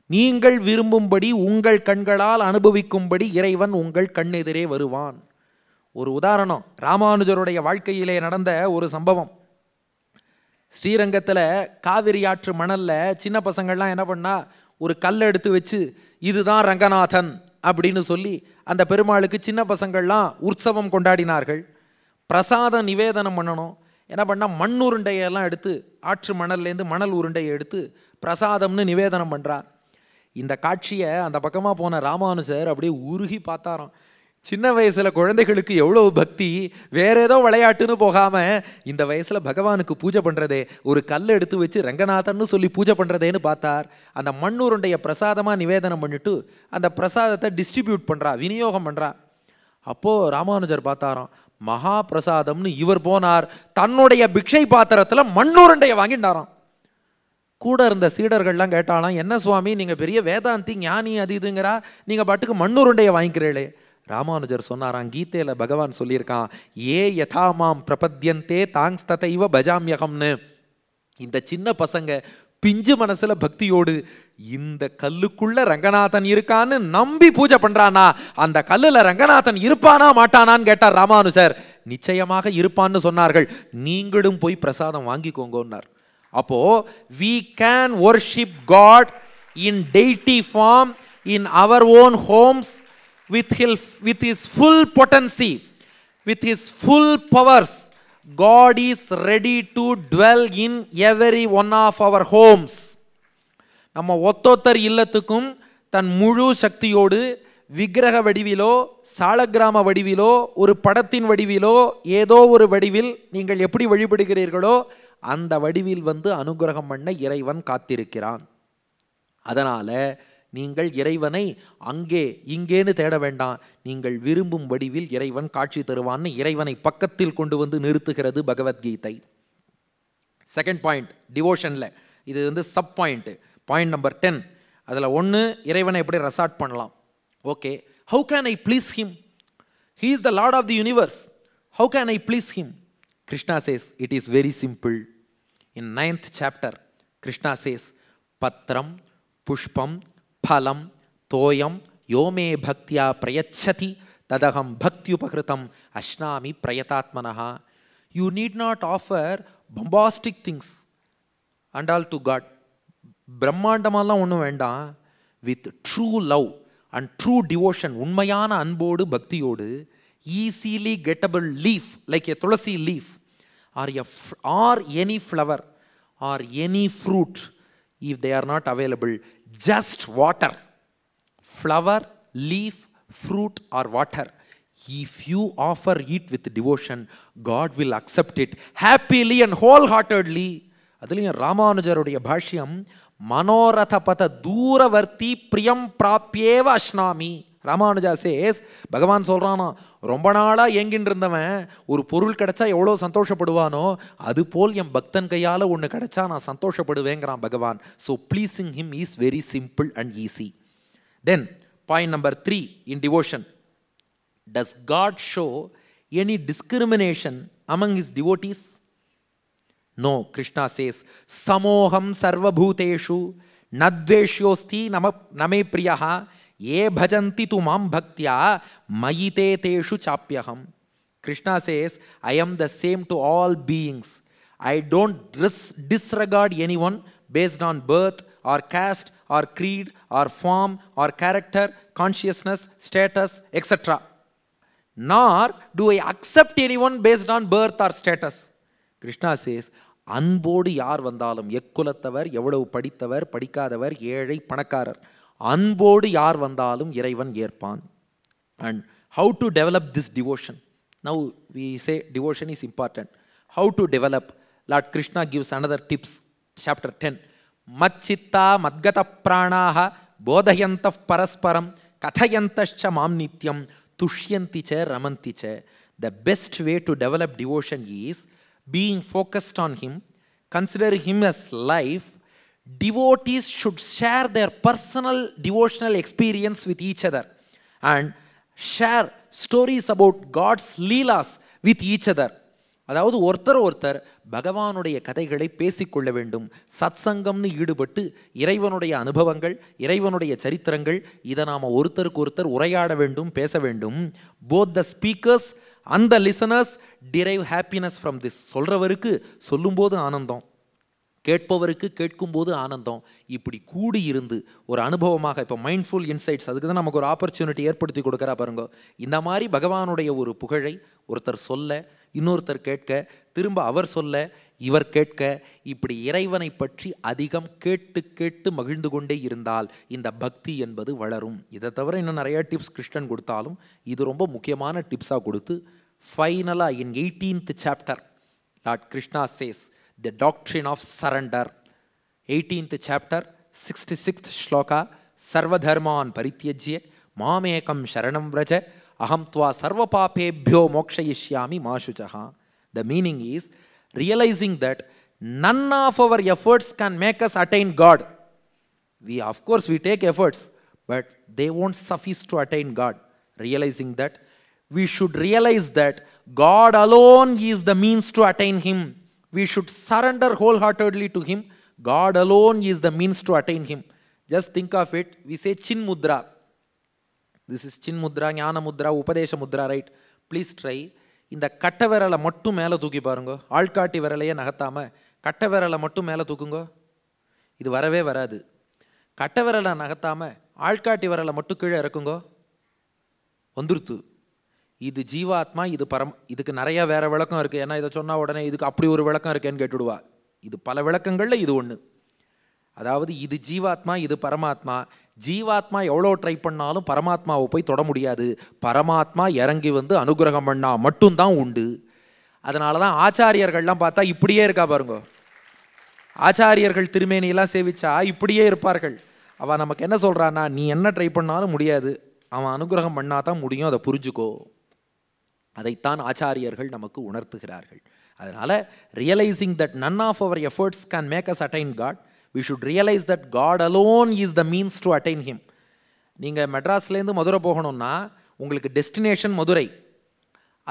நீங்கள் விரும்பும்படி உங்கள் கண்களால் அனுபவிக்கும்படி இறைவன் உங்கள் கண்ணெதிரே வருவான். ஒரு உதாரணம், ராமானுஜருடைய வாழ்க்கையிலே நடந்த ஒரு சம்பவம். ஸ்ரீரங்கத்தில் காவிரி ஆற்று மணலில் சின்ன பசங்கள்லாம் என்ன பண்ணா, ஒரு கல் எடுத்து வச்சு இதுதான் ரங்கநாதன் அப்படின்னு சொல்லி அந்த பெருமாளுக்கு சின்ன பசங்கள்லாம் உற்சவம் கொண்டாடினார்கள். பிரசாதம் நிவேதனம் பண்ணணும். என்ன பண்ணால் மண் உருண்டையெல்லாம் எடுத்து, ஆற்று மணல்லேருந்து மணல் உருண்டையை எடுத்து பிரசாதம்னு நிவேதனம் பண்ணுறார். இந்த காட்சியை அந்த பக்கமாக போன ராமானுஜர் அப்படியே உருகி பார்த்தாராம். சின்ன வயசில் குழந்தைகளுக்கு எவ்வளோ பக்தி, வேற ஏதோ விளையாட்டுன்னு போகாமல் இந்த வயசில் பகவானுக்கு பூஜை பண்ணுறதே, ஒரு கல் எடுத்து வச்சு ரங்கநாதன்னு சொல்லி பூஜை பண்ணுறதேன்னு பார்த்தார். அந்த மண்ணுருண்டைய பிரசாதமாக நிவேதனம் பண்ணிட்டு அந்த பிரசாதத்தை டிஸ்ட்ரிபியூட் பண்ணுறா, விநியோகம் பண்ணுறா. அப்போது ராமானுஜர் பார்த்தாராம், மகா பிரசாதம்னு இவர் போனார், தன்னுடைய பிக்ஷை பாத்திரத்தில் மண்ணுருண்டையை வாங்கிட்டாராம். கூட இருந்த சீடர்கள்லாம் கேட்டாலாம், என்ன சுவாமி நீங்கள் பெரிய வேதாந்தி ஞானி அது இதுங்கிறா, நீங்கள் பாட்டுக்கு மண்ணுருண்டையை வாங்கிக்கிறீங்களே. ராமானுஜர் சொன்னாராம், கீதையில் பகவான் சொல்லியிருக்கான், ஏ யதாமாம் பிரபத்யந்தே தாங்ஸ் ததைவ பஜாமியகம்னு. இந்த சின்ன பசங்க பிஞ்சு மனசுல பக்தியோடு இந்த கல்லுக்குள்ள ரங்கநாதன் இருக்கான்னு நம்பி பூஜை பண்றானா, அந்த கல்லுல ரங்கநாதன் இருப்பானா மாட்டானான்னு கேட்டார் ராமானுஜர். நிச்சயமாக இருப்பான்னு சொன்னார்கள். நீங்களும் போய் பிரசாதம் வாங்கிக்கோங்கன்னார். அப்போ we can worship God in deity form in our own homes with his full potency, with his full powers. God is ready to dwell in every one of our homes. நம்ம ஒத்தொத்தர் இல்லத்துக்கும் தன் முழு சக்தியோடு விக்கிரக வடிவிலோ சாலக்கிராம வடிவிலோ ஒரு படத்தின் வடிவிலோ ஏதோ ஒரு வடிவில் நீங்கள் எப்படி வழிபடுகிறீர்களோ அந்த வடிவில் வந்து அனுகிரகம் பண்ண இறைவன் காத்திருக்கிறான். அதனால நீங்கள் இறைவனை அங்கே இங்கேன்னு தேட வேண்டாம், நீங்கள் விரும்பும் வடிவில் இறைவன் காட்சி தருவான்னு இறைவனை பக்கத்தில் கொண்டு வந்து நிறுத்துகிறது பகவத்கீதை. செகண்ட் பாயிண்ட் டிவோஷனில், இது வந்து சப் பாயிண்ட், பாயிண்ட் நம்பர் 10. அதில் ஒன்று, இறைவனை எப்படி ரெசார்ட் பண்ணலாம். Okay, how can I please him? He is the lord of the universe. How can I please him? Krishna says it is very simple. In 9th chapter, Krishna says, Patram, Pushpam, Phalam, Toyam, Yome Bhaktya Prayachati, Tadaham Bhaktyupakritam, Ashnami Prayatatmanaha. You need not offer bombastic things and all to God. Brahmandamala onnu vendam. With true love and true devotion, unmayana anbodu bhaktiyodu, easily gettable leaf like a tulasi leaf or any flower or any fruit, if they are not available, just water, flower, leaf, fruit or water, if you offer it with devotion, God will accept it happily and wholeheartedly. அதுலயும் ராமானுஜருடைய பாஷ்யம், மனோரதபத தூரவர்த்தி பிரியம் பிராப்யேவ அஷ்னாமி. Ramanuja chase, பகவான் சொல்றானா, ரொம்ப நாளா ஏங்கின்னு இருந்தவன் ஒரு பொருள் கிடைச்சா எவ்வளோ சந்தோஷப்படுவானோ அது போல் என் பக்தன் கையால் ஒன்று கிடைச்சா நான் சந்தோஷப்படுவேங்கிறான் Bhagavan. So pleasing him is very simple and easy. Then point number 3 in devotion, does god show any discrimination among his devotees? No, Krishna says, Samoham sarvabhuteshu nadveshyosti name priyaha ye bhajanti tu mam bhaktya mayite teshu chapyaham. Krishna says, I am the same to all beings. I don't disregard anyone based on birth or caste or creed or form or character, consciousness, status, etc. Nor do I accept anyone based on birth or status. Krishna says, அன்போடு யார் வந்தாலும், எக்குலத்தவர், எவ்வளவு படித்தவர், படிக்காதவர், ஏழை, பணக்காரர், அன்போடு யார் வந்தாலும் இறைவன் ஏற்பான். And how to develop this devotion? Now we say devotion is important. How to develop? Lord Krishna gives another tips. Chapter 10. Macchitta madgata pranaha bodhayantah parasparam kathayantascha mam nityam tushyanti cha ramanti cha. The best way to develop devotion is being focused on Him, consider Him as life. Devotees should share their personal devotional experience with each other and share stories about God's leelas with each other. அதாவது ஒருத்தர் பகவானுடைய கதைகளை பேசிக்கொள்ள வேண்டும். சத்சங்கம்னு ஈடுபட்டு இறைவனுடைய அனுபவங்கள், இறைவனுடைய சரித்திரங்கள், இதை நாம் ஒருத்தருக்கு ஒருத்தர் உரையாட வேண்டும், பேச வேண்டும். Both the speakers and the listeners derive happiness from this. சொல்றவருக்கு சொல்லும்போது ஆனந்தம், கேட்பவருக்கு கேட்கும்போது ஆனந்தம். இப்படி கூடி இருந்து ஒரு அனுபவமாக, இப்போ மைண்ட்ஃபுல் இன்சைட்ஸ், அதுக்கு தான் நமக்கு ஒரு ஆப்பர்ச்சுனிட்டி ஏற்படுத்தி கொடுக்குறா பாருங்க. இந்த மாதிரி பகவானுடைய ஒரு புகழை ஒருத்தர் சொல்ல, இன்னொருத்தர் கேட்க, திரும்ப அவர் சொல்ல, இவர் கேட்க, இப்படி இறைவனை பற்றி அதிகம் கேட்டு கேட்டு மகிழ்ந்து கொண்டே இருந்தால் இந்த பக்தி என்பது வளரும். இதை தவிர இன்னும் நிறைய டிப்ஸ் கிருஷ்ணன் கொடுத்தாலும் இது ரொம்ப முக்கியமான டிப்ஸாக கொடுத்து ஃபைனலாக in 18th chapter Lord Krishna says the doctrine of surrender. 18th chapter 66th shloka sarvadharman parityajya mamekam sharanam vraja aham tva sarvapapebhyo mokshayishyami mashuchaha. The meaning is realizing that none of our efforts can make us attain God. Of course we take efforts, but they won't suffice to attain God. Realizing that we should realize that God alone is the means to attain Him. We should surrender wholeheartedly to Him. God alone is the means to attain Him. Just think of it. We say Chin Mudra. This is Chin Mudra, Jnana Mudra, Upadesha Mudra, right? Please try. இந்த கட்டை விரலை மட்டும் மேலே தூக்கி பாருங்க. ஆள்காட்டி விரலையே நகர்த்தாம கட்டை விரலை மட்டும் மேலே தூக்குங்க. இது வரவே வராது. கட்டை விரலை நகர்த்தாம ஆள்காட்டி விரலை மட்டும் கீழே இறக்குங்க. வந்துருத்து. இது ஜீவாத்மா, இது இதுக்கு நிறைய வேற விளக்கம் இருக்குது. ஏன்னா இதை சொன்னால் உடனே இதுக்கு அப்படி ஒரு விளக்கம் இருக்கேன்னு கேட்டுடுவா. இது பல விளக்கங்களில் இது ஒன்று. அதாவது இது ஜீவாத்மா, இது பரமாத்மா. ஜீவாத்மா எவ்வளோ ட்ரை பண்ணாலும் பரமாத்மாவை போய் தொட முடியாது. பரமாத்மா இறங்கி வந்து அனுகிரகம் பண்ணா மட்டும்தான் உண்டு. அதனால தான் ஆச்சாரியர்கள்லாம் பார்த்தா இப்படியே இருக்கா பாருங்க. ஆச்சாரியர்கள் திருமேனியெல்லாம் சேவிச்சா இப்படியே இருப்பார்கள். அவன் நமக்கு என்ன சொல்கிறான்னா, நீ என்ன ட்ரை பண்ணாலும் முடியாது, அவன் அனுகிரகம் பண்ணா தான் முடியும், அதை புரிஞ்சுக்கோ. அதைத்தான் ஆச்சாரியர்கள் நமக்கு உணர்த்துகிறார்கள். அதனால் realising that none of our efforts can make us attain god, we should realize that God alone is the means to attain Him. நீங்கள் மெட்ராஸ்லேருந்து மதுரை போகணும்னா உங்களுக்கு டெஸ்டினேஷன் மதுரை.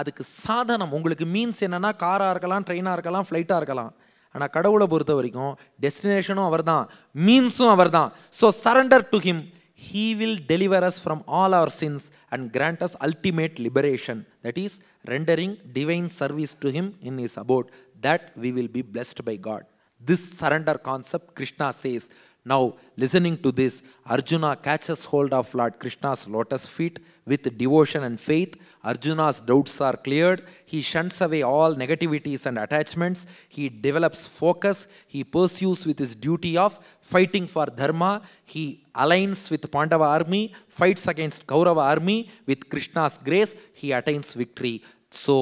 அதுக்கு சாதனம் உங்களுக்கு மீன்ஸ் என்னென்னா காராக இருக்கலாம், ட்ரெயினாக இருக்கலாம், ஃப்ளைட்டாக இருக்கலாம். ஆனால் கடவுளை பொறுத்த வரைக்கும் டெஸ்டினேஷனும் அவர் தான், மீன்ஸும் அவர் தான். So surrender to him. He will deliver us from all our sins and grant us ultimate liberation. That is, rendering divine service to Him in His abode. That we will be blessed by God. This surrender concept, Krishna says. Now, listening to this, Arjuna catches hold of Lord Krishna's lotus feet with devotion and faith. Arjuna's doubts are cleared. He shuns away all negativities and attachments. He develops focus. He pursues with his duty of fighting for dharma. He aligns with Pandava army, fights against Kaurava army. With Krishna's grace, he attains victory. So,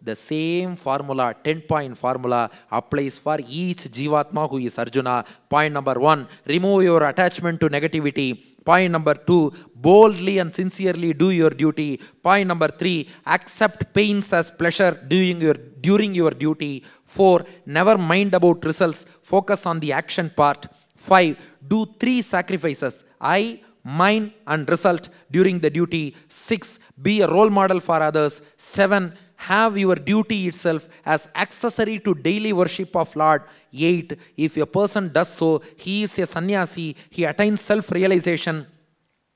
the same formula, 10-point formula, applies for each Jivatma who is Arjuna. Point number 1, remove your attachment to negativity. Point number 2, boldly and sincerely do your duty. Point number 3, accept pains as pleasure during your duty. 4, never mind about results, focus on the action part. 5, do 3 sacrifices, I, mine and result during the duty. 6, be a role model for others. 7, have your duty itself as accessory to daily worship of Lord. 8. If a person does so, he is a sannyasi, he attains self-realization.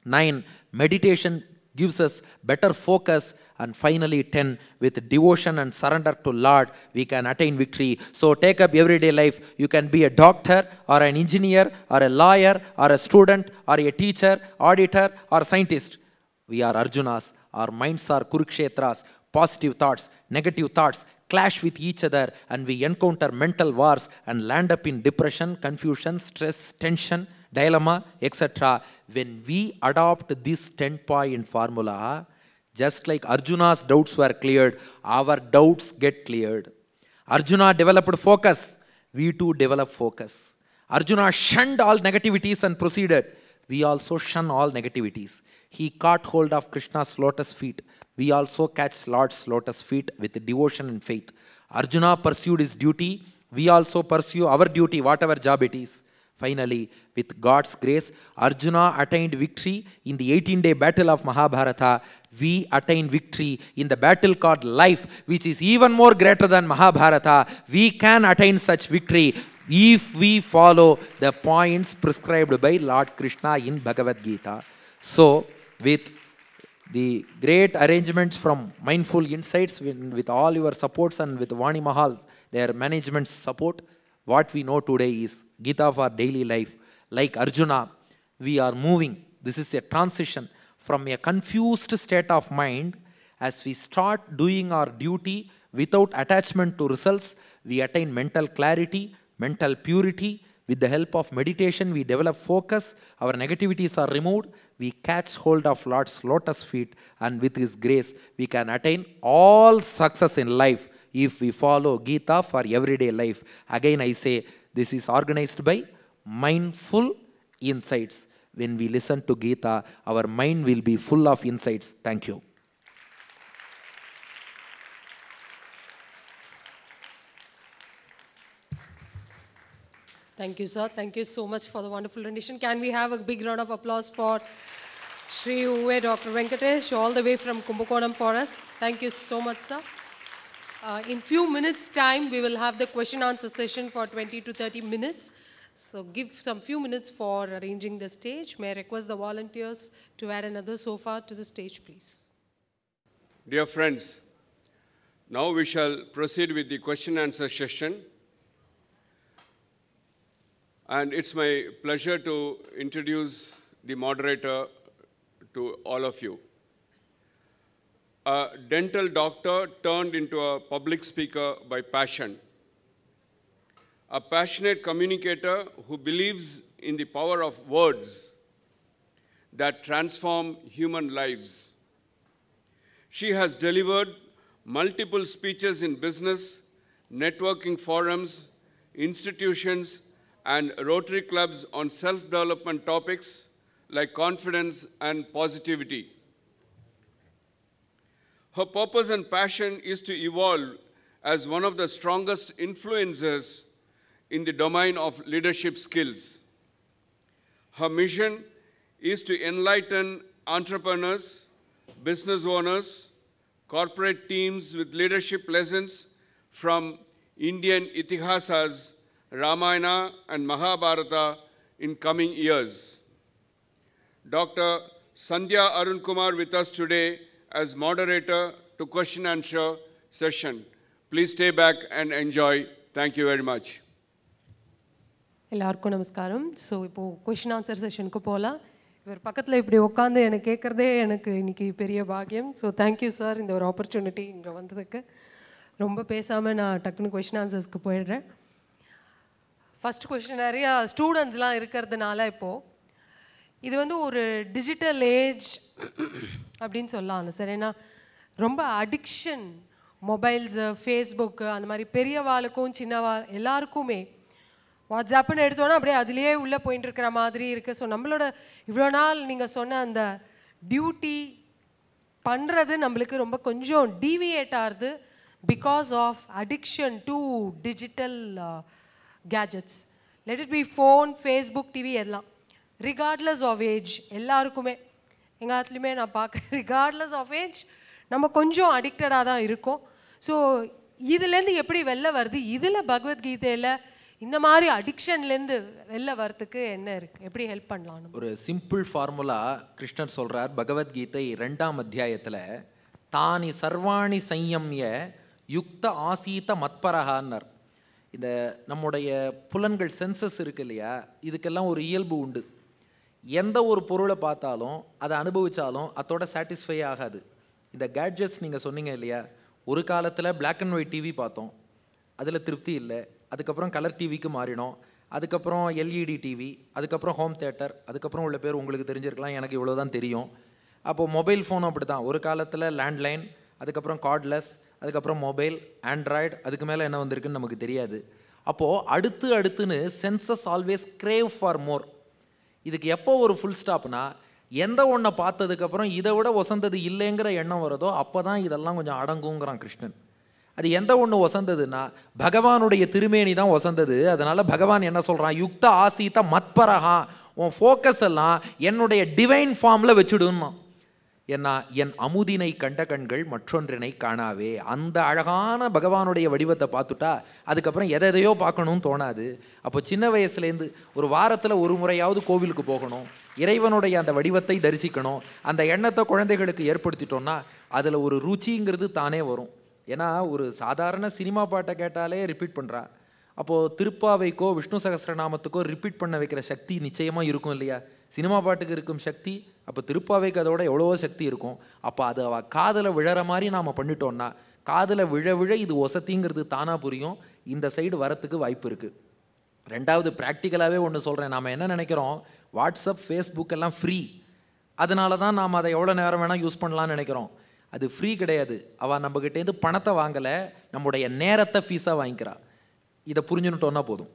9. Meditation gives us better focus. And finally 10, with devotion and surrender to Lord, we can attain victory. So take up everyday life. You can be a doctor or an engineer or a lawyer or a student or a teacher, auditor or scientist. We are Arjunas. Our minds are Kurukshetras. Positive thoughts, negative thoughts clash with each other, and we encounter mental wars and land up in depression, confusion, stress, tension, dilemma, etc. When we adopt this 10-point formula, just like Arjuna's doubts were cleared, our doubts get cleared. Arjuna developed focus. We too develop focus. Arjuna shunned all negativities and proceeded. We also shun all negativities. He caught hold of Krishna's lotus feet. We also catch Lord's lotus feet with devotion and faith. Arjuna pursued his duty. We also pursue our duty, whatever job it is. Finally, with God's grace, Arjuna attained victory in the 18-day battle of Mahabharata. We attain victory in the battle called life, which is even more greater than Mahabharata. We can attain such victory if we follow the points prescribed by Lord Krishna in Bhagavad Gita. So, with the great arrangements from Mindful Insights, with all your supports and with Vani Mahal, their management's support, what we know today is Gita for daily life. Like Arjuna, we are moving. This is a transition from a confused state of mind. As we start doing our duty without attachment to results, we attain mental clarity, mental purity. With the help of meditation, we develop focus. Our negativities are removed. We catch hold of Lord's lotus feet, and with His grace, we can attain all success in life if we follow Gita for everyday life. Again, I say, this is organized by Mindful Insights. When we listen to Gita, our mind will be full of insights. Thank you. Thank you, sir. Thank you so much for the wonderful rendition. Can we have a big round of applause for Shri Uwe Dr. Venkatesh, all the way from Kumbakonam for us. Thank you so much, sir. In few minutes' time, we will have the question-answer session for 20 to 30 minutes. So give some few minutes for arranging the stage. May I request the volunteers to add another sofa to the stage, please. Dear friends, now we shall proceed with the question-answer session. And it's my pleasure to introduce the moderator to all of you. A dental doctor turned into a public speaker by passion. A passionate communicator who believes in the power of words that transform human lives. She has delivered multiple speeches in business, networking forums, institutions, and Rotary clubs on self-development topics like confidence and positivity. Her purpose and passion is to evolve as one of the strongest influencers in the domain of leadership skills. Her mission is to enlighten entrepreneurs, business owners, corporate teams with leadership lessons from Indian Itihasas, Ramayana and Mahabharata in coming years. Dr. Sandhya Arun Kumar with us today as moderator to question and answer session. Please stay back and enjoy. Thank you very much. எல்லாருக்கும் நமஸ்காரம். So இப்போது question answer செஷனுக்கு போகலாம். இவர் பக்கத்தில் இப்படி உட்காந்து எனக்கு கேட்குறதே எனக்கு இன்றைக்கி பெரிய பாக்கியம். ஸோ தேங்க்யூ சார் இந்த ஒரு ஆப்பர்ச்சுனிட்டி இங்கே வந்ததுக்கு. ரொம்ப பேசாமல் நான் டக்குன்னு கொஷின் ஆன்சர்ஸ்க்கு போயிடுறேன். ஃபஸ்ட் கொஷின் நிறையா ஸ்டூடெண்ட்ஸ்லாம் இருக்கிறதுனால இப்போது இது வந்து ஒரு டிஜிட்டல் ஏஜ் அப்படின்னு சொல்லலாம் சார். ஏன்னா ரொம்ப அடிக்ஷன், மொபைல்ஸு, ஃபேஸ்புக்கு, அந்த மாதிரி பெரியவாளுக்கும் சின்னவா எல்லாருக்குமே வாட்ஸ்அப்புன்னு எடுத்தோன்னா அப்படியே அதுலேயே உள்ளே போயிட்டு இருக்கிற மாதிரி இருக்குது. ஸோ நம்மளோட இவ்வளோ நாள் நீங்கள் சொன்ன அந்த டியூட்டி பண்ணுறது நம்மளுக்கு ரொம்ப கொஞ்சம் டீவியேட் ஆகுது because of addiction to digital gadgets. Let it be phone, Facebook, TV எல்லாம் ரிகார்ட்லெஸ் ஆஃப் ஏஜ் எல்லாருக்குமே எங்கள் இடத்துலையுமே நான் பார்க்குறேன். ரிகார்ட்லெஸ் ஆஃப் ஏஜ் நம்ம கொஞ்சம் அடிக்டடாக தான் இருக்கோம். ஸோ இதுலேருந்து எப்படி வெளில வருது? இதில் பகவத்கீதையில் இந்த மாதிரி அடிக்ஷன்லேருந்து வெளில வரத்துக்கு என்ன இருக்குது, எப்படி ஹெல்ப் பண்ணலாம்? ஒரு சிம்பிள் ஃபார்முலா கிருஷ்ணர் சொல்கிறார் பகவத்கீதை 2ஆம் அத்தியாயத்தில், தானி சர்வாணி சையம்ய யுக்த ஆசீத மத்பரஹான்னர். இந்த நம்முடைய புலன்கள் சென்சஸ் இருக்கு இல்லையா, இதுக்கெல்லாம் ஒரு இயல்பு உண்டு. எந்த ஒரு பொருளை பார்த்தாலும் அதை அனுபவித்தாலும் அதோட சாட்டிஸ்ஃபை ஆகாது. இந்த கேட்ஜெட்ஸ் நீங்கள் சொன்னீங்க இல்லையா, ஒரு காலத்தில் பிளாக் அண்ட் ஒயிட் டிவி பார்த்தோம், அதில் திருப்தி இல்லை. அதுக்கப்புறம் கலர் டிவிக்கு மாறினோம், அதுக்கப்புறம் எல்இடி டிவி, அதுக்கப்புறம் ஹோம் தியேட்டர், அதுக்கப்புறம் உள்ள பேர் உங்களுக்கு தெரிஞ்சிருக்கலாம், எனக்கு இவ்வளோ தான் தெரியும். அப்போது மொபைல் ஃபோனும் அப்படி தான். ஒரு காலத்தில் லேண்ட்லைன், அதுக்கப்புறம் கார்ட்லெஸ், அதுக்கப்புறம் மொபைல், ஆண்ட்ராய்டு, அதுக்கு மேலே என்ன வந்திருக்குன்னு நமக்கு தெரியாது. அப்போது அடுத்துன்னு senses always crave for more. இதுக்கு எப்போ ஒரு ஃபுல் ஸ்டாப்னா, எந்த ஒன்றை பார்த்ததுக்கப்புறம் இதை விட வசந்தது இல்லைங்கிற எண்ணம் வருதோ அப்போ தான் இதெல்லாம் கொஞ்சம் அடங்குங்கிறான் கிருஷ்ணன். அது எந்த ஒன்று வசந்ததுன்னா, பகவானுடைய திருமேனி தான் வசந்தது. அதனால் பகவான் என்ன சொல்கிறான், யுக்த ஆசீத மத்பரஹா, உன் ஃபோக்கஸ் எல்லாம் என்னுடைய டிவைன் ஃபார்மில் வச்சுடுன்னா. ஏன்னா என் அமுதினை கண்ட கண்கள் மற்றொன்றினை காணாவே. அந்த அழகான பகவானுடைய வடிவத்தை பார்த்துட்டா அதுக்கப்புறம் எதையோ பார்க்கணும்னு தோணாது. அப்போ சின்ன வயசுலேருந்து ஒரு வாரத்தில் ஒரு முறையாவது கோவிலுக்கு போகணும், இறைவனுடைய அந்த வடிவத்தை தரிசிக்கணும், அந்த எண்ணத்தை குழந்தைகளுக்கு ஏற்படுத்திட்டோம்னா அதில் ஒரு ருச்சிங்கிறது தானே வரும். ஏன்னா ஒரு சாதாரண சினிமா பாட்டை கேட்டாலே ரிப்பீட் பண்ணுறா. அப்போது திருப்பாவைக்கோ விஷ்ணு சகஸ்ரநாமத்துக்கோ ரிப்பீட் பண்ண வைக்கிற சக்தி நிச்சயமாக இருக்கும் இல்லையா? சினிமா பாட்டுக்கு இருக்கும் சக்தி, அப்போ திருப்பாவைக்கு அதோட எவ்வளவோ சக்தி இருக்கும். அப்போ அது அவள் காதில் விழற மாதிரி நாம் பண்ணிட்டோம்னா, காதில் விழ இது ஒசத்திங்கிறது தானாக புரியும். இந்த சைடு வரத்துக்கு வாய்ப்பு இருக்குது. ரெண்டாவது ப்ராக்டிக்கலாகவே ஒன்று சொல்கிறேன். நாம் என்ன நினைக்கிறோம், வாட்ஸ்அப் ஃபேஸ்புக் எல்லாம் ஃப்ரீ, அதனால தான் நாம் அதை எவ்வளோ நேரம் வேணால் யூஸ் பண்ணலான்னு நினைக்கிறோம். அது ஃப்ரீ கிடையாது. அவள் நம்மக்கிட்டேருந்து பணத்தை வாங்கலை, நம்முடைய நேரத்தை ஃபீஸாக வாங்கிக்கிறா. இதை புரிஞ்சுன்னுட்டோன்னா போதும்.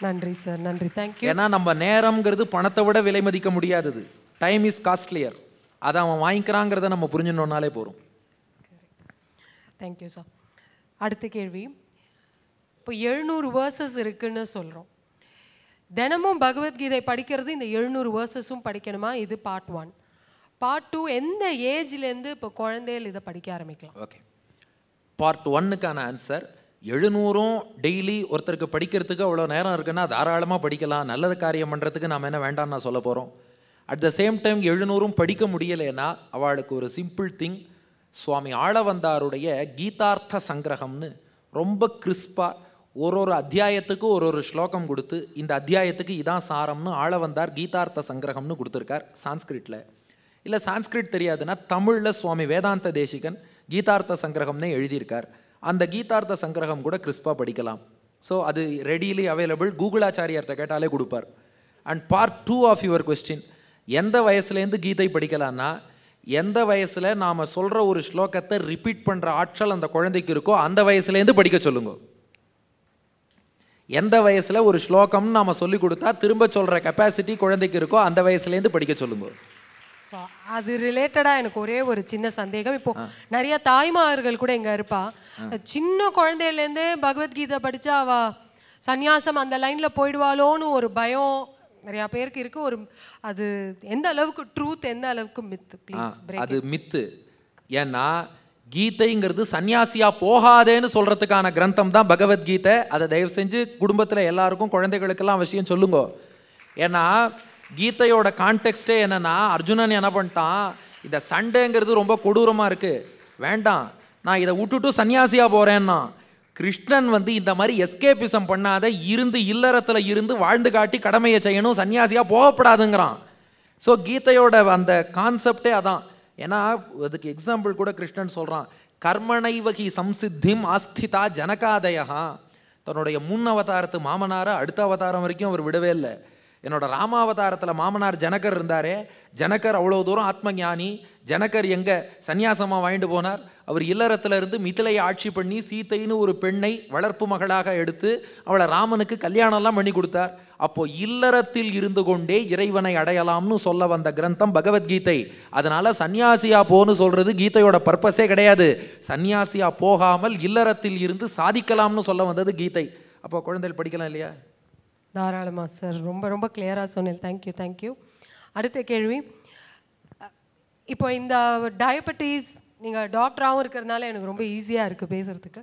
நன்றி சார், நன்றி, தேங்க்யூ. ஏன்னா நம்ம நேரம்ங்கிறது பணத்தை விட விலை மதிக்க முடியாதது. Time is costlier. அதை அவன் வாங்கிக்கிறாங்கிறத நம்ம புரிஞ்சுனோன்னாலே போதும். Thank you sir. அடுத்த கேள்வி, இப்போ 700 வேர்சஸ் இருக்குன்னு சொல்கிறோம். தினமும் பகவத்கீதை படிக்கிறது இந்த 700 வேர்சஸும் படிக்கணுமா? இது பார்ட் 1. பார்ட் 2, எந்த ஏஜ்லேருந்து இப்போ குழந்தைகள் இதை படிக்க ஆரம்பிக்கலாம்? ஓகே, பார்ட் 1க்கான ஆன்சர், 700ம் டெய்லி ஒருத்தருக்கு படிக்கிறதுக்கு அவ்வளோ நேரம் இருக்குன்னா தாராளமாக படிக்கலாம். நல்லது காரியம் பண்ணுறதுக்கு நாம் என்ன வேண்டாம்னு நான் சொல்ல போகிறோம். அட் த சேம் டைம் 700ம் படிக்க முடியலைன்னா அவளுக்கு ஒரு சிம்பிள் திங், சுவாமி ஆளவந்தாருடைய கீதார்த்த சங்கிரகம்னு ரொம்ப கிறிஸ்பாக ஒரு அத்தியாயத்துக்கு ஒரு ஸ்லோகம் கொடுத்து, இந்த அத்தியாயத்துக்கு இதான் சாரம்னு ஆளவந்தார் கீதார்த்த சங்கிரகம்னு கொடுத்துருக்கார் சான்ஸ்கிரிட்டில். இல்லை சான்ஸ்கிரிட் தெரியாதுன்னா தமிழில் சுவாமி வேதாந்த தேசிகன் கீதார்த்த சங்கிரகம்னே எழுதியிருக்கார். அந்த கீதார்த்த சங்கிரகம் கூட கிறிஸ்பாக படிக்கலாம். ஸோ அது ரெடிலி அவைலபிள், கூகுள் ஆச்சாரியார்கிட்ட கேட்டாலே கொடுப்பார். And part 2 of your question, எந்த வயசுலேருந்து கீதை படிக்கலான்னா, எந்த வயசில் நாம் சொல்கிற ஒரு ஸ்லோகத்தை ரிப்பீட் பண்ணுற ஆற்றல் அந்த குழந்தைக்கு இருக்கோ அந்த வயசுலேருந்து படிக்க சொல்லுங்க. எந்த வயசில் ஒரு ஸ்லோகம் நாம் சொல்லி கொடுத்தா திரும்ப சொல்கிற கெப்பாசிட்டி குழந்தைக்கு இருக்கோ அந்த வயசுலேருந்து படிக்க சொல்லுங்க. ஸோ அது ரிலேட்டடாக எனக்கு ஒரே ஒரு சின்ன சந்தேகம். இப்போ நிறைய தாய்மார்கள் கூட இங்கே இருப்பா, சின்ன குழந்தையிலேருந்தே பகவத்கீதை படித்தா அவள் சந்நியாசம் அந்த லைனில் போயிடுவாளோன்னு ஒரு பயம் நிறையா பேருக்கு இருக்குது. ஒரு அது எந்த அளவுக்கு ட்ரூத், எந்த அளவுக்கு மித்து? ப்ளீஸ். அது மித்து. ஏன்னா கீதைங்கிறது சன்னியாசியா போகாதேன்னு சொல்கிறதுக்கான கிரந்தம் தான் பகவத்கீதை. அதை தயவு செஞ்சு குடும்பத்தில் எல்லாருக்கும் குழந்தைகளுக்கெல்லாம் அவசியம் சொல்லுங்க. ஏன்னா கீதையோட கான்டெக்ஸ்டே என்னன்னா, அர்ஜுனன் என்ன பண்ணிட்டான், இந்த சண்டைங்கிறது ரொம்ப கொடூரமாக இருக்குது, வேண்டாம் நான் இதை விட்டுட்டு சன்னியாசியாக போகிறேன்னா. கிருஷ்ணன் இந்த மாதிரி எஸ்கேபிசம் பண்ணாத இருந்து இல்லறத்தில் இருந்து வாழ்ந்து காட்டி கடமையை செய்யணும், சன்னியாசியாக போகப்படாதுங்கிறான். ஸோ கீதையோட அந்த கான்செப்டே அதான். ஏன்னா அதுக்கு எக்ஸாம்பிள் கூட கிருஷ்ணன் சொல்கிறான், கர்மணைவகி சம்சித்திம் ஆஸ்திதா ஜனகாதயா. தன்னுடைய முன் அவதாரத்து மாமனாரை அடுத்த அவதாரம் வரைக்கும் அவர் விடவே இல்லை. என்னோட ராமாவதாரத்தில் மாமனார் ஜனகர் இருந்தாரே, ஜனகர் அவ்வளோ தூரம் ஆத்ம ஞானி. ஜனகர் எங்கே சன்னியாசமாக வாங்கிட்டு போனார்? அவர் இல்லறத்தில் இருந்து மிதிலையை ஆட்சி பண்ணி சீத்தைன்னு ஒரு பெண்ணை வளர்ப்பு மகளாக எடுத்து அவளை ராமனுக்கு கல்யாணம்லாம் பண்ணி கொடுத்தார். அப்போது இல்லறத்தில் இருந்து கொண்டே இறைவனை அடையலாம்னு சொல்ல வந்த கிரந்தம் பகவத்கீதை. அதனால் சன்னியாசியா போன்னு சொல்கிறது கீதையோட பர்பஸே கிடையாது. சன்னியாசியா போகாமல் இல்லறத்தில் இருந்து சாதிக்கலாம்னு சொல்ல வந்தது கீதை. அப்போ குழந்தைகள் படிக்கலாம் இல்லையா? தாராளமாக சார், ரொம்ப ரொம்ப கிளியராக சொன்னேன். Thank you, thank you. அடுத்த கேள்வி, இப்போ இந்த டயபெட்டிஸ் நீங்கள் டாக்டராகவும் இருக்கிறதுனால எனக்கு ரொம்ப ஈஸியாக இருக்குது பேசுகிறதுக்கு.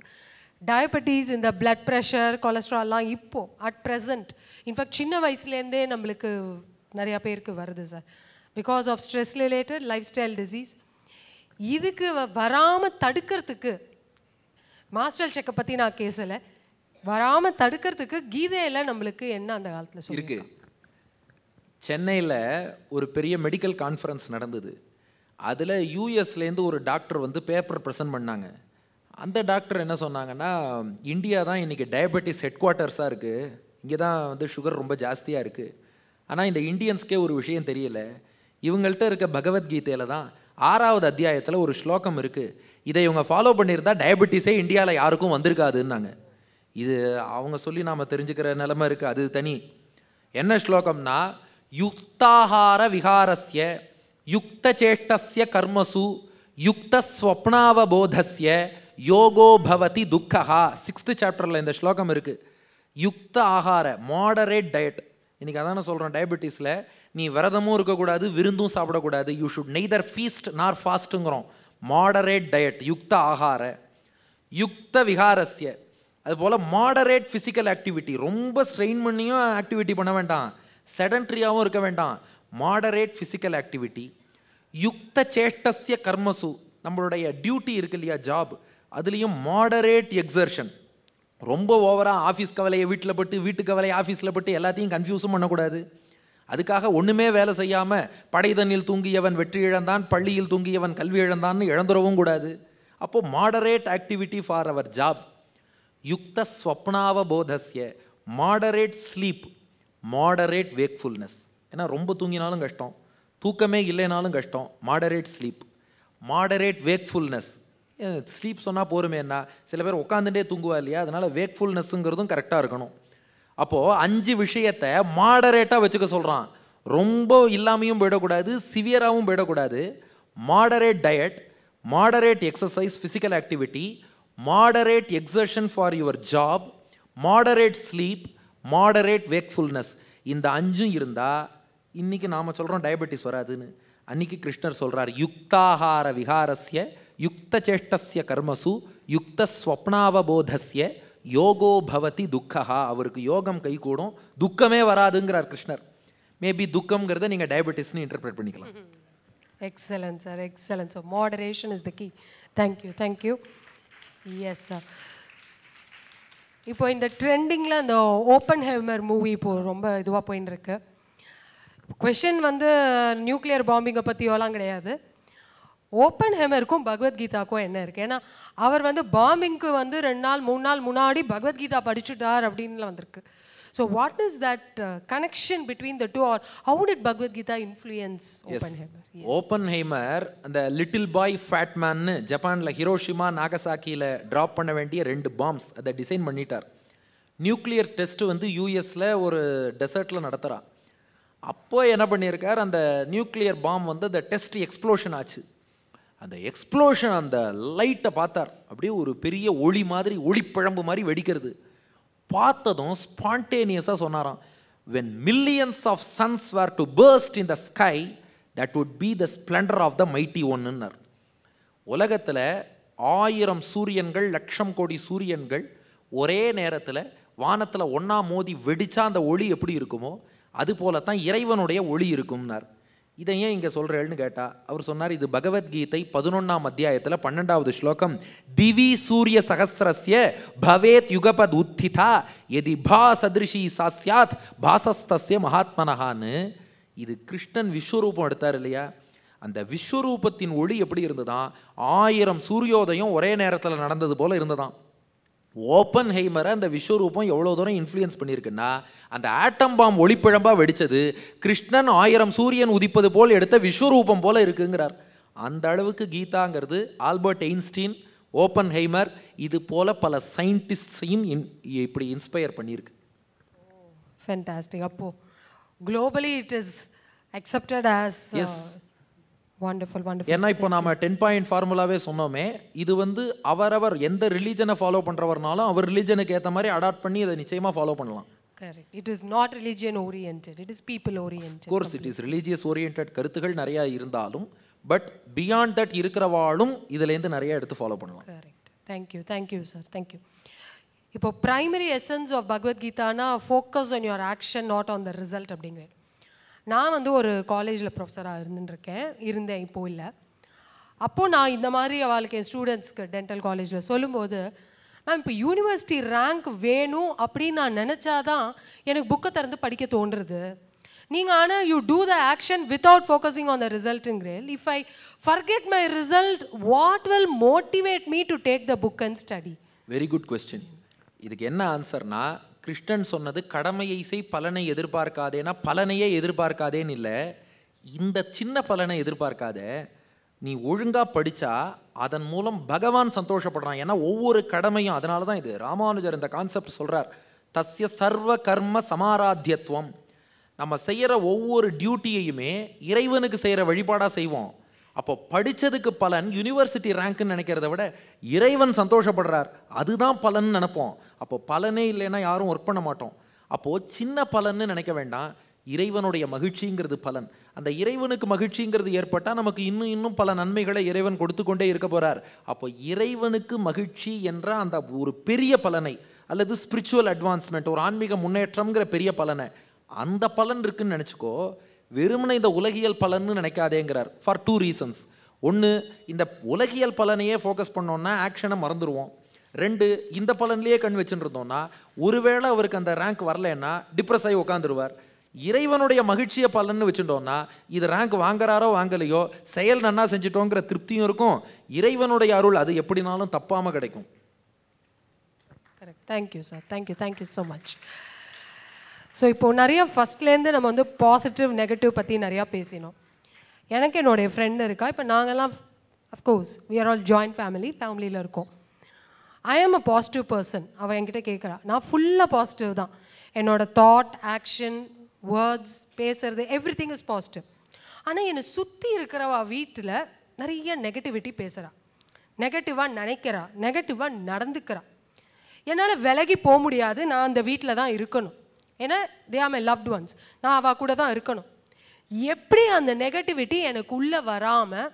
டயபெட்டிஸ், இந்த பிளட் ப்ரெஷர், கொலஸ்ட்ரால்லாம் இப்போது அட் ப்ரெசண்ட், இன்ஃபேக்ட் சின்ன வயசுலேருந்தே நம்மளுக்கு நிறையா பேருக்கு வருது sir, because of stress related life style disease. இதுக்கு வராமல் தடுக்கிறதுக்கு, மாஸ்டர் செக்கை பற்றி நான் கேசலை, வராமல் தடுக்கிறதுக்கு கீதையில் நம்மளுக்கு என்ன அந்த காலத்தில் இருக்கு? சென்னையில் ஒரு பெரிய மெடிக்கல் கான்ஃபரன்ஸ் நடந்தது. அதில் யூஎஸ்லேருந்து ஒரு டாக்டர் வந்து பேப்பர் ப்ரெசென்ட் பண்ணாங்க. அந்த டாக்டர் என்ன சொன்னாங்கன்னா, இந்தியா தான் இன்றைக்கி டயபெட்டிஸ் ஹெட் குவார்ட்டர்ஸாக இருக்குது, இங்கே தான் வந்து சுகர் ரொம்ப ஜாஸ்தியாக இருக்குது. ஆனால் இந்த இந்தியன்ஸ்க்கே ஒரு விஷயம் தெரியல, இவங்கள்ட்ட இருக்க பகவத்கீதையில் தான் 6வது அத்தியாயத்தில் ஒரு ஸ்லோகம் இருக்குது, இதை இவங்க ஃபாலோ பண்ணியிருந்தால் டயபெட்டிஸே இந்தியாவில் யாருக்கும் வந்திருக்காதுன்னாங்க. இது அவங்க சொல்லி நாம் தெரிஞ்சுக்கிற நிலைமை இருக்குது, அது தனி. என்ன ஸ்லோகம்னா, யுக்தாஹார விஹாரஸ்ய யுக்த சேஷ்டஸ்ய கர்மசு யுக்த ஸ்வப்னாவபோதஸ்ய யோகோ பவதி துக்கஹா. 6th சாப்டரில் இந்த ஸ்லோகம் இருக்குது. யுக்த ஆகார, மாடரேட் டயட். இன்றைக்கி அதான சொல்கிறேன், டயபெட்டிஸில் நீ விரதமும் இருக்கக்கூடாது, விருந்தும் சாப்பிடக்கூடாது. யூ ஷுட் நெய்தர் ஃபீஸ்ட் நார் ஃபாஸ்ட்டுங்கிறோம். மாடரேட் டயட், யுக்த ஆகார. யுக்த விஹாரஸ்ய, அதுபோல் மாடரேட் ஃபிசிக்கல் ஆக்டிவிட்டி, ரொம்ப ஸ்ட்ரெயின் பண்ணியும் ஆக்டிவிட்டி பண்ண வேண்டாம், செடன்ட்ரியாகவும் இருக்க வேண்டாம், மாடரேட் ஃபிசிக்கல் ஆக்டிவிட்டி. யுக்த சேஷ்டஸ்ய கர்மசு, நம்மளுடைய டியூட்டி இருக்கு இல்லையா, ஜாப், அதுலேயும் மாடரேட் எக்ஸர்ஷன். ரொம்ப ஓவராக ஆஃபீஸ் கவலையை வீட்டில் பட்டு, வீட்டு கவலையை ஆஃபீஸில் பட்டு எல்லாத்தையும் கன்ஃபியூஸும் பண்ணக்கூடாது. அதுக்காக ஒன்றுமே வேலை செய்யாமல் படைதனில் தூங்கியவன் வெற்றி இழந்தான், பள்ளியில் தூங்கியவன் கல்வி இழந்தான்னு இழந்துடவும் கூடாது. அப்போது moderate activity for our job. யுக்த ஸ்வப்னாவபோதஸ்ய, மாடரேட் ஸ்லீப், மாடரேட் வேக்ஃபுல்னஸ். ஏன்னா ரொம்ப தூங்கினாலும் கஷ்டம், தூக்கமே இல்லைனாலும் கஷ்டம். Moderate sleep, moderate wakefulness. Sleep சொன்னால் போருமே, என்ன சில பேர் உட்காந்துட்டே தூங்குவா இல்லையா, அதனால் வேக்ஃபுல்னஸ்ஸுங்கிறதும் கரெக்டாக இருக்கணும். அப்போது 5 விஷயத்தை மாடரேட்டாக வச்சுக்க சொல்கிறான். ரொம்ப இல்லாமையும் போயிடக்கூடாது, சிவியராகவும் போயிடக்கூடாது. Moderate diet, moderate exercise physical activity, moderate exertion for your job, moderate sleep, moderate wakefulness. இந்த 5 இருந்தால் இன்றைக்கி நாம் சொல்கிறோம் டயபெட்டிஸ் வராதுன்னு. அன்றைக்கி கிருஷ்ணர் சொல்கிறார், யுக்தாஹார விஹாரஸ்ய யுக்த சேஷ்டஸ்ய கர்மசு யுக்த ஸ்வப்னாவபோதஸ்ய யோகோ பவதி துக்கஹா. அவருக்கு யோகம் கை கூடும், துக்கமே வராதுங்கிறார் கிருஷ்ணர். மேபி துக்கம்ங்கிறத நீங்கள் டயபெட்டிஸ்னு இன்டர்பிரேட் பண்ணிக்கலாம். Excellent sir, excellent. So moderation is the key. Thank you, thank you. Yes sir. இப்போ இந்த ட்ரெண்டிங்கில் அந்த ஓப்பன்ஹைமர் மூவி இப்போது ரொம்ப இதுவாக போயின்னு இருக்கு. கொஷின் வந்து நியூக்ளியர் பாம்பிங்கை பற்றியோலாம் கிடையாது, ஓப்பன்ஹைமருக்கும் பகவத்கீதாக்கும் என்ன இருக்குது. ஏன்னா அவர் வந்து பாம்பிங்க்கு வந்து 2 நாள் 3 நாள் முன்னாடி பகவத்கீதா படிச்சுட்டார் அப்படின்னு வந்திருக்கு. So what is that connection between the two, or how did Bhagavad Gita influence Oppenheimer? Oppenheimer அந்த லிட்டில் பாய் ஃபேட் மேன்னு ஜப்பானில் ஹிரோஷிமா நாகசாக்கியில் ட்ராப் பண்ண வேண்டிய 2 பாம்ஸ் அதை டிசைன் பண்ணிட்டார். நியூக்ளியர் டெஸ்ட்டு வந்து யூஎஸில் ஒரு டெசர்ட்டில் நடத்துகிறான். அப்போ என்ன பண்ணியிருக்கார், அந்த நியூக்ளியர் பாம் வந்து அந்த டெஸ்ட் எக்ஸ்ப்ளோஷன் ஆச்சு. அந்த எக்ஸ்ப்ளோஷன், அந்த லைட்டை பார்த்தார், அப்படியே ஒரு பெரிய ஒளி மாதிரி, ஒளிப்பிழம்பு மாதிரி வெடிக்கிறது. பார்த்ததும் ஸ்பான்டேனியஸாக சொன்னாராம், when millions of suns were to burst in the sky, that would be the splendor of the mighty one. உலகத்தில் 1000 சூரியன்கள், 1,00,000 கோடி சூரியன்கள் ஒரே நேரத்தில் வானத்தில் ஒன்றா மோதி வெடிச்சா அந்த ஒளி எப்படி இருக்குமோ அது போல தான் இறைவனுடைய ஒளி இருக்கும்னார். இதை ஏன் இங்கே சொல்கிறேன்னு கேட்டால் அவர் சொன்னார், இது பகவத்கீதை 11ஆம் அத்தியாயத்தில் 12வது ஸ்லோகம், திவி சூரிய சகசிரஸ்ய பவேத் யுகபத் உத்திதா எதி பா சதிருஷி சாஸ்யாத் பாசஸ்தஸ்ய மகாத்மனஹான்னு. இது கிருஷ்ணன் விஸ்வரூபம் எடுத்தார் இல்லையா, அந்த விஸ்வரூபத்தின் ஒளி எப்படி இருந்ததான், 1000 சூரியோதயம் ஒரே நேரத்தில் நடந்தது போல இருந்ததான். ஓப்பன்ஹைமரை அந்த விஸ்வரூபம் எவ்வளோ தூரம் இன்ஃப்ளூயன்ஸ் பண்ணியிருக்குன்னா, அந்த ஆட்டம் பாம் ஒளிப்பிழம்பாக வெடித்தது கிருஷ்ணன் 1000 சூரியன் உதிப்பது போல் எடுத்த விஸ்வரூபம் போல இருக்குங்கிறார். அந்த அளவுக்கு கீதாங்கிறது ஆல்பர்ட் ஐன்ஸ்டீன், ஓப்பன்ஹைமர், இது போல பல சயின்டிஸ்டையும் இப்படி இன்ஸ்பயர் பண்ணியிருக்கு. ஃபேண்டாஸ்டிக். அப்போ globally it is accepted as wonderful, wonderful. ஏன்னா இப்போ நாம 10 பாயிண்ட் ஃபார்முலாவே சொன்னோமே, இது வந்து அவரவர் எந்த ரிலீஜனை ஃபாலோ பண்ணுறவர்னாலும் அவர் ரிலீஜனுக்கு ஏற்ற மாதிரி அடாப்ட் பண்ணி அதை நிச்சயமாக ஃபாலோ பண்ணலாம். Correct. It is not religion oriented, it is people oriented. Course it is religious oriented கருத்துகள் நிறையா இருந்தாலும் பட் பியாண்ட் தட் இருக்கிறவாளும் இதுலேருந்து நிறைய எடுத்து ஃபாலோ பண்ணலாம். கரெக்ட். Thank you sir, thank you. இப்போ ப்ரைமரி எசன்ஸ் ஆஃப் பகவத் கீதானா focus on your action, not on the result அப்படிங்கிறது. நான் வந்து ஒரு காலேஜில் ப்ரொஃபஸராக இருந்தேன், இப்போது இல்லை. அப்போது நான் இந்த மாதிரி அவளுக்கு என் ஸ்டூடெண்ட்ஸ்க்கு டென்டல் காலேஜில் சொல்லும்போது, மேம் இப்போ யூனிவர்சிட்டி ரேங்க் வேணும் அப்படின்னு நான் நினச்சாதான் எனக்கு புக்கை திறந்து படிக்க தோன்றுறது. நீங்கள் ஆனால் you do the action without focusing on the ரிசல்ட்டுங்கிறேன். If I forget my result, what will motivate me to take the book and study? Very good question. இதுக்கு என்ன ஆன்சர்னா, கிருஷ்ணன் சொன்னது கடமையை செய் பலனை எதிர்பார்க்காதேனா பலனையே எதிர்பார்க்காதேன்னு இல்லை, இந்த சின்ன பலனை எதிர்பார்க்காத, நீ ஒழுங்காக படித்தா அதன் மூலம் பகவான் சந்தோஷப்படுறான். ஏன்னா ஒவ்வொரு கடமையும், அதனால தான் இது ராமானுஜர் இந்த கான்செப்ட் சொல்கிறார், தஸ்ய சர்வ கர்ம சமாராத்தியத்துவம். நம்ம செய்கிற ஒவ்வொரு டியூட்டியையுமே இறைவனுக்கு செய்கிற வழிபாடாக செய்வோம். அப்போ படித்ததுக்கு பலன் யூனிவர்சிட்டி ரேங்க்னு நினைக்கிறத விட இறைவன் சந்தோஷப்படுறார் அதுதான் பலன் நினைப்போம். அப்போ பலனே இல்லைன்னா யாரும் ஒர்க் பண்ண மாட்டோம். அப்போது சின்ன பலன்னு நினைக்க வேண்டாம், இறைவனுடைய மகிழ்ச்சிங்கிறது பலன். அந்த இறைவனுக்கு மகிழ்ச்சிங்கிறது ஏற்பட்டால் நமக்கு இன்னும் பல நன்மைகளை இறைவன் கொடுத்து கொண்டே இருக்க போகிறார். அப்போ இறைவனுக்கு மகிழ்ச்சி என்ற அந்த ஒரு பெரிய பலனை, அல்லது ஸ்பிரிச்சுவல் அட்வான்ஸ்மெண்ட், ஒரு ஆன்மீக முன்னேற்றம்ங்கிற பெரிய பலனை, அந்த பலன் இருக்குன்னு நினச்சிக்கோ. வெறுமனை இந்த உலகியல் பலன்னு நினைக்காதேங்கிறார். For 2 reasons. ஒன்று, இந்த உலகியல் பலனையே ஃபோக்கஸ் பண்ணோன்னா ஆக்ஷனை மறந்துடுவோம். 2, இந்த பலன்லேயே கண் வச்சுட்டு இருந்தோம்னா ஒருவேளை அவருக்கு அந்த ரேங்க் வரலன்னா டிப்ரெஸ் ஆகி உட்காந்துருவார். இறைவனுடைய மகிழ்ச்சியை பலன்னு வச்சுட்டோம்னா இது ரேங்க் வாங்குறாரோ வாங்கலையோ செயல் நன்னா செஞ்சிட்டோங்கிற திருப்தியும் இருக்கும், இறைவனுடைய அருள் அது எப்படினாலும் தப்பாமல் கிடைக்கும். Correct. Thank you sir, thank you so much. So இப்போது நிறைய ஃபஸ்ட்லேருந்து நம்ம வந்து பாசிட்டிவ் நெகட்டிவ் பற்றி நிறையா பேசினோம். எனக்கு என்னுடைய ஃப்ரெண்டு இருக்கா. இப்போ நாங்கள்லாம் of course we are all joint ஃபேமிலியில் இருக்கோம். ஐ ஆம் அ பாசிட்டிவ் பர்சன். அவள் என்கிட்ட கேட்குறா, நான் ஃபுல்லாக பாசிட்டிவ் தான். என்னோடய தாட், ஆக்ஷன், வேர்ட்ஸ், பேசுறது, எவ்ரி திங் இஸ் பாசிட்டிவ். ஆனால் என்னை சுற்றி இருக்கிறவா வீட்டில் நிறைய நெகட்டிவிட்டி பேசுகிறா, நெகட்டிவாக நினைக்கிறா, நெகட்டிவாக நடந்துக்கிறா. என்னால் விலகி போக முடியாது, நான் அந்த வீட்டில் தான் இருக்கணும். ஏன்னா they are my loved once, நான் அவள் கூட தான் இருக்கணும். எப்படி அந்த நெகட்டிவிட்டி எனக்கு உள்ளே வராமல்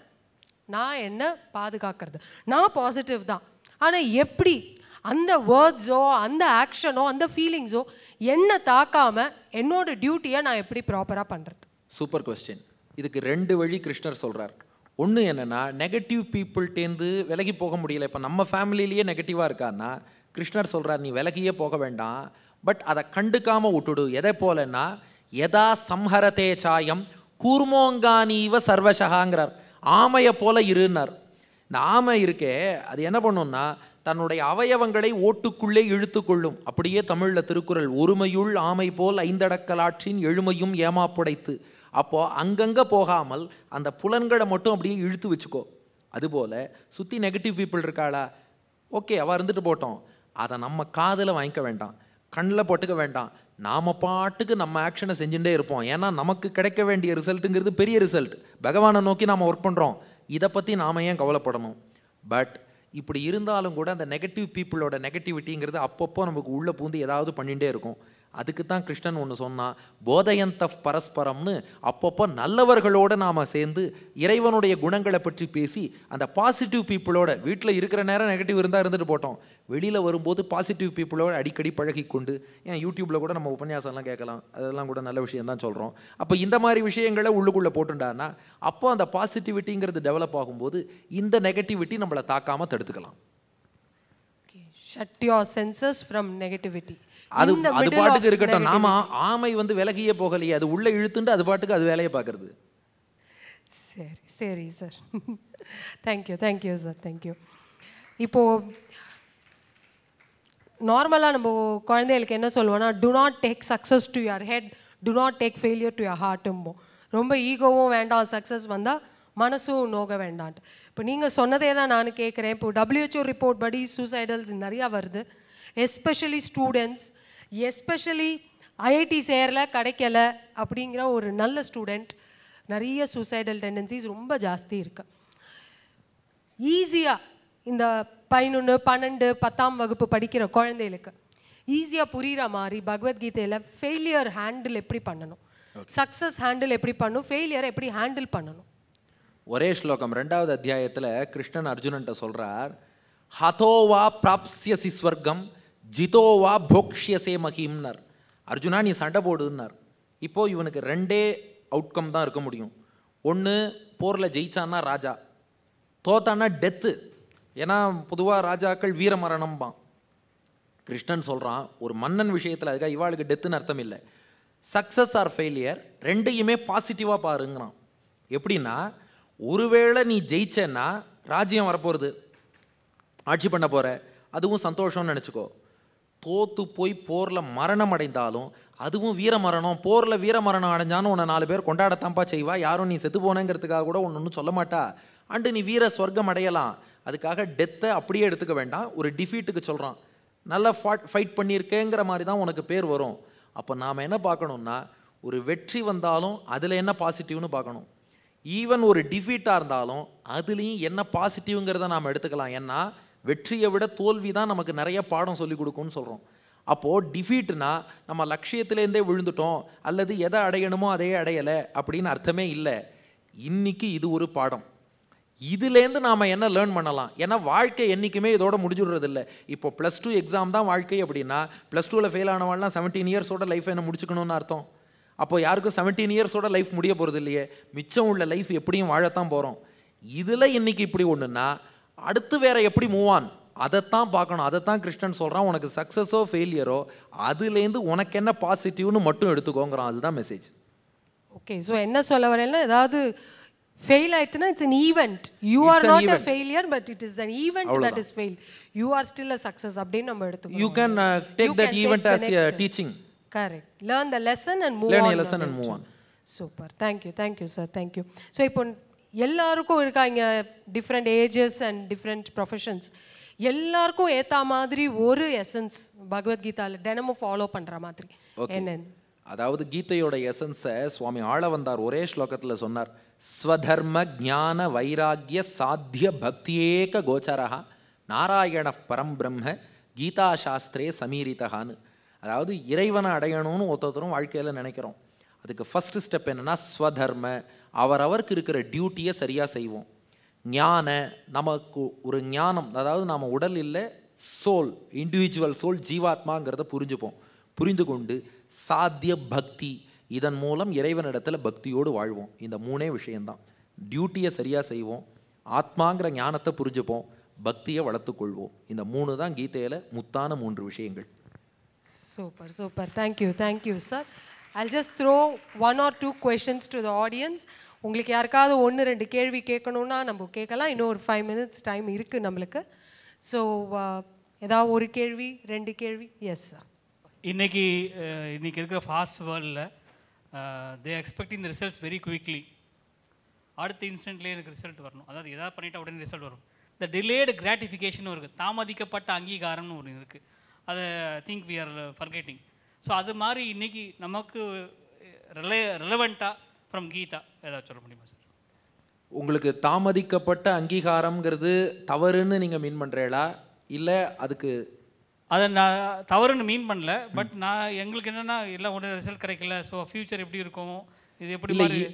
நான் என்ன பாதுகாக்கிறது? நான் பாசிட்டிவ் தான், ஆனால் எப்படி அந்த வேர்ட்ஸோ அந்த ஆக்ஷனோ அந்த ஃபீலிங்ஸோ என்னை தாக்காமல் என்னோட டியூட்டியை நான் எப்படி ப்ராப்பராக பண்ணுறது? Super question. இதுக்கு 2 வழி கிருஷ்ணர் சொல்கிறார். ஒன்று என்னென்னா, நெகட்டிவ் பீப்புள்கிட்டேருந்து விலகி போக முடியல. இப்போ நம்ம ஃபேமிலியிலேயே நெகட்டிவாக இருக்கான்னா கிருஷ்ணர் சொல்கிறார், நீ விலகியே போக வேண்டாம், பட் அதை கண்டுக்காமல் விட்டுடு. எதை போலன்னா, எதா சம்ஹரதே சாயம் கூர்மோங்கானீவ சர்வசகாங்கிறார். ஆமையை போல இருன்னார். இந்த ஆமை இருக்கே, அது என்ன பண்ணுன்னா தன்னுடைய அவயவங்களை ஓட்டுக்குள்ளே இழுத்து கொள்ளும். அப்படியே தமிழில் திருக்குறள், ஒருமையுள் ஆமை போல் ஐந்தடக்கலாற்றின் எழுமையும் ஏமாப்புடைத்து. அப்போது அங்கங்கே போகாமல் அந்த புலன்களை மட்டும் அப்படியே இழுத்து வச்சுக்கோ. அதுபோல் சுற்றி நெகட்டிவ் பீப்புள் இருக்காளா, ஓகே அவள் இருந்துட்டு போட்டோம், அதை நம்ம காதில் வாங்கிக்க வேண்டாம், கண்ணில் போட்டுக்க வேண்டாம். நாம் பாட்டுக்கு நம்ம ஆக்ஷனை செஞ்சுட்டே இருப்போம். ஏன்னா நமக்கு கிடைக்க வேண்டிய ரிசல்ட்டுங்கிறது பெரிய ரிசல்ட். பகவானை நோக்கி நாம் ஒர்க் பண்ணுறோம், இதை பற்றி நாம் ஏன் கவலைப்படணும்? பட் இப்படி இருந்தாலும் கூட அந்த நெகட்டிவ் பீப்புளோட நெகட்டிவிட்டிங்கிறது அப்பப்போ நமக்கு உள்ளே பூந்து ஏதாவது பண்ணிகிட்டே இருக்கும். அதுக்கு தான் கிருஷ்ணன் ஒன்று சொன்னான், போதயந்த பரஸ்பரம்னு. அப்பப்போ நல்லவர்களோடு நாம் சேர்ந்து இறைவனுடைய குணங்களை பற்றி பேசி அந்த பாசிட்டிவ் பீப்புளோட, வீட்டில் இருக்கிற நேரம் நெகட்டிவ் இருந்தால் இருந்துட்டு போட்டோம், வெளியில் வரும்போது பாசிட்டிவ் பீப்புளோட அடிக்கடி பழகி கொண்டு, ஏன் யூடியூப்பில் கூட நம்ம உபன்யாசம்லாம் கேட்கலாம், அதெல்லாம் கூட நல்ல விஷயம் தான் சொல்கிறோம். அப்போ இந்த மாதிரி விஷயங்களை உள்ளுக்குள்ளே போட்டுட்டான்னா அப்போ அந்த பாசிட்டிவிட்டிங்கிறது டெவலப் ஆகும்போது இந்த நெகட்டிவிட்டி நம்மளை தாக்காமல் தடுத்துக்கலாம். Shut your senses from negativity. அது பாட்டுக்கு இருக்கட்டும். நாம ஆமை வந்து விலகியே போகலையே, அது உள்ள இழுத்துண்டு அது பாட்டுக்கு அது வேலையை பார்க்கறது. சரி சார், தேங்க்யூ சார், தேங்க்யூ. இப்போது நார்மலாக நம்ம குழந்தைகளுக்கு என்ன சொல்லுவோன்னா, do not take success to your head, do not take failure to your ஹார்ட்டும்போம். ரொம்ப ஈகோவும் வேண்டாம், சக்ஸஸ் வந்தால் மனசும் நோக வேண்டான்ட்டு. இப்போ நீங்கள் சொன்னதே தான் நான் கேட்குறேன். இப்போ WHO ரிப்போர்ட் படி சூசைடல்ஸ் நிறையா வருது, எஸ்பெஷலி ஸ்டூடெண்ட்ஸ், எஸ்பெஷலி ஐஐடி சேரல கிடைக்கல அப்படிங்கிற ஒரு நல்ல ஸ்டூடெண்ட், நிறைய சூசைடல் டெண்டன்சிஸ் ரொம்ப ஜாஸ்தி இருக்கு. ஈஸியாக இந்த 11, 12, 10ஆம் வகுப்பு படிக்கிற குழந்தைகளுக்கு ஈஸியாக புரிகிற மாதிரி பகவத்கீதையில் ஃபெயிலியர் ஹேண்டில் எப்படி பண்ணணும், சக்ஸஸ் ஹேண்டில் எப்படி பண்ணணும், ஃபெயிலியரை எப்படி ஹேண்டில் பண்ணணும்? ஒரே ஸ்லோகம் 2வது அத்தியாயத்தில் கிருஷ்ணன் அர்ஜுனன்ட்ட சொல்கிறார், ஹதோவா பிராப்ஸ்யசி ஸ்வர்க்கம் ஜிதோவா போக்ஷ்யசே மகிம்னர். அர்ஜுனா நீ சண்டை போடுன்னார். இப்போது இவனுக்கு 2 அவுட்கம் தான் இருக்க முடியும். ஒன்று, போரில் ஜெயிச்சான்னா ராஜா, தோத்தான்னா டெத்து. ஏன்னா பொதுவாக ராஜாக்கள் வீரமரணம்பான். கிருஷ்ணன் சொல்கிறான் ஒரு மன்னன் விஷயத்தில் அதுக்காக இவாளுக்கு டெத்துன்னு அர்த்தம் இல்லை. சக்ஸஸ் ஆர் ஃபெயிலியர் ரெண்டையுமே பாசிட்டிவாக பாருங்கிறான். எப்படின்னா, ஒருவேளை நீ ஜெயிச்சேன்னா ராஜ்யம் வரப்போகிறது, ஆட்சி பண்ண போகிற, அதுவும் சந்தோஷம்னு நினச்சிக்கோ. தோற்று போய் போரில் மரணம் அடைந்தாலும் அதுவும் வீரமரணம். போரில் வீரமரணம் அடைஞ்சான்னு உன்னை 4 பேர் கொண்டாடத்தான்ப்பா செய்வா. யாரும் நீ செத்து போனேங்கிறதுக்காக கூட ஒன்றும் சொல்ல மாட்டா. அண்டு நீ வீர சொர்க்கம் அடையலாம். அதுக்காக டெத்தை அப்படியே எடுத்துக்க வேண்டாம். ஒரு டிஃபீட்டுக்கு சொல்கிறான், நல்லா ஃபைட் பண்ணியிருக்கேங்கிற மாதிரி தான் உனக்கு பேர் வரும். அப்போ நாம் என்ன பார்க்கணுன்னா, ஒரு வெற்றி வந்தாலும் அதில் என்ன பாசிட்டிவ்னு பார்க்கணும். ஈவன் ஒரு டிஃபீட்டாக இருந்தாலும் அதுலேயும் என்ன பாசிட்டிவ்ங்கிறத நாம் எடுத்துக்கலாம். ஏன்னா வெற்றியை விட தோல்வி தான் நமக்கு நிறைய பாடம் சொல்லி கொடுக்கும்னு சொல்கிறோம். அப்போது டிஃபீட்னா நம்ம லட்சியத்திலேருந்தே விழுந்துட்டோம் அல்லது எதை அடையணுமோ அதையே அடையலை அப்படின்னு அர்த்தமே இல்லை. இன்றைக்கி இது ஒரு பாடம். இதுலேருந்து நாம் என்ன லேர்ன் பண்ணலாம்? ஏன்னா வாழ்க்கை என்றைக்குமே இதோட முடிஞ்சுடுறது இல்லை. இப்போ +2 எக்ஸாம் தான் வாழ்க்கை அப்படின்னா +2ல் ஃபெயில் ஆனவாள்லாம் 17 இயர்ஸோட லைஃப் என்ன முடிச்சுக்கணும்னு அர்த்தம். அப்போது யாருக்கும் 17 இயர்ஸோட லைஃப் முடிய போகிறது இல்லையே. மிச்சம் உள்ள லைஃப் எப்படியும் வாழத்தான் போகிறோம். இதில் இன்றைக்கி இப்படி ஒன்றுன்னா அடுத்து வேறு எப்படி மூவ் ஆன் அதைத்தான் பார்க்கணும். அதைத்தான் கிருஷ்ணன் சொல்கிறான். உனக்கு சக்ஸஸோ ஃபெயிலியரோ அதுலேருந்து உனக்கு என்ன பாசிட்டிவ்னு மட்டும் எடுத்துக்கோங்கிறான். அதுதான் மெசேஜ். ஓகே, ஸோ என்ன சொல்ல வரேன்னா, ஏதாவது ஃபெயில் ஆயிடுச்சுன்னா it's an event. You are not a failure, but it is an event that is failed. You are still a success அப்படின்னு நம்ம எடுத்துக்கணும். You can take that event as a teaching. Correct. Learn the lesson and move on. Learn a lesson and move on. Super. Thank you sir. Thank you. So இப்போ எல்லாருக்கும் இருக்காங்க, different ages and different professions. எல்லாருக்கும் ஏற்ற மாதிரி ஒரு essence பகவத்கீதாவில் தினமும் follow பண்ணுற மாதிரி என்னன்னு? அதாவது கீதையோட எசன்ஸை சுவாமி ஆளவந்தார் ஒரே ஸ்லோகத்தில் சொன்னார். ஸ்வதர்ம ஜான வைராகிய சாத்திய பக்தியேக கோச்சரா நாராயண பரம் பிரம்ம கீதா சாஸ்திரே சமீரிதகான்னு. அதாவது இறைவனை அடையணும்னு ஒருத்தரும் வாழ்க்கையில் நினைக்கிறோம். அதுக்கு ஃபஸ்ட்டு ஸ்டெப் என்னென்னா ஸ்வதர்ம, அவரவருக்கு இருக்கிற டியூட்டியை சரியாக செய்வோம். ஞான, நமக்கு ஒரு ஞானம், அதாவது நம்ம உடல் இல்லை, சோல், இண்டிவிஜுவல் சோல், ஜீவாத்மாங்கிறத புரிந்து கொண்டு சாத்திய பக்தி, இதன் மூலம் இறைவனிடத்தில் பக்தியோடு வாழ்வோம். இந்த 3 விஷயம்தான். டியூட்டியை சரியாக செய்வோம், ஆத்மாங்கிற ஞானத்தை புரிஞ்சுப்போம், பக்தியை வளர்த்துக்கொள்வோம். இந்த 3 தான் கீதையில் முத்தான 3 விஷயங்கள். Super. Thank you sir. I'll just throw 1 or 2 questions to the audience. உங்களுக்கு யாருக்காவது 1-2 கேள்வி கேட்கணுன்னா நம்ம கேட்கலாம். இன்னும் ஒரு 5 minutes டைம் இருக்குது நம்மளுக்கு. ஸோ ஏதாவது ஒரு கேள்வி 2 கேள்வி? Yes sir. இன்னைக்கு இருக்கிற ஃபாஸ்ட் வேர்ல்டில் they expecting the results very quickly. அடுத்த இன்ஸ்டன்ட்லேயே எனக்கு ரிசல்ட் வரணும், அதாவது எதாவது பண்ணிவிட்டு உடனே ரிசல்ட் வரும். இந்த டிலேடு கிராட்டிஃபிகேஷன் இருக்குது, தாமதிக்கப்பட்ட அங்கீகாரம்னு ஒன்று இருக்குது. அதை think we are forgetting. So அது மாதிரி இன்றைக்கி நமக்கு ரெலவெண்ட்டாக ஃப்ரம் கீதா ஏதாவது சொல்ல முடியுமா சார்? உங்களுக்கு தாமதிக்கப்பட்ட அங்கீகாரம்ங்கிறது தவறுன்னு நீங்கள் மீன் பண்ணுறீங்களா, இல்லை அதுக்கு? அதை நான் தவறுன்னு மீன் பண்ணல, பட் நான் எங்களுக்கு என்னென்னா எல்லாம் ஒன்றும் ரிசல்ட் கிடைக்கல, ஸோ ஃப்யூச்சர் எப்படி இருக்கும், இது எப்படி இல்லை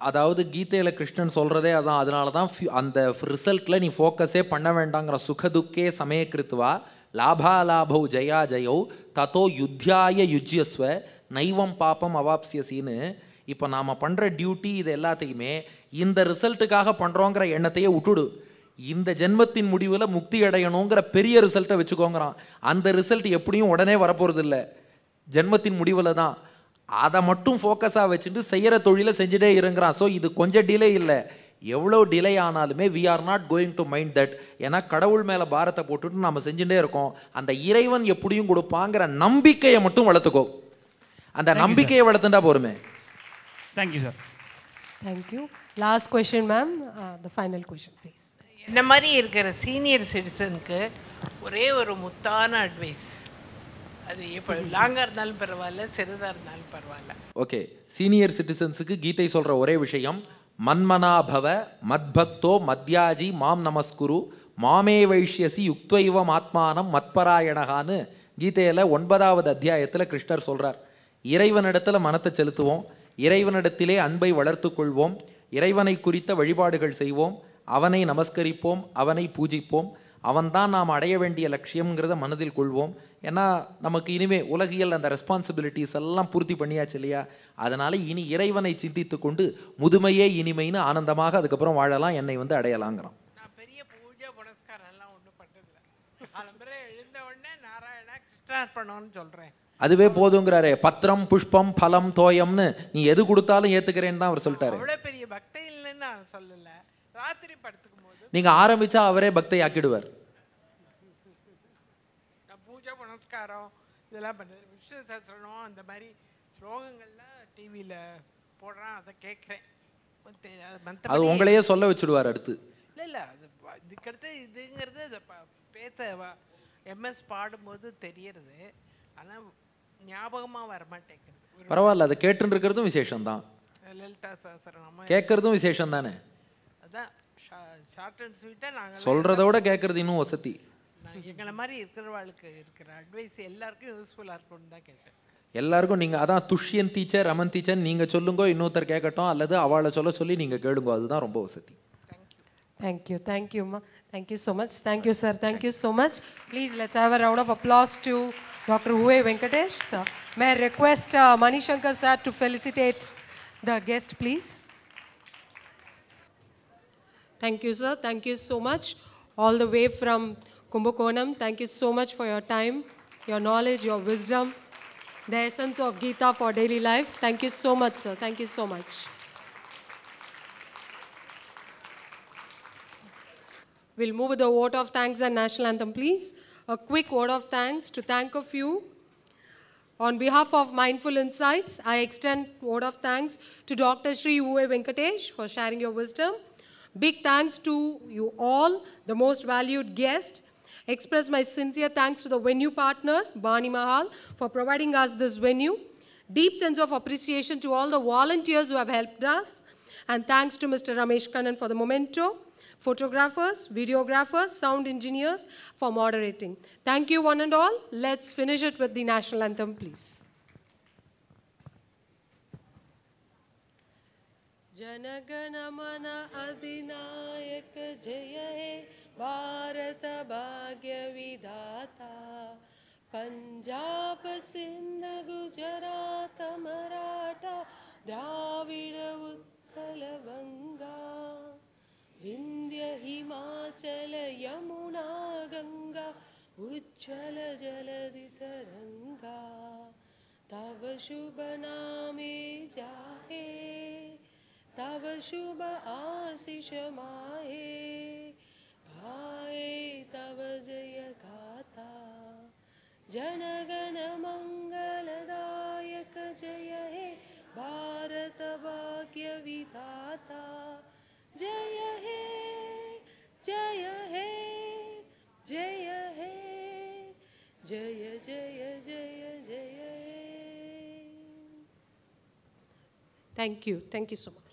அதாவது கீதையில் கிருஷ்ணன் சொல்கிறதே அதான். அதனால தான் அந்த ரிசல்ட்டில் நீ ஃபோக்கஸே பண்ண வேண்டாங்கிற. சுகதுக்கே சமயக்கிருத்துவா லாபாலாபௌ ஜயா ஜயௌ தத்தோ யுத்தியாய யுஜ்யஸ்வ நைவம் பாப்பம் அவாப்சியசின்னு. இப்போ நாம் பண்ணுற டியூட்டி இது எல்லாத்தையுமே இந்த ரிசல்ட்டுக்காக பண்ணுறோங்கிற எண்ணத்தையே விட்டுடு. இந்த ஜென்மத்தின் முடிவில் முக்தி அடையணுங்கிற பெரிய ரிசல்ட்டை வச்சுக்கோங்கிறான். அந்த ரிசல்ட் எப்படியும் உடனே வரப்போகிறது இல்லை, ஜென்மத்தின் முடிவில் தான். அதை மட்டும் ஃபோக்கஸாக வச்சுட்டு செய்கிற தொழிலை செஞ்சுட்டே இருங்கிறான். ஸோ இது கொஞ்சம் டிலே இல்லை, எவ்வளோ டிலே ஆனாலுமே we are not going to mind that. ஏன்னா கடவுள் மேலே பாரத்தை போட்டுட்டு நம்ம செஞ்சுட்டே இருக்கோம். அந்த இறைவன் எப்படியும் கொடுப்பாங்கிற நம்பிக்கையை மட்டும் வளர்த்துக்கோ. அந்த நம்பிக்கையை வளர்த்துட்டா போருமே. Thank you sir. Thank you. Last question ma'am, the final question please. என்ன மாதிரி இருக்கிற சீனியர் சிட்டிசனுக்கு ஒரே ஒரு முத்தான அட்வைஸ், அது எப்போ லாங்காக இருந்தாலும் பரவாயில்ல, சிறிதாக இருந்தாலும் பரவாயில்ல. ஓகே, சீனியர் சிட்டிசன்ஸுக்கு கீதை சொல்கிற ஒரே விஷயம், மன்மனாபவ மத்பக்தோ மத்யாஜி மாம் நமஸ்குரு மாமே வைஷ்யசி யுக்தைவம் ஆத்மானம் மத்பராயணகான்னு கீதையில் 9வது அத்தியாயத்தில் கிருஷ்ணர் சொல்கிறார். இறைவனிடத்தில் மனத்தை செலுத்துவோம், இறைவனிடத்திலே அன்பை வளர்த்து கொள்வோம், இறைவனை குறித்த வழிபாடுகள் செய்வோம், அவனை நமஸ்கரிப்போம், அவனை பூஜிப்போம். அவன்தான் நாம் அடைய வேண்டிய லட்சியம்ங்கிறத மனதில் கொள்வோம். ஏன்னா நமக்கு இனிமே உலகியல் அந்த ரெஸ்பான்சிபிலிட்டிஸ் எல்லாம் பூர்த்தி பண்ணியாச்சு இல்லையா? அதனால் இனி இறைவனை சிந்தித்து கொண்டு முதுமையே இனிமைன்னு ஆனந்தமாக அதுக்கப்புறம் வாழலாம், என்னை அடையலாங்கிறான். நான் பெரிய பூஜை புனஸ்காரம் எல்லாம் ஒன்றும் பண்ணுறதில்ல. அலம்பரே எழுந்த உடனே நாராயணா கிருஷ்ணார்ப்பணம்னு சொல்கிறேன், அதுவே போதுங்கிறாரே. பத்திரம் புஷ்பம் பலம் தோயம்னு நீ எது கொடுத்தாலும் ஏற்றுக்கிறேன்னு தான் அவர் சொல்லிட்டாரு. அவ்வளோ பெரிய பக்தை இல்லைன்னு நான் சொல்லலை. ராத்திரி படுத்துக்கும் போது நீங்கள் ஆரம்பித்தா அவரே பக்தை ஆக்கிடுவார். பூஜை புனஸ்காரம் இதெல்லாம் பண்ணுறது, விஷ்ணு சஹஸ்ரநாமம் அந்த மாதிரி ஸ்லோகங்கள்லாம் டிவியில் போடுறான், அதை கேட்குறேன். அது உங்களையே சொல்ல வச்சுடுவார் அடுத்து. இல்லை அது இதுக்கடுத்து இதுங்கிறது பேச எம்எஸ் பாடும்போது தெரியறது, ஆனால் ஞாபகமாக வரமாட்டேங்குது. பரவாயில்ல, அதை கேட்டுன்னு இருக்கிறதும் விசேஷம்தான், லலிதா சஹஸ்ரநாமம் கேட்கறதும் விசேஷம் தானே. அதான் ஷார்ட் அண்ட் ஸ்வீட்டாக நாங்கள் சொல்கிறத விட கேட்கறது இன்னும் வசதி. எங்களை மாதிரி இருக்கிறவாளுக்கு இருக்கிற அட்வைஸ் எல்லாருக்கும் யூஸ்ஃபுல்லாக இருக்கும்னு தான் கேட்டேன். எல்லாருக்கும் நீங்கள் அதான் துஷ்யன் டீச்சர் ரமன் டீச்சர் நீங்கள் சொல்லுங்க, இன்னொருத்தர் கேட்கட்டும், அல்லது அவளை சொல்ல சொல்லி நீங்கள் கேளுங்க, அதுதான் ரொம்ப வசதி. Thank you. Thank you, Ma. Thank you so much. Thank you, sir. Thank you so much. Please, let's have a round of applause to Dr. Venkatesh, sir. May I request Manishankar, sir, to felicitate the guest, please. Thank you, sir. Thank you so much. All the way from Kumbakonam, thank you so much for your time, your knowledge, your wisdom, the essence of Gita for daily life. Thank you so much, sir. Thank you so much. We'll move with the vote of thanks and national anthem, please. A quick vote of thanks to thank of you. On behalf of Mindful Insights, I extend vote of thanks to Dr. Sri Venkatesh for sharing your wisdom. Big thanks to you all, the most valued guest. Express my sincere thanks to the venue partner, Bani Mahal, for providing us this venue. Deep sense of appreciation to all the volunteers who have helped us. And thanks to Mr. Ramesh Kannan for the memento. Photographers, videographers, sound engineers for moderating. Thank you one and all. Let's finish it with the national anthem, please. Janagana mana adinayaka jaya he Bharata bhagya vidhata Punjab Sindh Gujarat Maratha Dravida Utkala Vanga Vindhya Himachala Yamuna Ganga Ujjala Jaladi Taranga Tava Shubha Name Jahe Tava Shubha Asisha Mahe Gaye Tava Jaya Gata Janagana Mangaladayaka Jaya He Bharata Bhagya Vidhata Jaya He, Jaya He, Jaya He, Jaya Jaya Jaya Jaya He. Thank you so much.